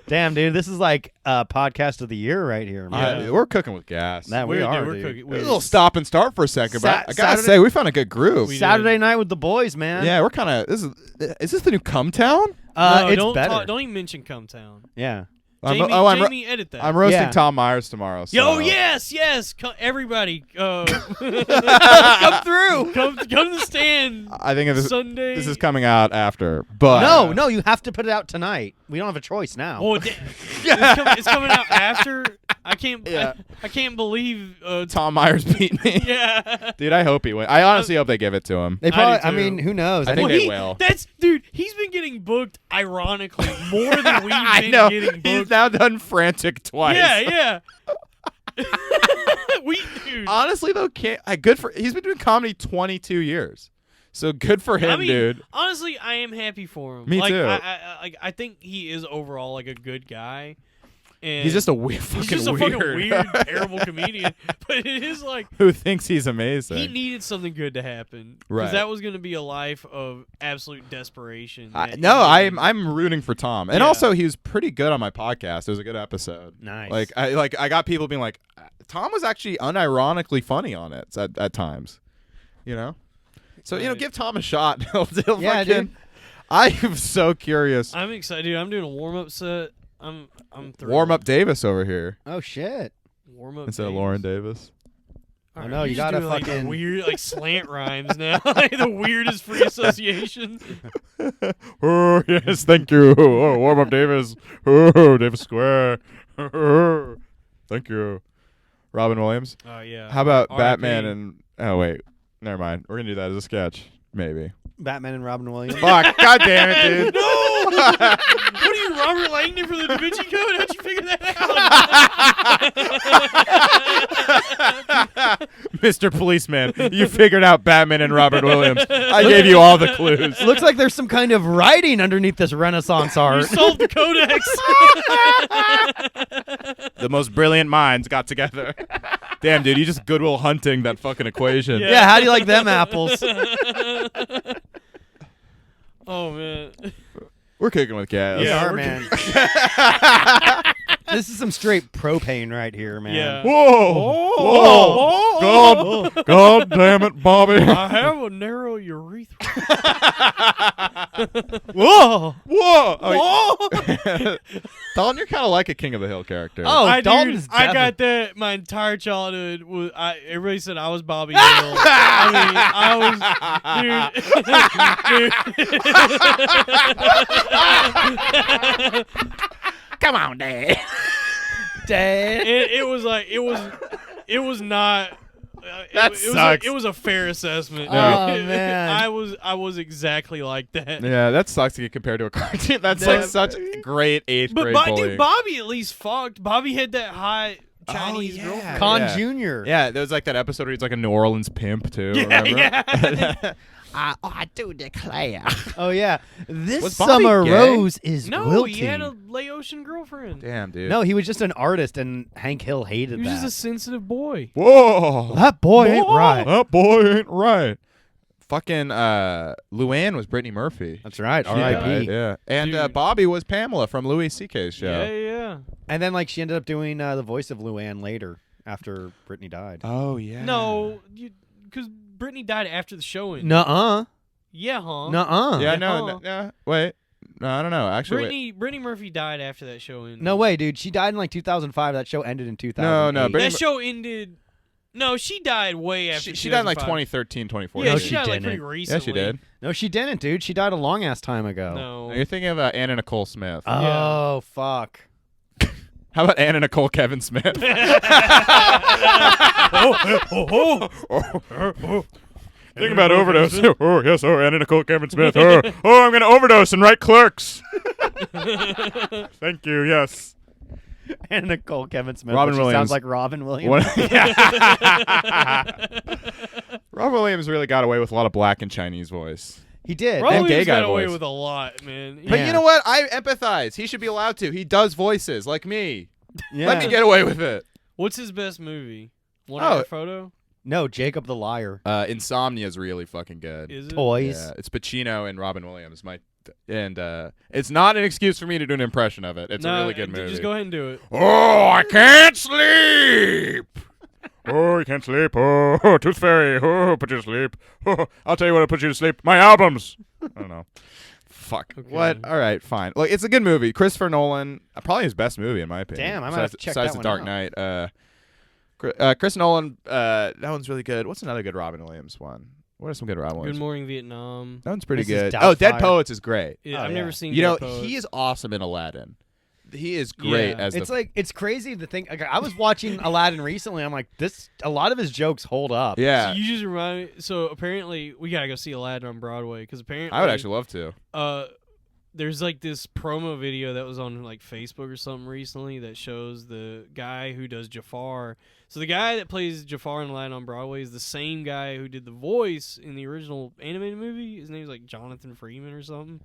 Damn, dude, this is like podcast of the year right here, man. Yeah. We're cooking with gas. That we We're- are, we're dude. cooking- A we're- little stop and start for a second, but I gotta Saturday- say we found a good groove. We- Saturday night with the boys, man. Yeah, we're kind of. Is this the new Cum Town? No, It's don't better. talk- don't even mention Cumtown. Yeah. Jamie, edit that. I'm roasting Yeah. Tom Myers tomorrow. So. Yo, yes. Everybody, come through. Come to the stand. I think Sunday. this is coming out after, but No, you have to put it out tonight. We don't have a choice now. Well, it's coming out after. I can't. Yeah. I can't believe. Tom Myers beat me. Yeah. Dude, I hope he wins. I honestly hope they give it to him. They I probably. do I, too. mean, who knows? I think Well, they will. Dude. He's been getting booked, ironically, more than we've I been know. getting He's booked. now done Frantic twice. Yeah. Dude. Honestly, though, he's been doing comedy 22 years. So good for him, I mean, dude. honestly, I am happy for him. Me too. I think he is overall like a good guy. And He's just a weird, he's just a fucking weird, terrible comedian. But it is like who thinks he's amazing. he needed something good to happen, Right. Because that was going to be a life of absolute desperation. I'm rooting for Tom, and Yeah. also he was pretty good on my podcast. It was a good episode. Nice. I got people being like, Tom was actually unironically funny on it at times, you know. So Right. give Tom a shot. He'll Yeah, fucking. dude. I am so curious. I'm excited. Dude, I'm doing a warm up set. I'm thrilled. Warm up Davis over here Oh shit. Warm up instead of Lauren Davis. Oh, no, you just gotta doing, like, the fucking- weird like slant rhymes now. Like, the weirdest free association. Oh yes, thank you. Oh, warm up Davis. Oh, Davis Square. Oh, thank you. Robin Williams. Oh yeah. How about R.I.P. Batman and? Oh wait, never mind. We're gonna do that as a sketch, maybe. Batman and Robin Williams. Fuck! God damn it, dude. No! What are you, Robert Langdon for the Da Vinci Code? How'd you figure that out? Mr. Policeman, you figured out Batman and Robert Williams. I gave you all the clues. Looks like there's some kind of writing underneath this Renaissance You art. solved the codex. The most brilliant minds got together. Damn, dude, you just Goodwill Hunting that fucking equation. Yeah. Yeah, how do you like them apples? Oh man. We're kicking with gas. We Yeah, are, we're man. This is some straight propane right here, man. Yeah. Whoa! Oh, Whoa! God damn it, Bobby! I have a narrow urethra. Whoa! Whoa! Oh, Dalton, you're kind of like a King of the Hill character. Oh, I Dalton's I got that my entire childhood. Everybody said I was Bobby Hill. I mean, I was, dude. Come on, Dad. Dad. It was like it was not. That sucks. It was a fair assessment. Oh, man. I was exactly like that. Yeah, that sucks to get compared to a cartoon. That's Yeah. like such a great eighth But grade bullying. dude, Bobby at least fucked. Bobby had that hot Chinese yeah. girlfriend. Con Yeah. Jr. Yeah, there was like that episode where he's like a New Orleans pimp too. Yeah, remember? yeah. I do declare. Oh, yeah. This Was Bobby summer gay? rose is No, wilting. he had a Laotian girlfriend. Damn, dude. No, he was just an artist, and Hank Hill hated He was that. just a sensitive boy. Whoa. That boy ain't Whoa. right. That boy ain't right. Fucking Luann was Brittany Murphy. That's right. She R.I.P. died, Yeah. And Dude. Bobby was Pamela from Louis C.K.'s show. Yeah. And then, like, she ended up doing the voice of Luann later after Brittany died. Oh yeah. No, because Brittany died after the showing. Nuh-uh. Yeah, huh? Nuh-uh. Yeah, Yeah. no, wait. No, I don't know. Actually, Brittany Murphy died after that showing. No way, dude. She died in, like, 2005. That show ended in 2008. No, Brittany- That show ended. No, she died way after. she died in like 2005. 2013, 2014. Yeah, No, she she died like didn't. pretty Yeah, recently. she did. No, she didn't, dude. She died a long-ass time ago. No. You're thinking of Anna Nicole Smith. Oh, fuck. How about Anna Nicole Kevin Smith? Think about overdose. Oh, yes. Oh, Anna Nicole Kevin Smith. Oh, I'm going to overdose and write Clerks. Thank you. Yes. And Nicole Kevin Smith. Robin which Williams. sounds like Robin Williams. Rob Williams really got away with a lot of black and Chinese voice. He did. Robbie And gay Williams guy got away voice. with a lot, man. But Yeah. you know what? I empathize. He should be allowed to. He does voices like me. Yeah. Let me get away with it. What's his best movie? One Oh. Hour Photo? No, Jacob the Liar. Insomnia is really fucking good. Is it? Toys. Yeah, it's Pacino and Robin Williams. And it's not an excuse for me to do an impression of it. It's a really good movie. Just go ahead and do it. Oh, I can't sleep. Oh, you can't sleep. Oh, Tooth Fairy. Oh, put you to sleep. Oh, I'll tell you what will put you to sleep. My albums. I don't know. fuck. Okay. What? All right, fine. Like, it's a good movie. Christopher Nolan, probably his best movie in my opinion. Damn, I might have to check besides that The one Dark out. Knight. Chris Nolan, that one's really good. What's another good Robin Williams one? What are some good Robin Good Williams? Morning Vietnam. That one's pretty This is good. Oh, Dead Doubtfire. Poets is great. Yeah, Oh, I've yeah. never seen. You know, Dead Poets. he is awesome in Aladdin. He is great Yeah. as It's the like it's crazy to think. Like, I was watching Aladdin recently. I'm like, a lot of his jokes hold up. yeah. So you just remind me. So apparently, we gotta go see Aladdin on Broadway because apparently, I would actually love to. there's like this promo video that was on like Facebook or something recently that shows the guy who does Jafar. So the guy that plays Jafar in Aladdin on Broadway is the same guy who did the voice in the original animated movie. His name's like Jonathan Freeman or something.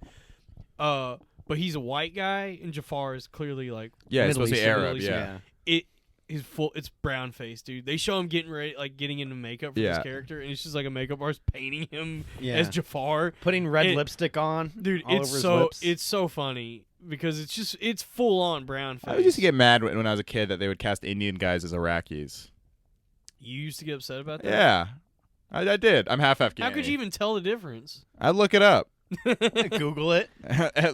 But he's a white guy, and Jafar is clearly like Yeah, it's Middle supposed to be Eastern, Arab. Middle Yeah. it. His full, it's brown face, dude. They show him getting into makeup for Yeah. his character, and it's just like a makeup artist painting him Yeah. as Jafar. Putting red It- lipstick on, Dude, all it's over his so lips. it's so funny because it's full on brown face. I used to get mad when I was a kid that they would cast Indian guys as Iraqis. You used to get upset about that. Yeah, I did. I'm half Afghani. How could you even tell the difference? I'd look it up. Google it.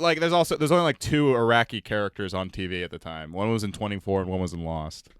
Like, there's only like 2 Iraqi characters on TV at the time. One was in 24 and one was in Lost.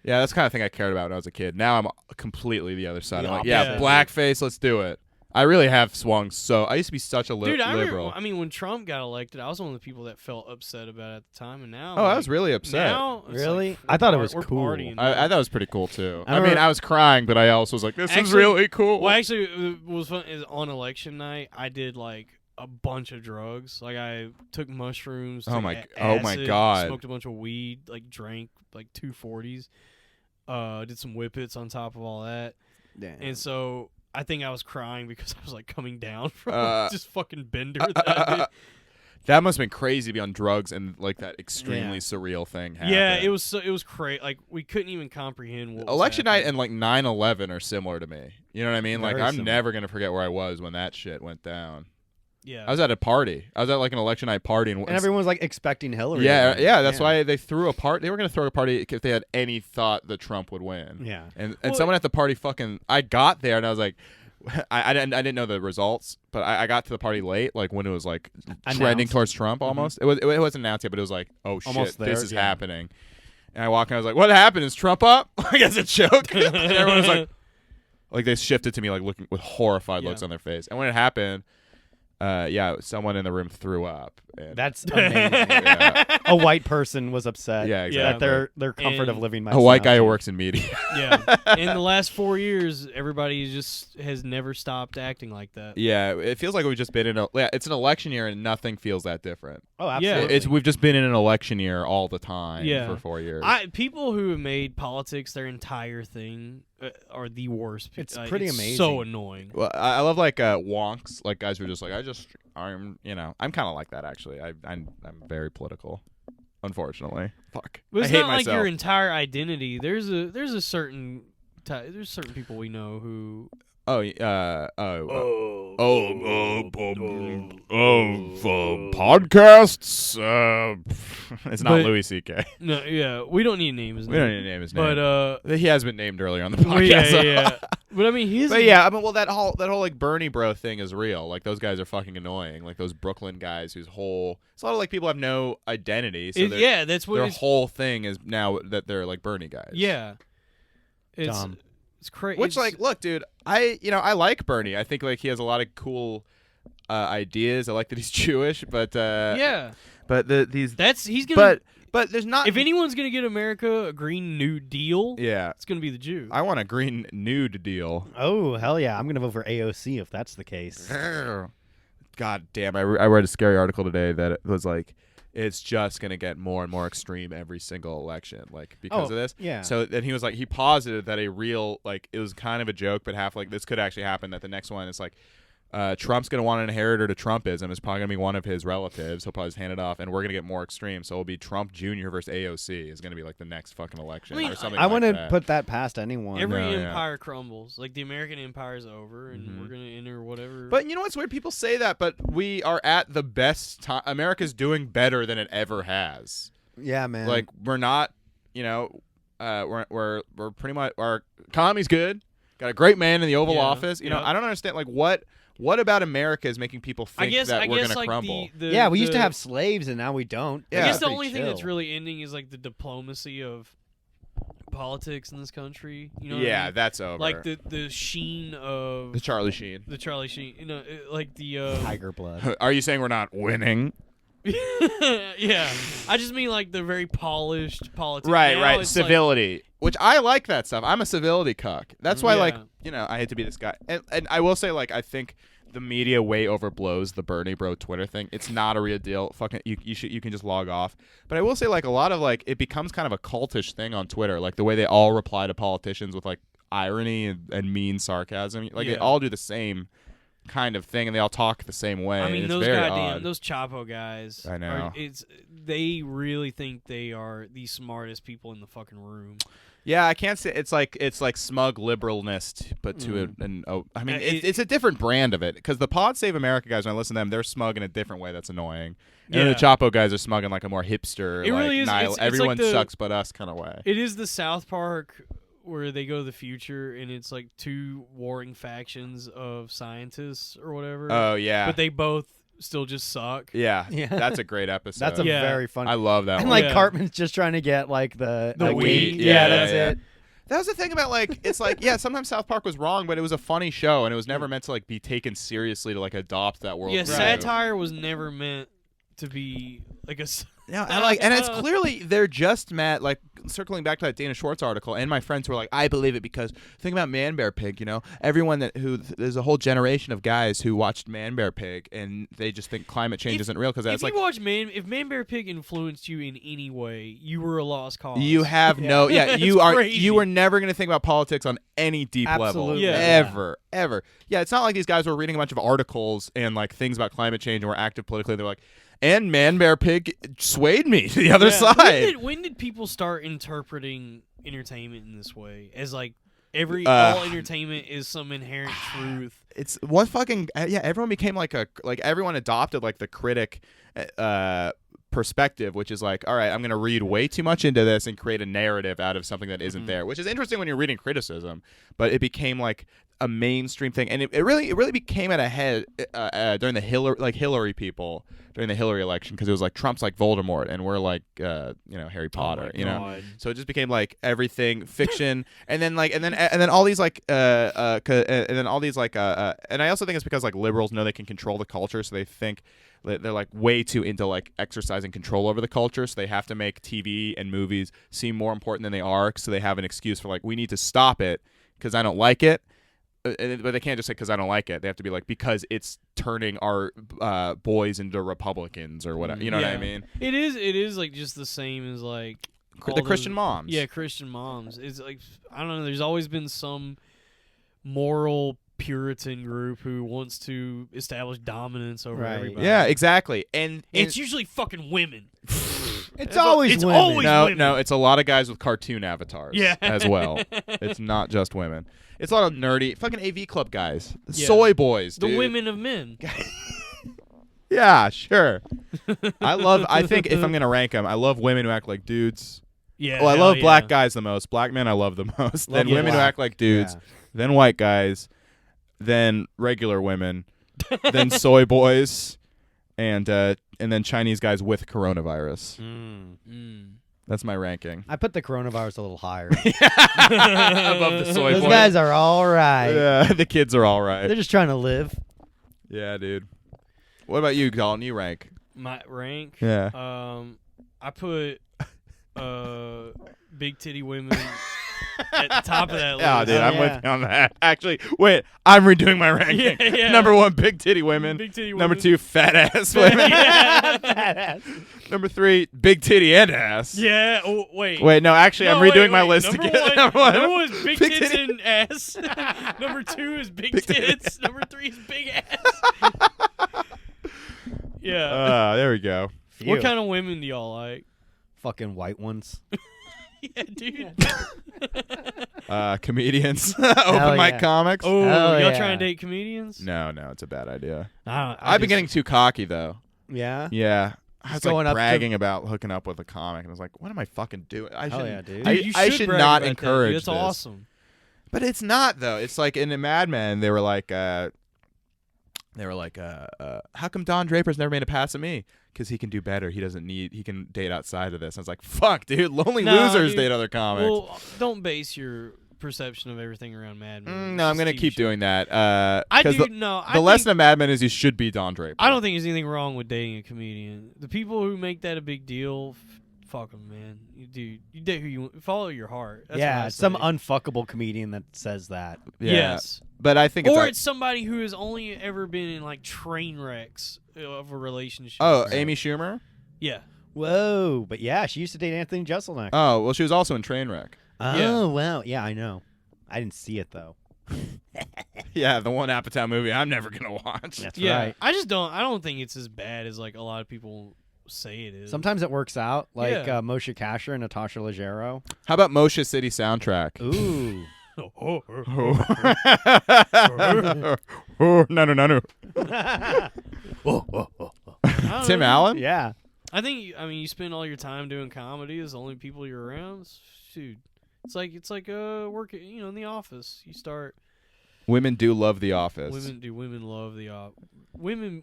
Yeah, that's the kind of thing I cared about when I was a kid. Now I'm completely the other side. The I'm like, opposite. yeah, blackface, let's do it. I really have swung so. I used to be such a Dude, I liberal. remember. When Trump got elected, I was one of the people that felt upset about it at the time, and now. I was really upset. Now, it's Really? like, I thought it we're was we're cool. partying. I thought it was pretty cool too. I I mean, remember- I was crying, but I also was like, "This is Actually- really cool." Well, actually, what was fun is on election night, I did like a bunch of drugs. Like I took mushrooms. Oh took my God. Smoked a bunch of weed. Like drank like 240s. Did some whippets on top of all that, Damn. and so I think I was crying because I was like coming down from just fucking bender that I did. That must have been crazy to be on drugs and like that extremely Yeah. surreal thing happened. Yeah, it was crazy. Like we couldn't even comprehend what was Election night happening. and like 9/11 are similar to me. You know what I mean? Like Very I'm similar. never gonna forget where I was when that shit went down. Yeah, I was at a party. I was at like an election night party, and everyone was like expecting Hillary. yeah, to win. yeah. That's why they threw a party. They were gonna throw a party if they had any thought that Trump would win. Yeah. And Well, someone at the party fucking. I got there and I was like, I didn't know the results, but I got to the party late, like when it was like trending Announced. towards Trump almost. It wasn't announced yet, but it was like, oh shit, Almost this there, is yeah. happening. And I walk in, I was like, what happened? Is Trump up? Like as a joke. And everyone was like they shifted to me like looking with horrified looks Yeah. on their face. And when it happened, someone in the room threw up. And That's amazing. yeah, A white person was upset. yeah, Yeah. exactly. At their comfort of And living. A white guy who works in media. yeah. In the last 4 years, everybody just has never stopped acting like that. Yeah, it feels like we've just been it's an election year and nothing feels that different. Oh, Yeah. absolutely. We've just been in an election year all the time Yeah. for 4 years. People who have made politics their entire thing are the worst. It's pretty So amazing. annoying. Well, I love like wonks, like guys who are just like I'm kind of like that actually. I'm very political, unfortunately. Fuck, But I it's hate not like myself. your entire identity. There's a certain there's certain people we know who. Podcasts. It's not But- Louis C.K. No, yeah, we don't need to name his We don't name. need to name his name, But he has been named earlier on the well, podcast. yeah. But I mean, his. But yeah, I mean, well, that whole like Bernie bro thing is real. Like those guys are fucking annoying. Like those Brooklyn guys whose whole it's a lot of like people have no identity. So yeah, that's what their it's. whole thing is now that they're like Bernie guys. Yeah, it's Dumb. it's crazy. Which like, look, dude, I like Bernie. I think like he has a lot of cool ideas. I like that he's Jewish, but yeah, but he's he's gonna. but there's not. If anyone's gonna get America a Green New Deal, yeah, it's gonna be the Jew. I want a green nude deal. Oh, hell yeah. I'm going to vote for AOC if that's the case. God damn! I read a scary article today that it was like, it's just gonna get more and more extreme every single election, like because of this. Yeah. So then he was like, he posited that a real like it was kind of a joke, but half like this could actually happen. That the next one is like, Trump's gonna want an inheritor to Trumpism. It's probably gonna be one of his relatives. He'll probably just hand it off, and we're gonna get more extreme. So it'll be Trump Jr. versus AOC is gonna be like the next fucking election I mean, or something. I like wouldn't that. put that past anyone. Every No, yeah. empire crumbles. Like the American empire's over, and we're gonna enter whatever. But you know what's weird? People say that, but we are at the best time. America's doing better than it ever has. Yeah, man. Like we're not, we're pretty much our economy's good. Got a great man in the Oval Yeah, Office. You know, yeah. I don't understand like what about America is making people think that we're gonna like crumble? Yeah, we used to have slaves, and now we don't. Yeah. I guess That's the pretty only thing that's chill. really ending is like the diplomacy of politics in this country. You know what I Yeah, mean? that's over. Like the sheen of the Charlie Sheen. the Charlie Sheen. You know, like the Tiger blood. Are you saying we're not winning? yeah. I just mean like the very polished politics. Right, Now right. it's Civility, which I like that stuff. I'm a civility cuck. That's why, Yeah. like, you know, I hate to be this guy. And I will say, like, I think the media way overblows the Bernie Bro Twitter thing. It's not a real deal. Fucking, you can just log off. But I will say, like, a lot of like it becomes kind of a cultish thing on Twitter, like the way they all reply to politicians with like irony and mean sarcasm. Like they Yeah. all do the same kind of thing, and they all talk the same way. I mean, and it's those very goddamn odd. those Chapo guys. I know. They really think they are the smartest people in the fucking room. Yeah, I can't say it's like smug liberalness, but to I mean, it's a different brand of it because the Pod Save America guys, when I listen to them, they're smug in a different way that's annoying. And then the Chapo guys are smug in like a more hipster, It like really is. It's everyone like sucks but us kind of way. It is the South Park where they go to the future and it's like two warring factions of scientists or whatever. Oh yeah, But they both still just suck. yeah, Yeah. that's a great episode. That's a Yeah. very fun. I love that and one. like Yeah. Cartman's just trying to get like the wheat. Yeah, Yeah, that's yeah. it. That was the thing about like it's like yeah, sometimes South Park was wrong, but it was a funny show and it was never meant to like be taken seriously to like adopt that world. Yeah, view. satire was never meant to be like a. No, and it's clearly they're just mad. Like circling back to that Dana Schwartz article, and my friends were like, "I believe it because think about Man Bear Pig. You know, everyone there's a whole generation of guys who watched Man Bear Pig, and they just think climate change isn't real because that's If like you watch if Man Bear Pig influenced you in any way, you were a lost cause. you have no you It's are crazy. you were never gonna think about politics on any deep level Absolutely. ever. Yeah, it's not like these guys were reading a bunch of articles and like things about climate change and were active politically. They're like. And Man Bear Pig swayed me to the other side. When did people start interpreting entertainment in this way? As like all entertainment is some inherent truth. It's one fucking everyone became like everyone adopted like the critic perspective, which is like, all right, I'm gonna read way too much into this and create a narrative out of something that isn't there, which is interesting when you're reading criticism, but it became like a mainstream thing, and it really became at a head during the Hillary people during the Hillary election, because it was like Trump's like Voldemort and we're like Harry Potter, you know. So it just became like everything fiction, and then all these like and I also think it's because like liberals know they can control the culture, so they think they're like way too into like exercising control over the culture, so they have to make TV and movies seem more important than they are, so they have an excuse for like, we need to stop it because I don't like it. But they can't just say because I don't like it. They have to be like, because it's turning our boys into Republicans or whatever. You know what I mean? It is like just the same as like all The Christian moms. Yeah, Christian moms. It's like, I don't know. There's always been some moral Puritan group who wants to establish dominance over everybody. Yeah, exactly. And it's usually fucking women. It's always women. Always women. No, it's a lot of guys with cartoon avatars as well. It's not just women. It's a lot of nerdy fucking AV Club guys. Yeah. Soy boys, dude. The women of men. Yeah, sure. I think if I'm going to rank them, I love women who act like dudes. Yeah. Oh, I hell love yeah. black guys the most. Black men I love the most. Then women who black. act like dudes. Yeah. Then white guys. Then regular women. Then soy boys. And then Chinese guys with coronavirus. That's my ranking. I put the coronavirus a little higher. Above the soy Those boys. guys are all right. Yeah, the kids are all right. They're just trying to live. Yeah, dude. What about you, Dalton? You rank? My rank. Yeah. I put big titty women at the top of that list. Yeah, dude, I'm yeah. with you on that. Actually, wait, I'm redoing my ranking. Yeah. Number 1, big titty women. Big titty Number women. 2, fat ass women. Yeah. Number 3, big titty and ass. Yeah. Oh, wait. Wait, no, actually, I'm redoing my list Number again. One, Number one number one is big tits titty. and ass. Number 2 is big Big tits. Number 3 is big ass. Yeah. There we go. What kind of women do y'all like? Fucking white ones. Yeah, dude. Comedians. Open mic yeah. comics. Oh, Hell y'all yeah. trying to date comedians? No, it's a bad idea. I I've been getting too cocky, though. Yeah. Yeah. I was going like up to- bragging about hooking up with a comic, and I was like, "What am I fucking doing?" I Hell shouldn't- yeah, dude. I, Dude, you I should should brag not about that, encourage dude. That's this. awesome. But it's not though. It's like in the Mad Men, they were like, they were like, how come Don Draper's never made a pass at me? Because he can do better. He can date outside of this. I was like, fuck, dude. Lonely losers dude. date other comics. Well, don't base your perception of everything around Mad Men. No, I'm going to keep doing that. The lesson of Mad Men is you should be Don Draper. I don't think there's anything wrong with dating a comedian. The people who make that a big deal, fuck them, man. You date who you want. Follow your heart. That's what I say. Some unfuckable comedian that says that. Yeah. Yes. But I think it's somebody who has only ever been in like train wrecks of a relationship. Oh, Amy Schumer? Yeah. Whoa, but yeah, she used to date Anthony Jeselnik. Oh, well, she was also in Trainwreck. Oh, Yeah. wow. Yeah, I know. I didn't see it, though. Yeah, the one Apatow movie I'm never going to watch. That's Yeah. right. I don't think it's as bad as like a lot of people say it is. Sometimes it works out, like Yeah. Moshe Kasher and Natasha Leggero. How about Moshe City soundtrack? Ooh. Oh, no. Tim Allen? Yeah. I mean, you spend all your time doing comedy. It's the only people you're around. Dude, it's like working. In the office. You start. Women do love The Office. Women love the office. Women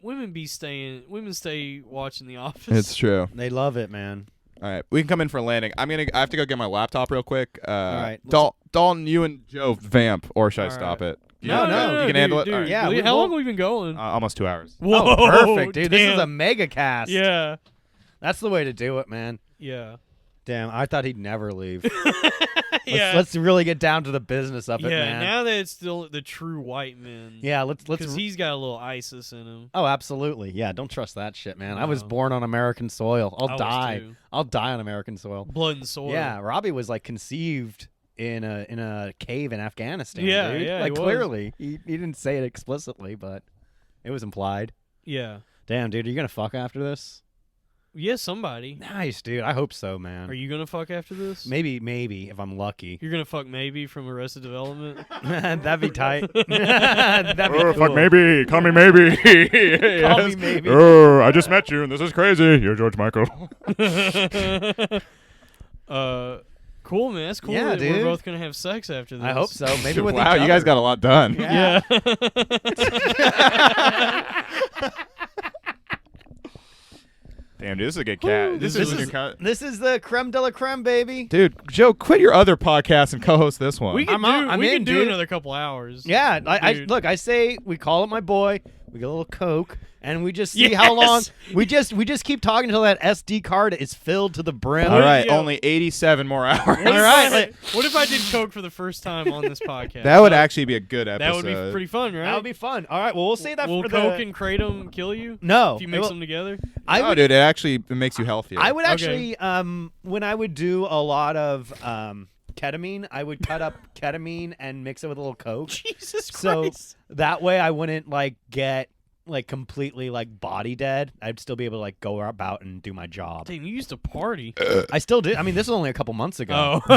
stay watching The Office. It's true. They love it, man. All right, we can come in for a landing. I have to go get my laptop real quick. All right. Dalton, you and Joe vamp, or should I All stop right. it? No, you can handle it. Dude, All right. Yeah, how long have we been going? Almost 2 hours. Whoa, perfect, dude. This is damn. a mega cast. Yeah. That's the way to do it, man. Yeah. Damn, I thought he'd never leave. Yeah. Let's really get down to the business of it, Yeah. man. Now that it's still the true white men. Yeah, let's. Because he's got a little ISIS in him. Oh, absolutely. Yeah, don't trust that shit, man. I was No. born on American soil. I was die. too. I'll die on American soil. Blood and soil. Yeah, Robbie was like conceived in a cave in Afghanistan. Yeah, dude. yeah, Like he was. clearly, he didn't say it explicitly, but it was implied. Yeah. Damn, dude, are you gonna fuck after this? Yeah, somebody. Nice, dude. I hope so, man. Are you gonna fuck after this? Maybe if I'm lucky. You're gonna fuck maybe from Arrested Development. That'd be tight. That'd be cool. Fuck maybe. Call me maybe. Call me maybe. Oh, I just met you, and this is crazy. You're George Michael. Cool, man. That's cool. Yeah, that dude. We're both gonna have sex after this. I hope so. Maybe with Wow, each you guys other. got a lot done. Yeah. Damn, dude, this is a good cat. This is a good cat. This is the creme de la creme, baby. Dude, Joe, quit your other podcast and co-host this one. We can I'm in, do dude. another couple hours. Yeah, Dude. look. I say we call it my boy. We get a little Coke, and we just see how long. We just keep talking until that SD card is filled to the brim. All right, Yeah. only 87 more hours. What if All right, what if I did coke for the first time on this podcast? That would actually be a good episode. That would be pretty fun, right? That would be fun. All right, well, we'll say that Will for Coke the. and Kratom kill you? No, If you it mix will- them together? I Oh, would, dude, it makes you healthier. I would Okay. actually, when I would do a lot of ketamine, I would cut up ketamine and mix it with a little Coke. Jesus So Christ. that way, I wouldn't get completely body dead. I'd still be able to go about and do my job. Damn, you used to party. I still did. I mean, this was only a couple months ago. Oh.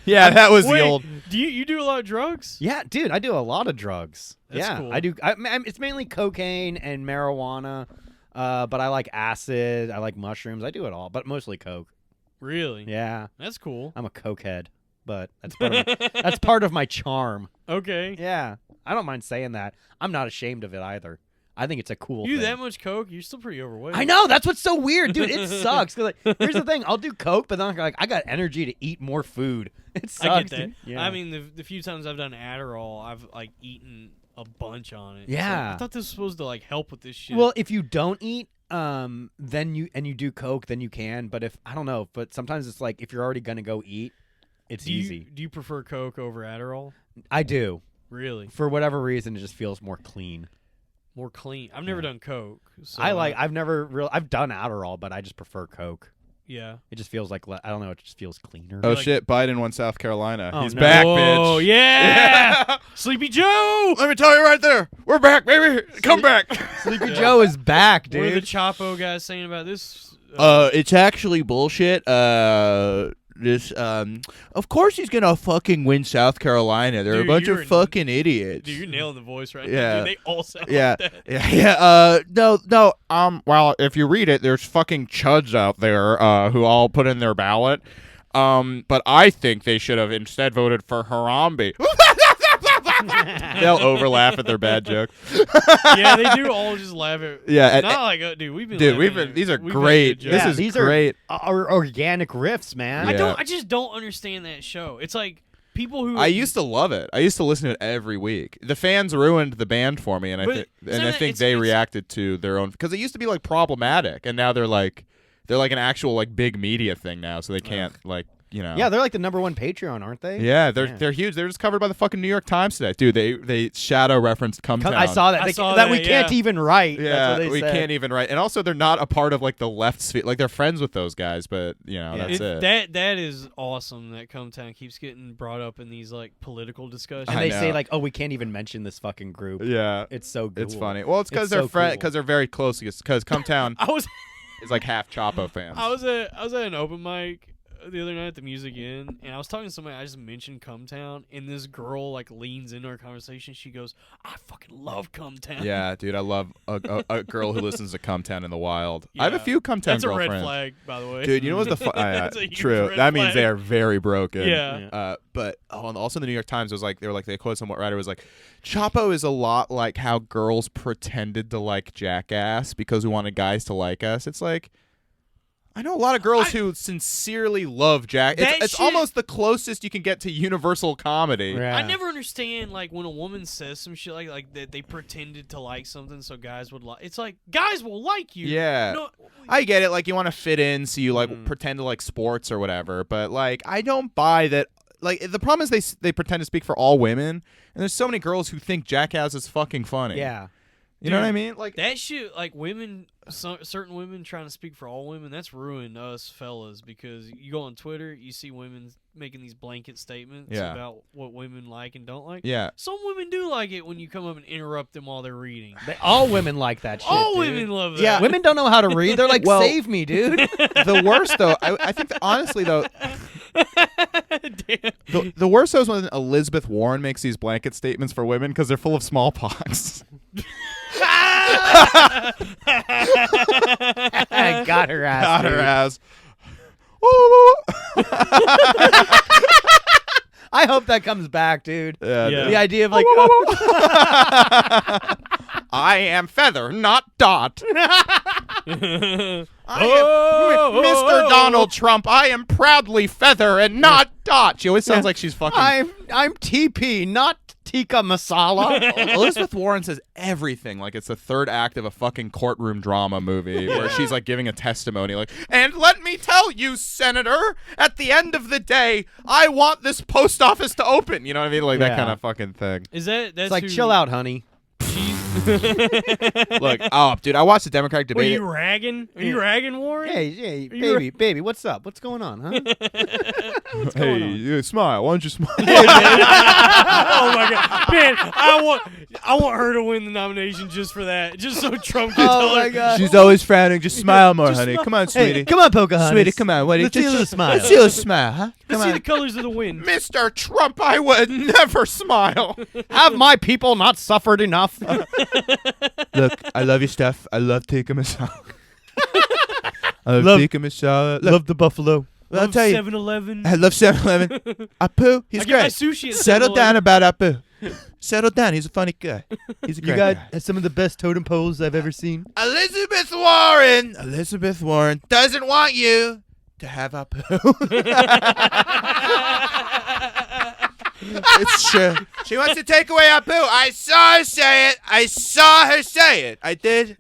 Yeah, that was Wait, the old. Do you do a lot of drugs? Yeah, dude, I do a lot of drugs. That's yeah, cool. I do. It's mainly cocaine and marijuana, but I like acid. I like mushrooms. I do it all, but mostly coke. Really? Yeah, That's cool. I'm a cokehead, but that's part of my charm. Okay. Yeah, I don't mind saying that. I'm not ashamed of it either. I think it's a cool You do thing. that much coke? You're still pretty overweight. I know, that's what's so weird, dude. It sucks. 'Cause, here's the thing: I'll do coke, but then I got energy to eat more food. It sucks. I get that. dude. Yeah. I mean, the few times I've done Adderall, I've eaten a bunch on it. It's Yeah. like, I thought this was supposed to help with this shit. well, if you don't eat, then you do coke, then you can. But if I don't know, but sometimes it's if you're already gonna go eat, it's easy. Do you prefer coke over Adderall? I do. Really? For whatever reason, it just feels more clean. More clean. I've never done coke. So I've done Adderall, but I just prefer coke. Yeah. It just feels I don't know. It just feels cleaner. Oh like- shit! Biden won South Carolina. Oh, He's no. back, Whoa, bitch. yeah! Sleepy Joe! Let me tell you right there. We're back, baby. Come back. Sleepy Yeah. Joe is back, What are the dude. Chapo guys saying about this? It's actually bullshit. Of course he's gonna fucking win South Carolina. They're Dude, a bunch you're of fucking idiots. Dude, you're nailing the voice right Yeah. now. Dude, they all sound Yeah, like that. yeah. No. Well, if you read it, there's fucking chuds out there who all put in their ballot. But I think they should have instead voted for Harambe. They'll overlaugh at their bad joke. Yeah, they do all just laugh at. Yeah, not like, dude, we've been. These are we've great. been This good is these great. are organic riffs, man. Yeah. I just don't understand that show. It's like people who I used to love it. I used to listen to it every week. The fans ruined the band for me, and I think they reacted to their own because it used to be like problematic, and now they're like an actual like big media thing now, so they can't like. Yeah, they're like the #1 Patreon, aren't they? Yeah, they're huge. They're just covered by the fucking New York Times today, dude. They shadow referenced Come Town. I saw that. We can't even write. Yeah, that's what they we said. can't even write. And also, they're not a part of like the left sphere. Like they're friends with those guys, but that's it. That is awesome. That Come Town keeps getting brought up in these like political discussions. And I they know. say like, oh, we can't even mention this fucking group. Yeah, it's so cool. It's funny. Well, it's because It's they're so cool. they're very close. Because Come Town I was is like half Chapo fans. I was at an open mic the other night at the Music Inn, and I was talking to somebody. I just mentioned Come Town, and this girl like leans into our conversation. She goes, "I fucking love Come Town." Yeah, dude, I love a girl who listens to Come Town in the wild. Yeah. I have a few Come Town That's a girlfriends. red flag, by the way. Dude, you know what's the That's a huge true? red That means flag. they are very broken. Yeah. But also in the New York Times, it was like they quoted some writer was like, Chapo is a lot like how girls pretended to like Jackass because we wanted guys to like us. It's like. I know a lot of girls who sincerely love Jack. It's almost the closest you can get to universal comedy. Yeah. I never understand like when a woman says some shit like that they pretended to like something so guys would like. It's like guys will like you. Yeah. No, I get it. Like you want to fit in, so you like pretend to like sports or whatever. But like I don't buy that. Like the problem is they pretend to speak for all women, and there's so many girls who think Jackass is fucking funny. Yeah. You know what I mean? Like that shit, like women, certain women trying to speak for all women, that's ruined us fellas because you go on Twitter, you see women making these blanket statements about what women like and don't like. Yeah. Some women do like it when you come up and interrupt them while they're reading. All women like that shit. All dude. women love that. Yeah, women don't know how to read. They're like, save me, dude. The worst though, I think that honestly though, the worst though is when Elizabeth Warren makes these blanket statements for women because they're full of smallpox. Got her ass. Got dude. her ass. I hope that comes back, dude. Yeah. The idea of like, I am Feather, not Dot. I am Mr. Donald Trump. I am proudly Feather and not Dot. She always sounds like she's fucking. I'm TP, not tikka masala. Elizabeth Warren says everything like it's the third act of a fucking courtroom drama movie where she's like giving a testimony like, and let me tell you, Senator, at the end of the day, I want this post office to open. You know what I mean? Like that kind of fucking thing. Is that's It's like, who, chill out, honey. Look, dude, I watched the Democratic Were debate. you ragging? Are you ragging, Warren? Hey, you baby, what's up? What's going on, huh? Hey, you smile. Why don't you smile? Oh my god, man! I want her to win the nomination just for that, just so Trump can tell her. God. She's always frowning. Just smile more, Just honey. smile. Come on, Hey, sweetie. come on, Pocahontas. Sweetie, come on. What Let's see a little smile. Let's see a little smile, huh? Let's see the colors of the wind. Mr. Trump, I would never smile. Have my people not suffered enough? Look, I love your stuff. I love tikka masala. I love tikka masala. Look, Love the buffalo. I'll tell you. 7-Eleven. I love 7-Eleven. Apu, he's I get my great. sushi at Settle 7-Eleven. down about Apu. Settle down. He's a funny guy. He's a great guy. some of the best totem poles I've ever seen. Elizabeth Warren doesn't want you to have Apu. It's true. She wants to take away Apu. I saw her say it. I did.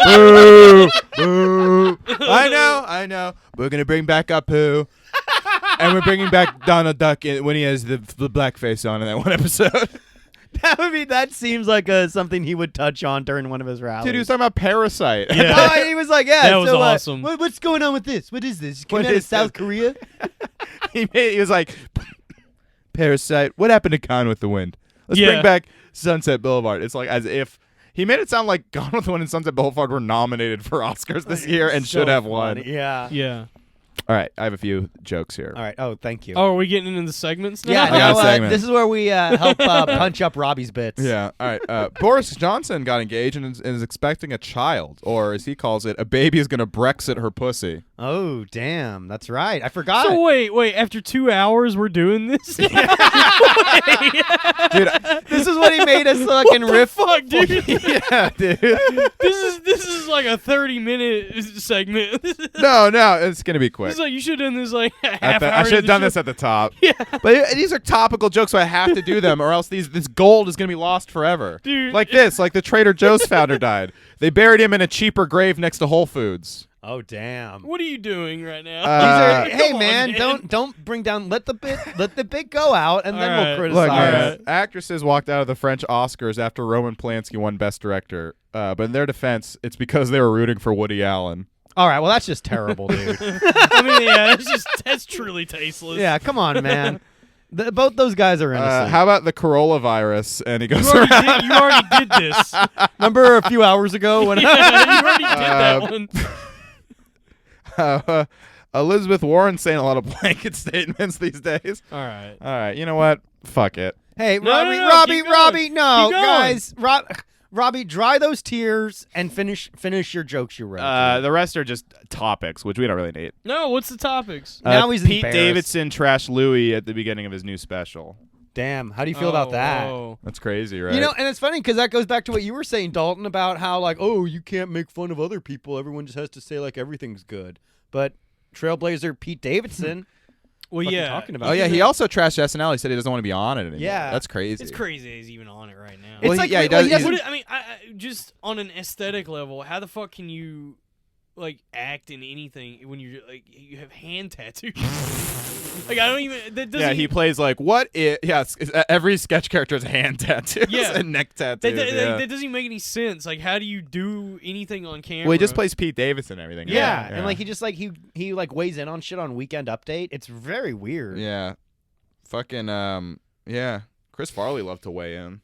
Boo. Boo. I know. We're going to bring back Apu. And we're bringing back Donald Duck when he has the blackface on in that one episode. That seems like something he would touch on during one of his rallies. Dude, he was talking about Parasite. Yeah. Oh, he was like, yeah. That was so, awesome. What's going on with this? What is this? What Coming out of is South this? Korea? He was like, Parasite. What happened to Gone with the Wind? Let's Yeah. bring back Sunset Boulevard. It's like as if he made it sound like Gone with the Wind and Sunset Boulevard were nominated for Oscars this year and So should have won. funny. Yeah. Yeah. All right, I have a few jokes here. All right. Oh, thank you. Oh, are we getting into the segments now? yeah, I got a segment. this is where we help punch up Robbie's bits. Yeah. All right. Boris Johnson got engaged and is expecting a child, or as he calls it, a baby is going to Brexit her pussy. Oh, damn. That's right. I forgot. So wait. After 2 hours, we're doing this. Dude, This is what he made us fucking riff. Fuck, dude. yeah, dude. This is like a 30-minute segment. No, it's going to be quick. This is like you should have done this like a half hour. I should have done this at the top. Yeah. But these are topical jokes, so I have to do them, or else this gold is going to be lost forever. Dude. Like the Trader Joe's founder died. They buried him in a cheaper grave next to Whole Foods. Oh, damn. What are you doing right now? Hey, Come on, man, don't bring down. Let the bit go out, and then All we'll right. criticize. Look, All man, right. actresses walked out of the French Oscars after Roman Polanski won Best Director. But in their defense, it's because they were rooting for Woody Allen. All right, well, that's just terrible, dude. I mean, yeah, that's truly tasteless. Yeah, come on, man. Both those guys are innocent. How about the Carolla virus? And he goes You already, around. you already did this. Remember a few hours ago when Yeah, you already did that one. Elizabeth Warren saying a lot of blanket statements these days. All right. All right, you know what? Fuck it. Hey, No, Robbie, no, Robbie, keep going. Robbie, no, Keep going. guys, Robbie, dry those tears and finish your jokes you wrote. The rest are just topics, which we don't really need. No, what's the topics? Now he's Pete embarrassed. Davidson trashed Louis at the beginning of his new special. Damn, how do you feel about that? Oh. That's crazy, right? You know, and it's funny because that goes back to what you were saying, Dalton, about how like, oh, you can't make fun of other people. Everyone just has to say like everything's good. But Trailblazer Pete Davidson, Well, fucking yeah. talking about oh yeah, it. he also trashed SNL. He said he doesn't want to be on it anymore. Yeah. That's crazy. It's crazy that he's even on it right now. It's Well, like yeah, he well, does- doesn't- What I mean, I just on an aesthetic level, how the fuck can you like act in anything when you're like you have hand tattoos? Like I don't even. That doesn't. Yeah, he plays like what? Every sketch character has hand tattoos Yeah. and neck tattoos. that doesn't even make any sense. Like, how do you do anything on camera? Well, he just plays Pete Davidson and everything. yeah, right? and like he just like he like weighs in on shit on Weekend Update. It's very weird. Yeah. Fucking yeah. Chris Farley loved to weigh in.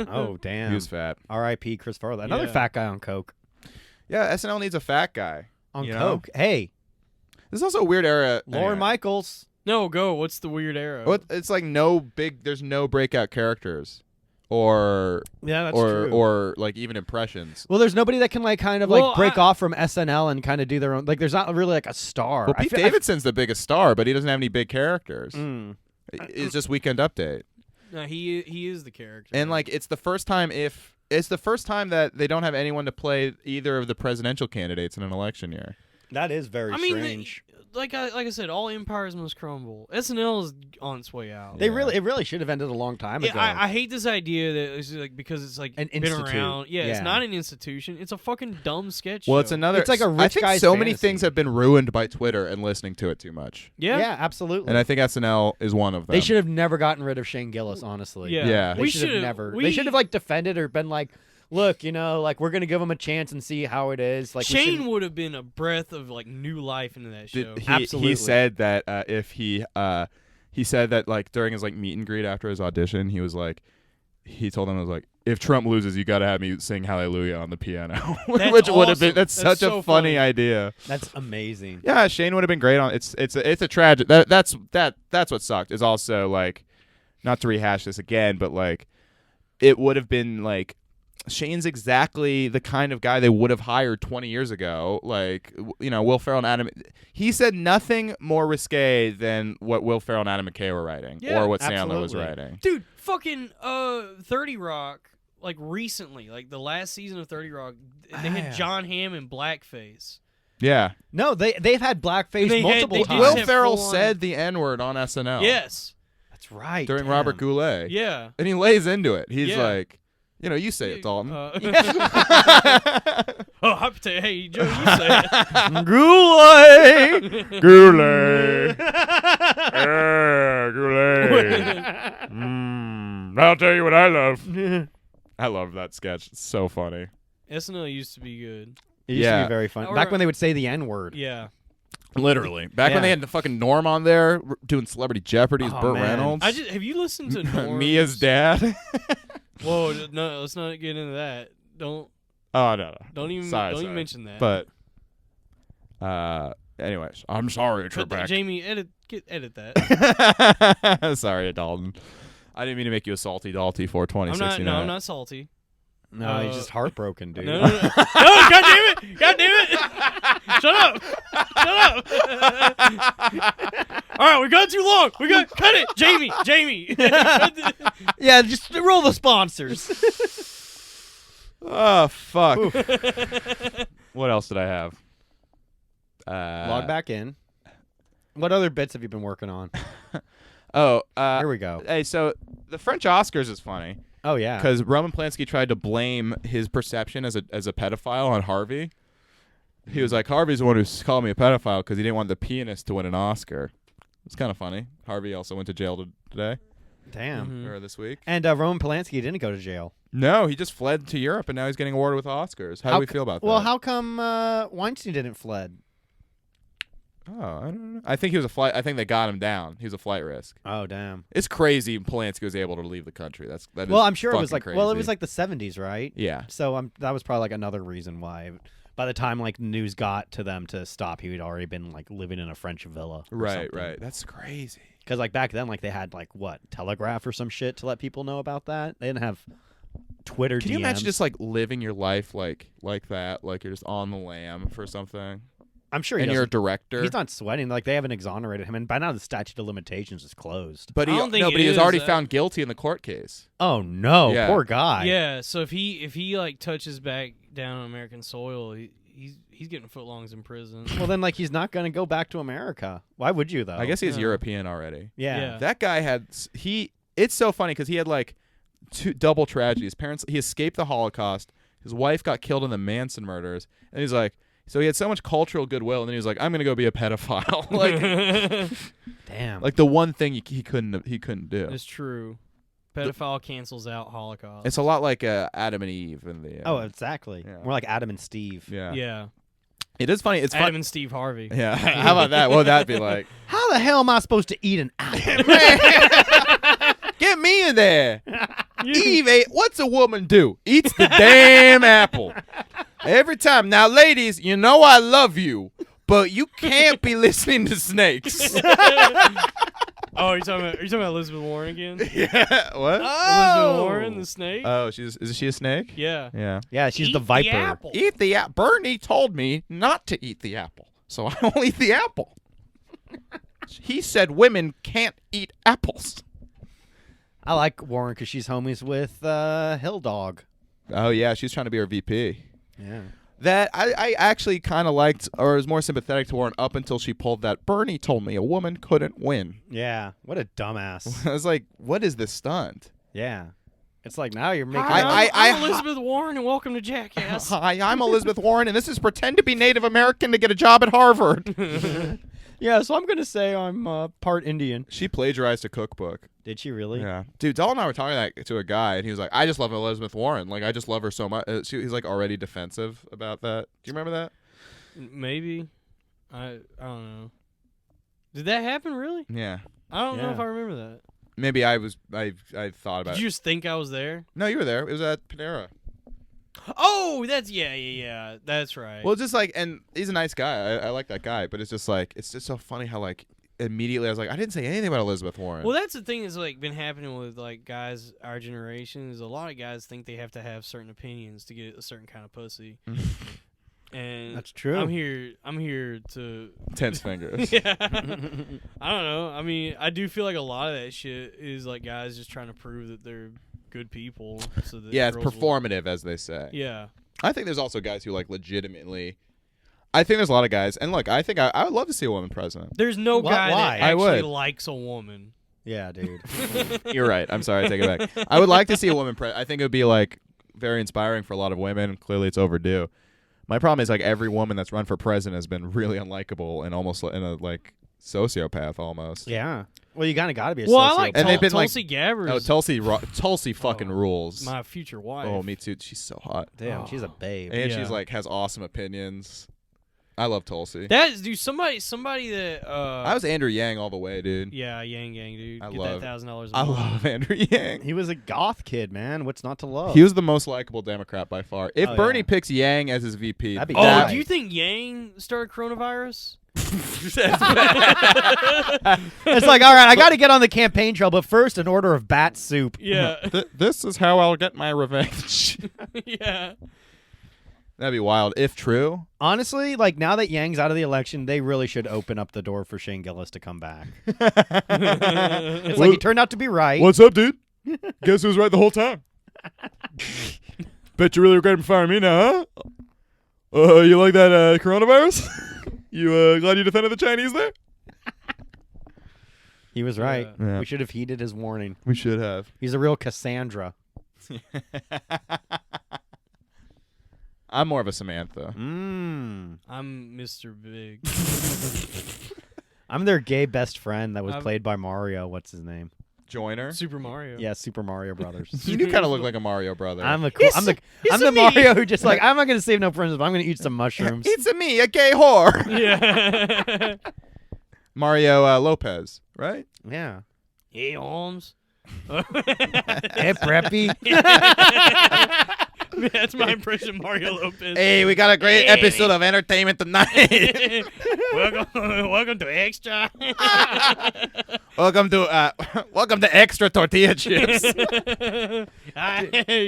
Oh damn. He was fat. R.I.P. Chris Farley, another Yeah. fat guy on coke. Yeah, SNL needs a fat guy. On You know? coke. Hey, This is also a weird era. Lauren anyway. Michaels. No, go. What's the weird arrow? What? It's like there's no breakout characters, or Yeah, that's or like even impressions. Well, there's nobody that can like kind of Well, like break off from SNL and kind of do their own. Like, there's not really like a star. Well, I Pete feel- Davidson's the biggest star, but he doesn't have any big characters. It's just Weekend Update, No, he is the character. and like it's the first time that they don't have anyone to play either of the presidential candidates in an election year. that is very I mean, strange. like I said, all empires must crumble. SNL is on its way out. It really should have ended a long time ago. I hate this idea that it's like because it's like An been institute. around. Yeah, it's Yeah. not an institution. It's a fucking dumb sketch. Well, it's show. another. It's like a I rich think guy's so many fantasy. things have been ruined by Twitter and listening to it too much, Yeah. yeah, absolutely. and I think SNL is one of them. they should have never gotten rid of Shane Gillis. Honestly, Yeah. Yeah. They We should have should've- never. we- They should have like defended or been like, look, you know, like we're gonna give him a chance and see how it is. Like we Shane shouldn't- would have been a breath of like new life into that show. Absolutely. He said that if he said that like during his like meet and greet after his audition, he was like, he told them, it was like, if Trump loses, you got to have me sing Hallelujah on the piano, That's which would have been awesome. that's such so a funny funny. idea. That's amazing. Yeah, Shane would have been great on. It's a tragic. That's what sucked. Is also like, not to rehash this again, but like, it would have been like. Shane's exactly the kind of guy they would have hired 20 years ago. Like, you know, Will Ferrell and Adam. He said nothing more risque than what Will Ferrell and Adam McKay were writing, Yeah, or what Sandler was absolutely. writing. Dude, fucking 30 Rock, like recently, like the last season of 30 Rock, they had John Hamm in blackface. Yeah, No, they've had blackface They had- multiple they times. just Will have Ferrell full-on- said the N-word on SNL. Yes. That's right. during damn. Robert Goulet. Yeah. And he lays into it. He's Yeah. like, you know, you say it, Dalton. Oh, I have to. Hey, Joe, you say it. Goulet. Goulet. Goulet. I'll tell you what I love. I love that sketch. It's so funny. SNL used to be good. It used to Yeah. be very fun. Or- Back when they would say the N word. Yeah. Literally. Back when Yeah. they had the fucking Norm on there doing Celebrity Jeopardy as Oh, Burt man. Reynolds. Have you listened to Norm's? Mia's dad. Whoa, no, let's not get into that. Don't Oh, no. even Sorry, don't sorry. even mention that. But Anyways, I'm sorry, Put that, Trebek. Jamie, edit that. Sorry, Dalton. I didn't mean to make you a salty Dalty for I'm 2069. not. No, I'm not salty. No, he's just heartbroken, dude. No, no, God damn it! God damn it! Shut up! All right, we got too long. Cut it, Jamie. Yeah, just roll the sponsors. Oh, fuck. What else did I have? Log back in. What other bits have you been working on? Here we go. Hey, so the French Oscars is funny. Oh yeah, Because Roman Polanski tried to blame his perception as a pedophile on Harvey. He was like, Harvey's the one who called me a pedophile because he didn't want the pianist to win an Oscar. It's kind of funny. Harvey also went to jail today damn. or this week. And Roman Polanski didn't go to jail. No, he just fled to Europe and now he's getting awarded with Oscars. How do we feel about that? Well, how come Weinstein didn't fled? Oh, I don't know. I think he was a flight. I think they got him down. He was a flight risk. Oh damn. It's crazy Polanski was able to leave the country. That Well, is I'm sure it was fucking like crazy. well, it was like the 70s, right? Yeah. So that was probably like another reason why. By the time like news got to them to stop, he had already been like living in a French villa. Right. That's crazy. Because like back then, like they had like what Telegraph or some shit to let people know about that. They didn't have Twitter. Can you DMs. imagine just like living your life like that? Like you're just on the lam for something, I'm sure he and you're a doesn't. director. He's not sweating. Like they haven't exonerated him, and by now the statute of limitations is closed. But I don't think but it he was is, already found guilty in the court case. Oh no, Yeah. poor guy. Yeah, so if he like touches back down on American soil, he's getting footlongs in prison. Well then, like he's not gonna go back to America. Why would you though? I guess he's Yeah. European already. Yeah. Yeah. That guy had It's so funny because he had like two double tragedies. He escaped the Holocaust. His wife got killed in the Manson murders, and he's like, so he had so much cultural goodwill, and then he was like, I'm gonna go be a pedophile. Damn. like the one thing he couldn't do. It's true. Pedophile cancels out Holocaust. It's a lot like Adam and Eve in the. oh, exactly. Yeah. More like Adam and Steve. Yeah. yeah. It is funny. It's Adam fun. and Steve Harvey. Yeah. How about that? What would that be like? How the hell am I supposed to eat an apple? Get me in there. Eve ate. What's a woman do? Eats the damn apple. Every time. Now, ladies, you know I love you, but you can't be listening to snakes. Oh, are you talking about Elizabeth Warren again? Yeah. What? Elizabeth Warren, the snake? Oh, is she a snake? Yeah. Yeah. Yeah, she's Eat the viper. apple. Eat the apple. Bernie told me not to eat the apple, so I don't eat the apple. He said women can't eat apples. I like Warren because she's homies with Hill Dog. Oh yeah, she's trying to be her VP. Yeah. That I actually kind of liked, or was more sympathetic to Warren up until she pulled that. Bernie told me a woman couldn't win. Yeah. What a dumbass. I was like, what is this stunt? Yeah. It's like now you're making. I'm Elizabeth Warren, and welcome to Jackass. Hi, I'm Elizabeth Warren, and this is pretend to be Native American to get a job at Harvard. Yeah, so I'm gonna say I'm part Indian. She plagiarized a cookbook. Did she really? Yeah, dude. Dalton and I were talking that to a guy, and he was like, "I just love Elizabeth Warren. Like, I just love her so much." He's like already defensive about that. Do you remember that? Maybe. I don't know. Did that happen really? Yeah. I don't know Yeah. if I remember that. Maybe I thought about Did it. you just think I was there? No, you were there. It was at Panera. Oh, that's yeah. That's right. Well, just like, and he's a nice guy. I like that guy, but it's just like, it's just so funny how like immediately I was like, I didn't say anything about Elizabeth Warren. Well, that's the thing that's like been happening with like guys our generation is a lot of guys think they have to have certain opinions to get a certain kind of pussy. And That's true. I'm here to Tense fingers. yeah. I don't know. I mean, I do feel like a lot of that shit is like guys just trying to prove that they're good people. So that Yeah, it's girls will- performative, as they say. Yeah. I think there's also guys who like legitimately. I think there's a lot of guys, and look, I think I would love to see a woman president. There's no guy Why? that I actually would. likes a woman. Yeah, dude. You're right. I'm sorry. I take it back. I would like to see a woman president. I think it would be like very inspiring for a lot of women. Clearly, it's overdue. My problem is like every woman that's run for president has been really unlikable and almost in a like sociopath almost. Yeah. Well, you kind of got to be a Well, I sociopath. like And they've been, like- Tulsi Gabbard. Oh, Tulsi fucking rules. My future wife. Oh, me too. She's so hot, Damn, Oh. she's a babe. and Yeah. she's like has awesome opinions. I love Tulsi. That is, dude. Somebody that. I was Andrew Yang all the way, dude. Yeah, Yang Gang, dude. I Get love- that $1,000 a I month. love Andrew Yang. He was a goth kid, man. What's not to love? He was the most likable Democrat by far. If Oh, Bernie yeah. picks Yang as his VP, That'd be Oh, That- do you think Yang started coronavirus? It's like, all right, I got to get on the campaign trail, but first, an order of bat soup. Yeah. This is how I'll get my revenge. Yeah. That'd be wild if true. Honestly, like now that Yang's out of the election, they really should open up the door for Shane Gillis to come back. It's like he turned out to be right. What's up, dude? Guess who was right the whole time? Bet you really regret firing me now, huh? You like that coronavirus? You glad you defended the Chinese there? He was right. Yeah. We should have heeded his warning. We should have. He's a real Cassandra. I'm more of a Samantha. I'm Mr. Big. I'm their gay best friend that was played by Mario. What's his name? Joiner. Super Mario. Yeah, Super Mario Brothers. You do kind of look like a Mario brother. I'm the Mario who just like, I'm not going to save no friends, but I'm going to eat some mushrooms. It's me, a gay whore. Yeah. Mario Lopez, right? Yeah. Hey, Holmes. Hey, Preppy. That's my impression of Mario Lopez. Hey, we got a great episode of entertainment tonight. welcome to Extra. welcome to extra tortilla chips.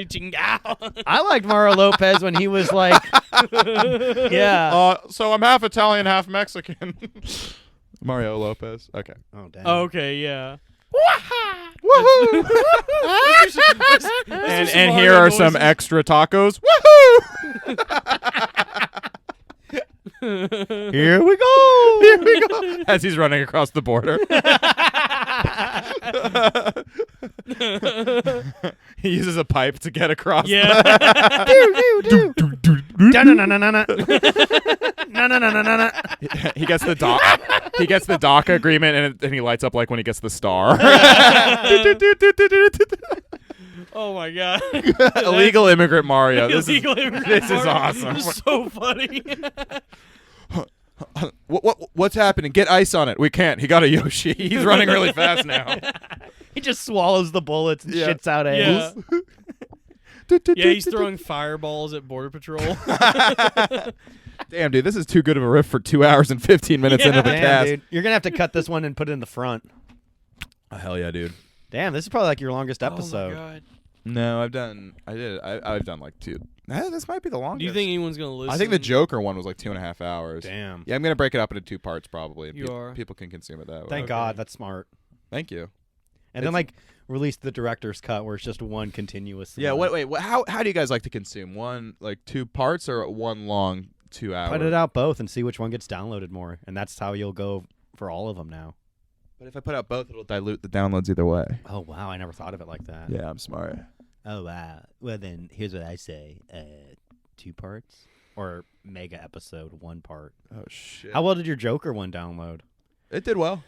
Chingao. I liked Mario Lopez when he was like, yeah. So I'm half Italian, half Mexican. Mario Lopez. Okay. Oh, damn. Okay, yeah. Woohoo! and here are some extra tacos. Woohoo! Here we go. Here we go. As he's running across the border. He uses a pipe to get across. Yeah. He gets the dock. He gets the dock agreement, and he lights up like when he gets the star. Oh my god. Illegal immigrant Mario. This is Mario. awesome. This is so funny. What's happening? Get ice on it. We can't. He got a Yoshi. He's running really fast now. He just swallows the bullets and shits out eggs. Yeah, he's throwing fireballs at Border Patrol. Damn, dude, this is too good of a riff for 2 hours and 15 minutes into the Damn, cast. dude. You're going to have to cut this one and put it in the front. Oh, hell yeah, dude. Damn, this is probably like your longest episode. Oh my god. No, I've done like 2. This might be the longest. Do you think anyone's gonna listen? I think the Joker one was like 2.5 hours. Damn. Yeah, I'm gonna break it up into 2 parts probably. You are. People can consume it that way. Thank God. That's smart. Thank you. And then like release the director's cut where it's just one continuous. Yeah. Wait. How do you guys like to consume? One like 2 parts or one long 2 hours? Put it out both and see which one gets downloaded more, and that's how you'll go for all of them now. But if I put out both, it'll dilute the downloads either way. Oh wow, I never thought of it like that. Yeah, I'm smart. Oh wow. Well then, here's what I say: 2 parts or mega episode 1 part. Oh shit. How well did your Joker one download? It did well.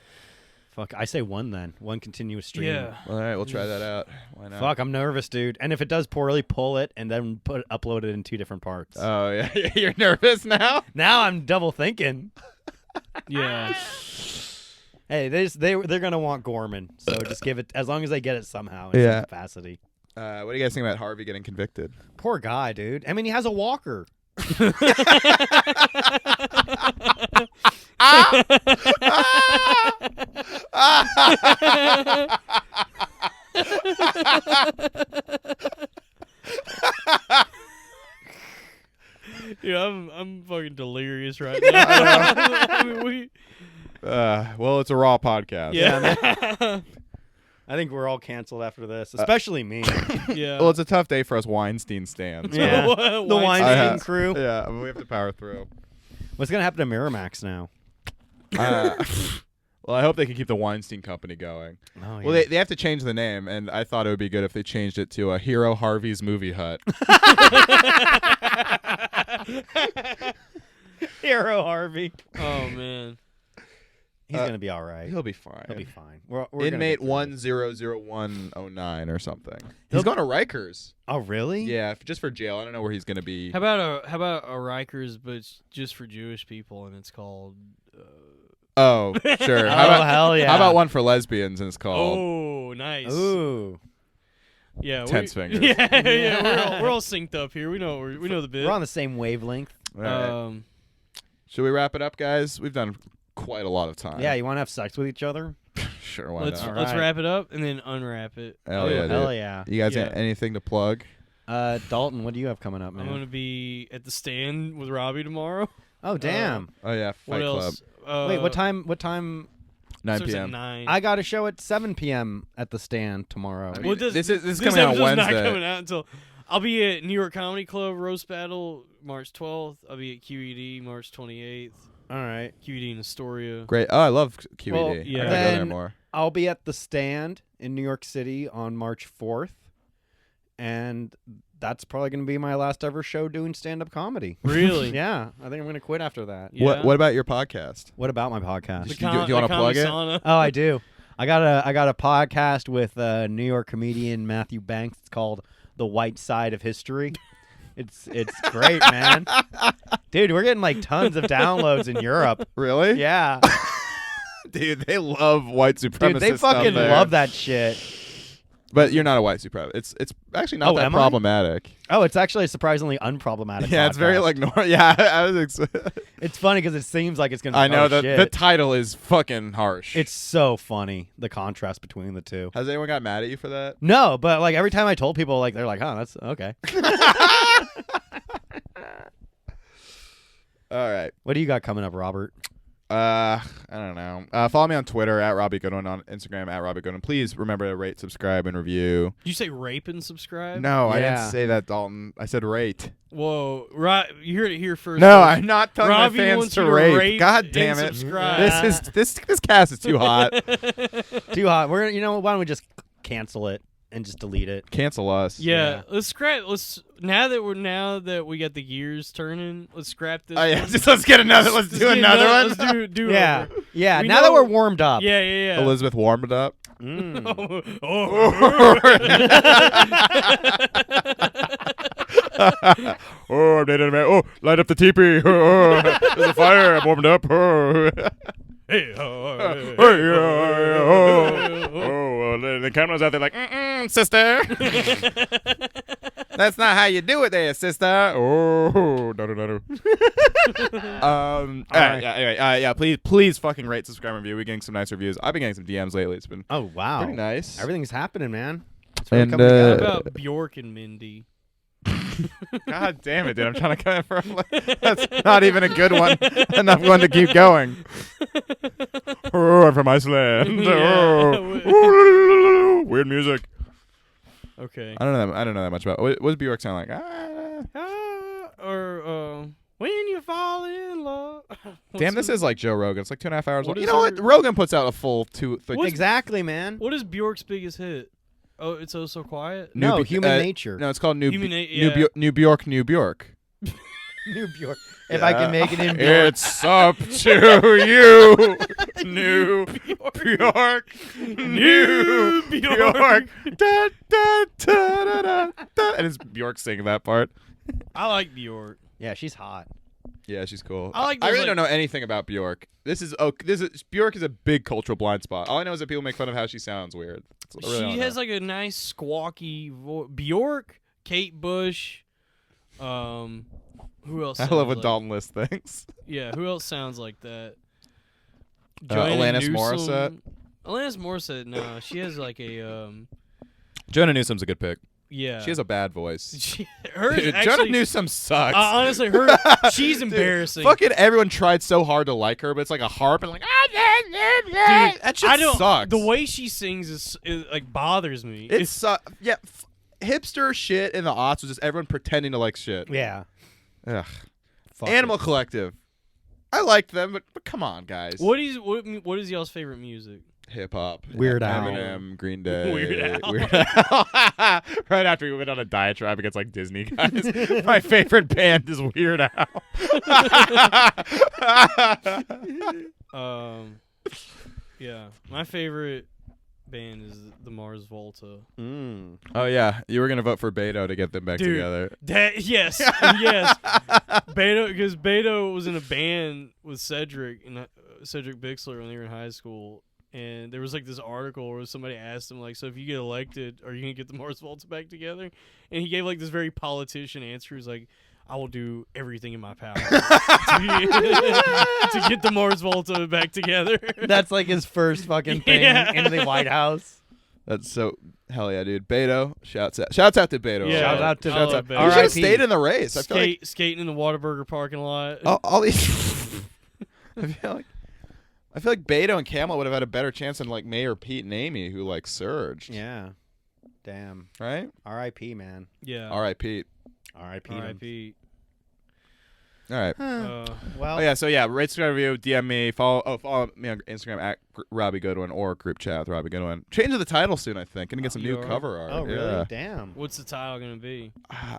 Fuck, I say 1 then. 1 continuous stream. Yeah. All right, we'll try that out. Why not? Fuck, I'm nervous, dude. And if it does poorly, pull it and then upload it in 2 different parts. Oh yeah, you're nervous now. Now I'm double thinking. Yeah. Hey, they're gonna want Gorman, so just give it as long as they get it somehow in some capacity. What do you guys think about Harvey getting convicted? Poor guy, dude. I mean, he has a walker. Yeah, I'm fucking delirious right now. I mean, Well, it's a raw podcast. yeah. I think we're all canceled after this, especially me. Yeah. Well, it's a tough day for us Weinstein stands. Yeah. Weinstein. The Weinstein I- crew. Yeah, we have to power through. What's gonna happen to Miramax now? Well, I hope they can keep the Weinstein Company going. Oh, yeah. Well, they have to change the name, and I thought it would be good if they changed it to Hero Harvey's Movie Hut. Hero Harvey. Oh man. He's gonna be all right. He'll be fine. He'll be fine. We're Inmate gonna get through this. 100109 or something. He'll- He's going to Rikers. Oh really? Yeah, just for jail. I don't know where he's going to be. How about a Rikers, but it's just for Jewish people, and it's called. Oh, sure. Oh How hell yeah. about one for lesbians and it's called Oh, nice. Ooh. Yeah. Tense Fingers? Yeah. We're all synced up here. We know the bit. We're on the same wavelength. All right. Should we wrap it up, guys? We've done quite a lot of time. Yeah, you want to have sex with each other? Sure, why Let's not? All right. wrap it up and then unwrap it. Hell Oh, yeah, dude. hell yeah. You guys Yeah. got anything to plug? Dalton, what do you have coming up, man? I'm gonna be at the stand with Robbie tomorrow. Oh, damn. Oh yeah, What Fight Club, else? Wait, what time? What time? 9 starts at p.m. 9. I got a show at 7 p.m. at the stand tomorrow. I mean, Well, this is this coming out episode's Wednesday. not coming out until I'll be at New York Comedy Club Roast Battle March 12th. I'll be at QED March 28th. All right. QED in Astoria. Great. Oh, I love QED. Well, yeah. I gotta go there then- more. I'll be at the stand in New York City on March 4th, and that's probably going to be my last ever show doing stand-up comedy. Really? Yeah, I think I'm going to quit after that. Yeah. What about your podcast? What about my podcast? The Do you wanna the plug it? Comic-Sana. Oh, I do. I got a podcast with New York comedian Matthew Banks. It's called The White Side of History. It's great, man. Dude, we're getting like tons of downloads in Europe. Really? Yeah. Dude, they love white supremacist Dude, they stuff fucking there. love that shit. But you're not a white supremacist. It's actually not Oh, that am I? problematic. Oh, it's actually a surprisingly unproblematic Yeah, it's very podcast. like yeah. I was. It's funny because it seems like it's gonna. I know oh, the shit. title is fucking harsh. It's so funny, the contrast between the two. Has anyone got mad at you for that? No, but like every time I told people, like they're like, "Oh, that's okay." All right. What do you got coming up, Robert? I don't know. Follow me on Twitter at Robbie Goodwin, on Instagram at Robbie Goodwin. Please remember to rate, subscribe, and review. Did you say rape and subscribe? No, I didn't Yeah. say that, Dalton. I said rate. Whoa, right? You heard it here first. No, folks. I'm not telling Robbie my fans wants to you to rape. rate God and damn it! subscribe. This cast is too hot. Too hot. We're you know why don't we just cancel it and just delete it? Cancel us. Yeah, let's scrap. Now that we got the gears turning, let's scrap this. Oh yeah, one. just let's get another. Let's do get another one. Let's do Yeah, over. yeah. We Now that know- we're warmed up. Yeah, yeah, yeah. Elizabeth warmed it up. Mm. Oh, I'm Native American. Oh, light up the teepee. Oh, there's a fire. I'm warmed up. Oh, Hey, oh, the camera's out there like, sister. That's not how you do it there, sister. Oh, no. All right. Yeah, anyway, yeah, please fucking rate, subscribe, and review. We're getting some nice reviews. I've been getting some DMs lately. It's been Oh wow, pretty nice. Everything's happening, man. It's really And, coming What together. about Bjork and Mindy? God damn it, dude. I'm trying to come in for that's not even a good one. Enough one to keep going. Oh, I'm from Iceland. Yeah. Oh. Weird music. Okay. I don't know that much about. What does Bjork sound like? Or when you fall in love. Damn, this is like Joe Rogan. It's like 2.5 hours What long. You is know what? her- Rogan puts out a full two. Exactly, man. What is Bjork's biggest hit? Oh, It's Oh So Quiet? No, Human Nature. No, it's called New Human New Bjork. New Bjork. If I can make it in Bjork. It's up to you, New Bjork. New Bjork. Da, da, da, da, da, da. And it's Bjork singing that part. I like Bjork. Yeah, she's hot. Yeah, she's cool. I like I those, really like- don't know anything about Bjork. Bjork is a big cultural blind spot. All I know is that people make fun of how she sounds weird. That's really all I She know. has like a nice squawky voice. Bjork, Kate Bush, who else? I sounds love what like, Dalton List thinks. Yeah, who else sounds like that? Alanis Morissette? Alanis Morissette, no, she has like a Jonah Newsom's a good pick. yeah. She has a bad voice. Hers Dude, actually, Jonah Newsom sucks. honestly, she's embarrassing. Fucking everyone tried so hard to like her, but it's like a harp and like that shit I don't. sucks. The way she sings is like bothers me. it's hipster shit in the aughts was just everyone pretending to like shit. Yeah. Ugh. Fuck Animal it. Collective. I liked them, but come on, guys. what is y'all's favorite music? Hip hop. Weird Al. Eminem, Green Day. Weird Al. Al. Right after we went on a diatribe against like Disney guys, my favorite band is Weird Al. Yeah, my favorite band is the Mars Volta. Mm. Oh yeah, you were gonna vote for Beto to get them back Dude. together. Yes, yes. Because Beto was in a band with Cedric and Cedric Bixler when they were in high school, and there was like this article where somebody asked him like, "So if you get elected, are you gonna get the Mars Volta back together?" And he gave like this very politician answer. He's like, I will do everything in my power to get the Mars Volta back together. That's like his first fucking thing Yeah. into the White House. That's so hell yeah, dude. Beto, shouts out to Beto. Yeah. Shout out to I love the Beto. He should have R.I.P. stayed in the race. I feel like Skating in the Whataburger parking lot. all these. I feel like Beto and Camel would have had a better chance than like Mayor Pete and Amy, who like surged. Yeah. Damn. Right. R.I.P. man. Yeah. All right, Pete. R.I.P. R.I.P. All right. Well, Oh yeah, so yeah, rate, subscribe, review, DM me, follow me on Instagram at Robbie Goodwin or group chat with Robbie Goodwin. Changing the title soon, I think. Gonna get some new You are? cover art. oh, really? Yeah. Damn. What's the title gonna be?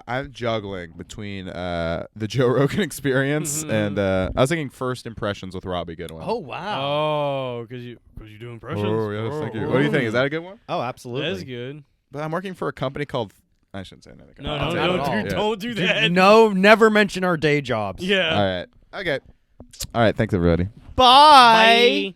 I'm juggling between the Joe Rogan Experience and I was thinking First Impressions with Robbie Goodwin. Oh, wow. Oh, because you do impressions. Oh, yes, thank you. What do you think? Is that a good one? Oh, absolutely. That's good. But I'm working for a company called. I shouldn't say anything. No, not at all. don't do that. No, never mention our day jobs. Yeah. All right. Okay. All right. Thanks, everybody. Bye. Bye.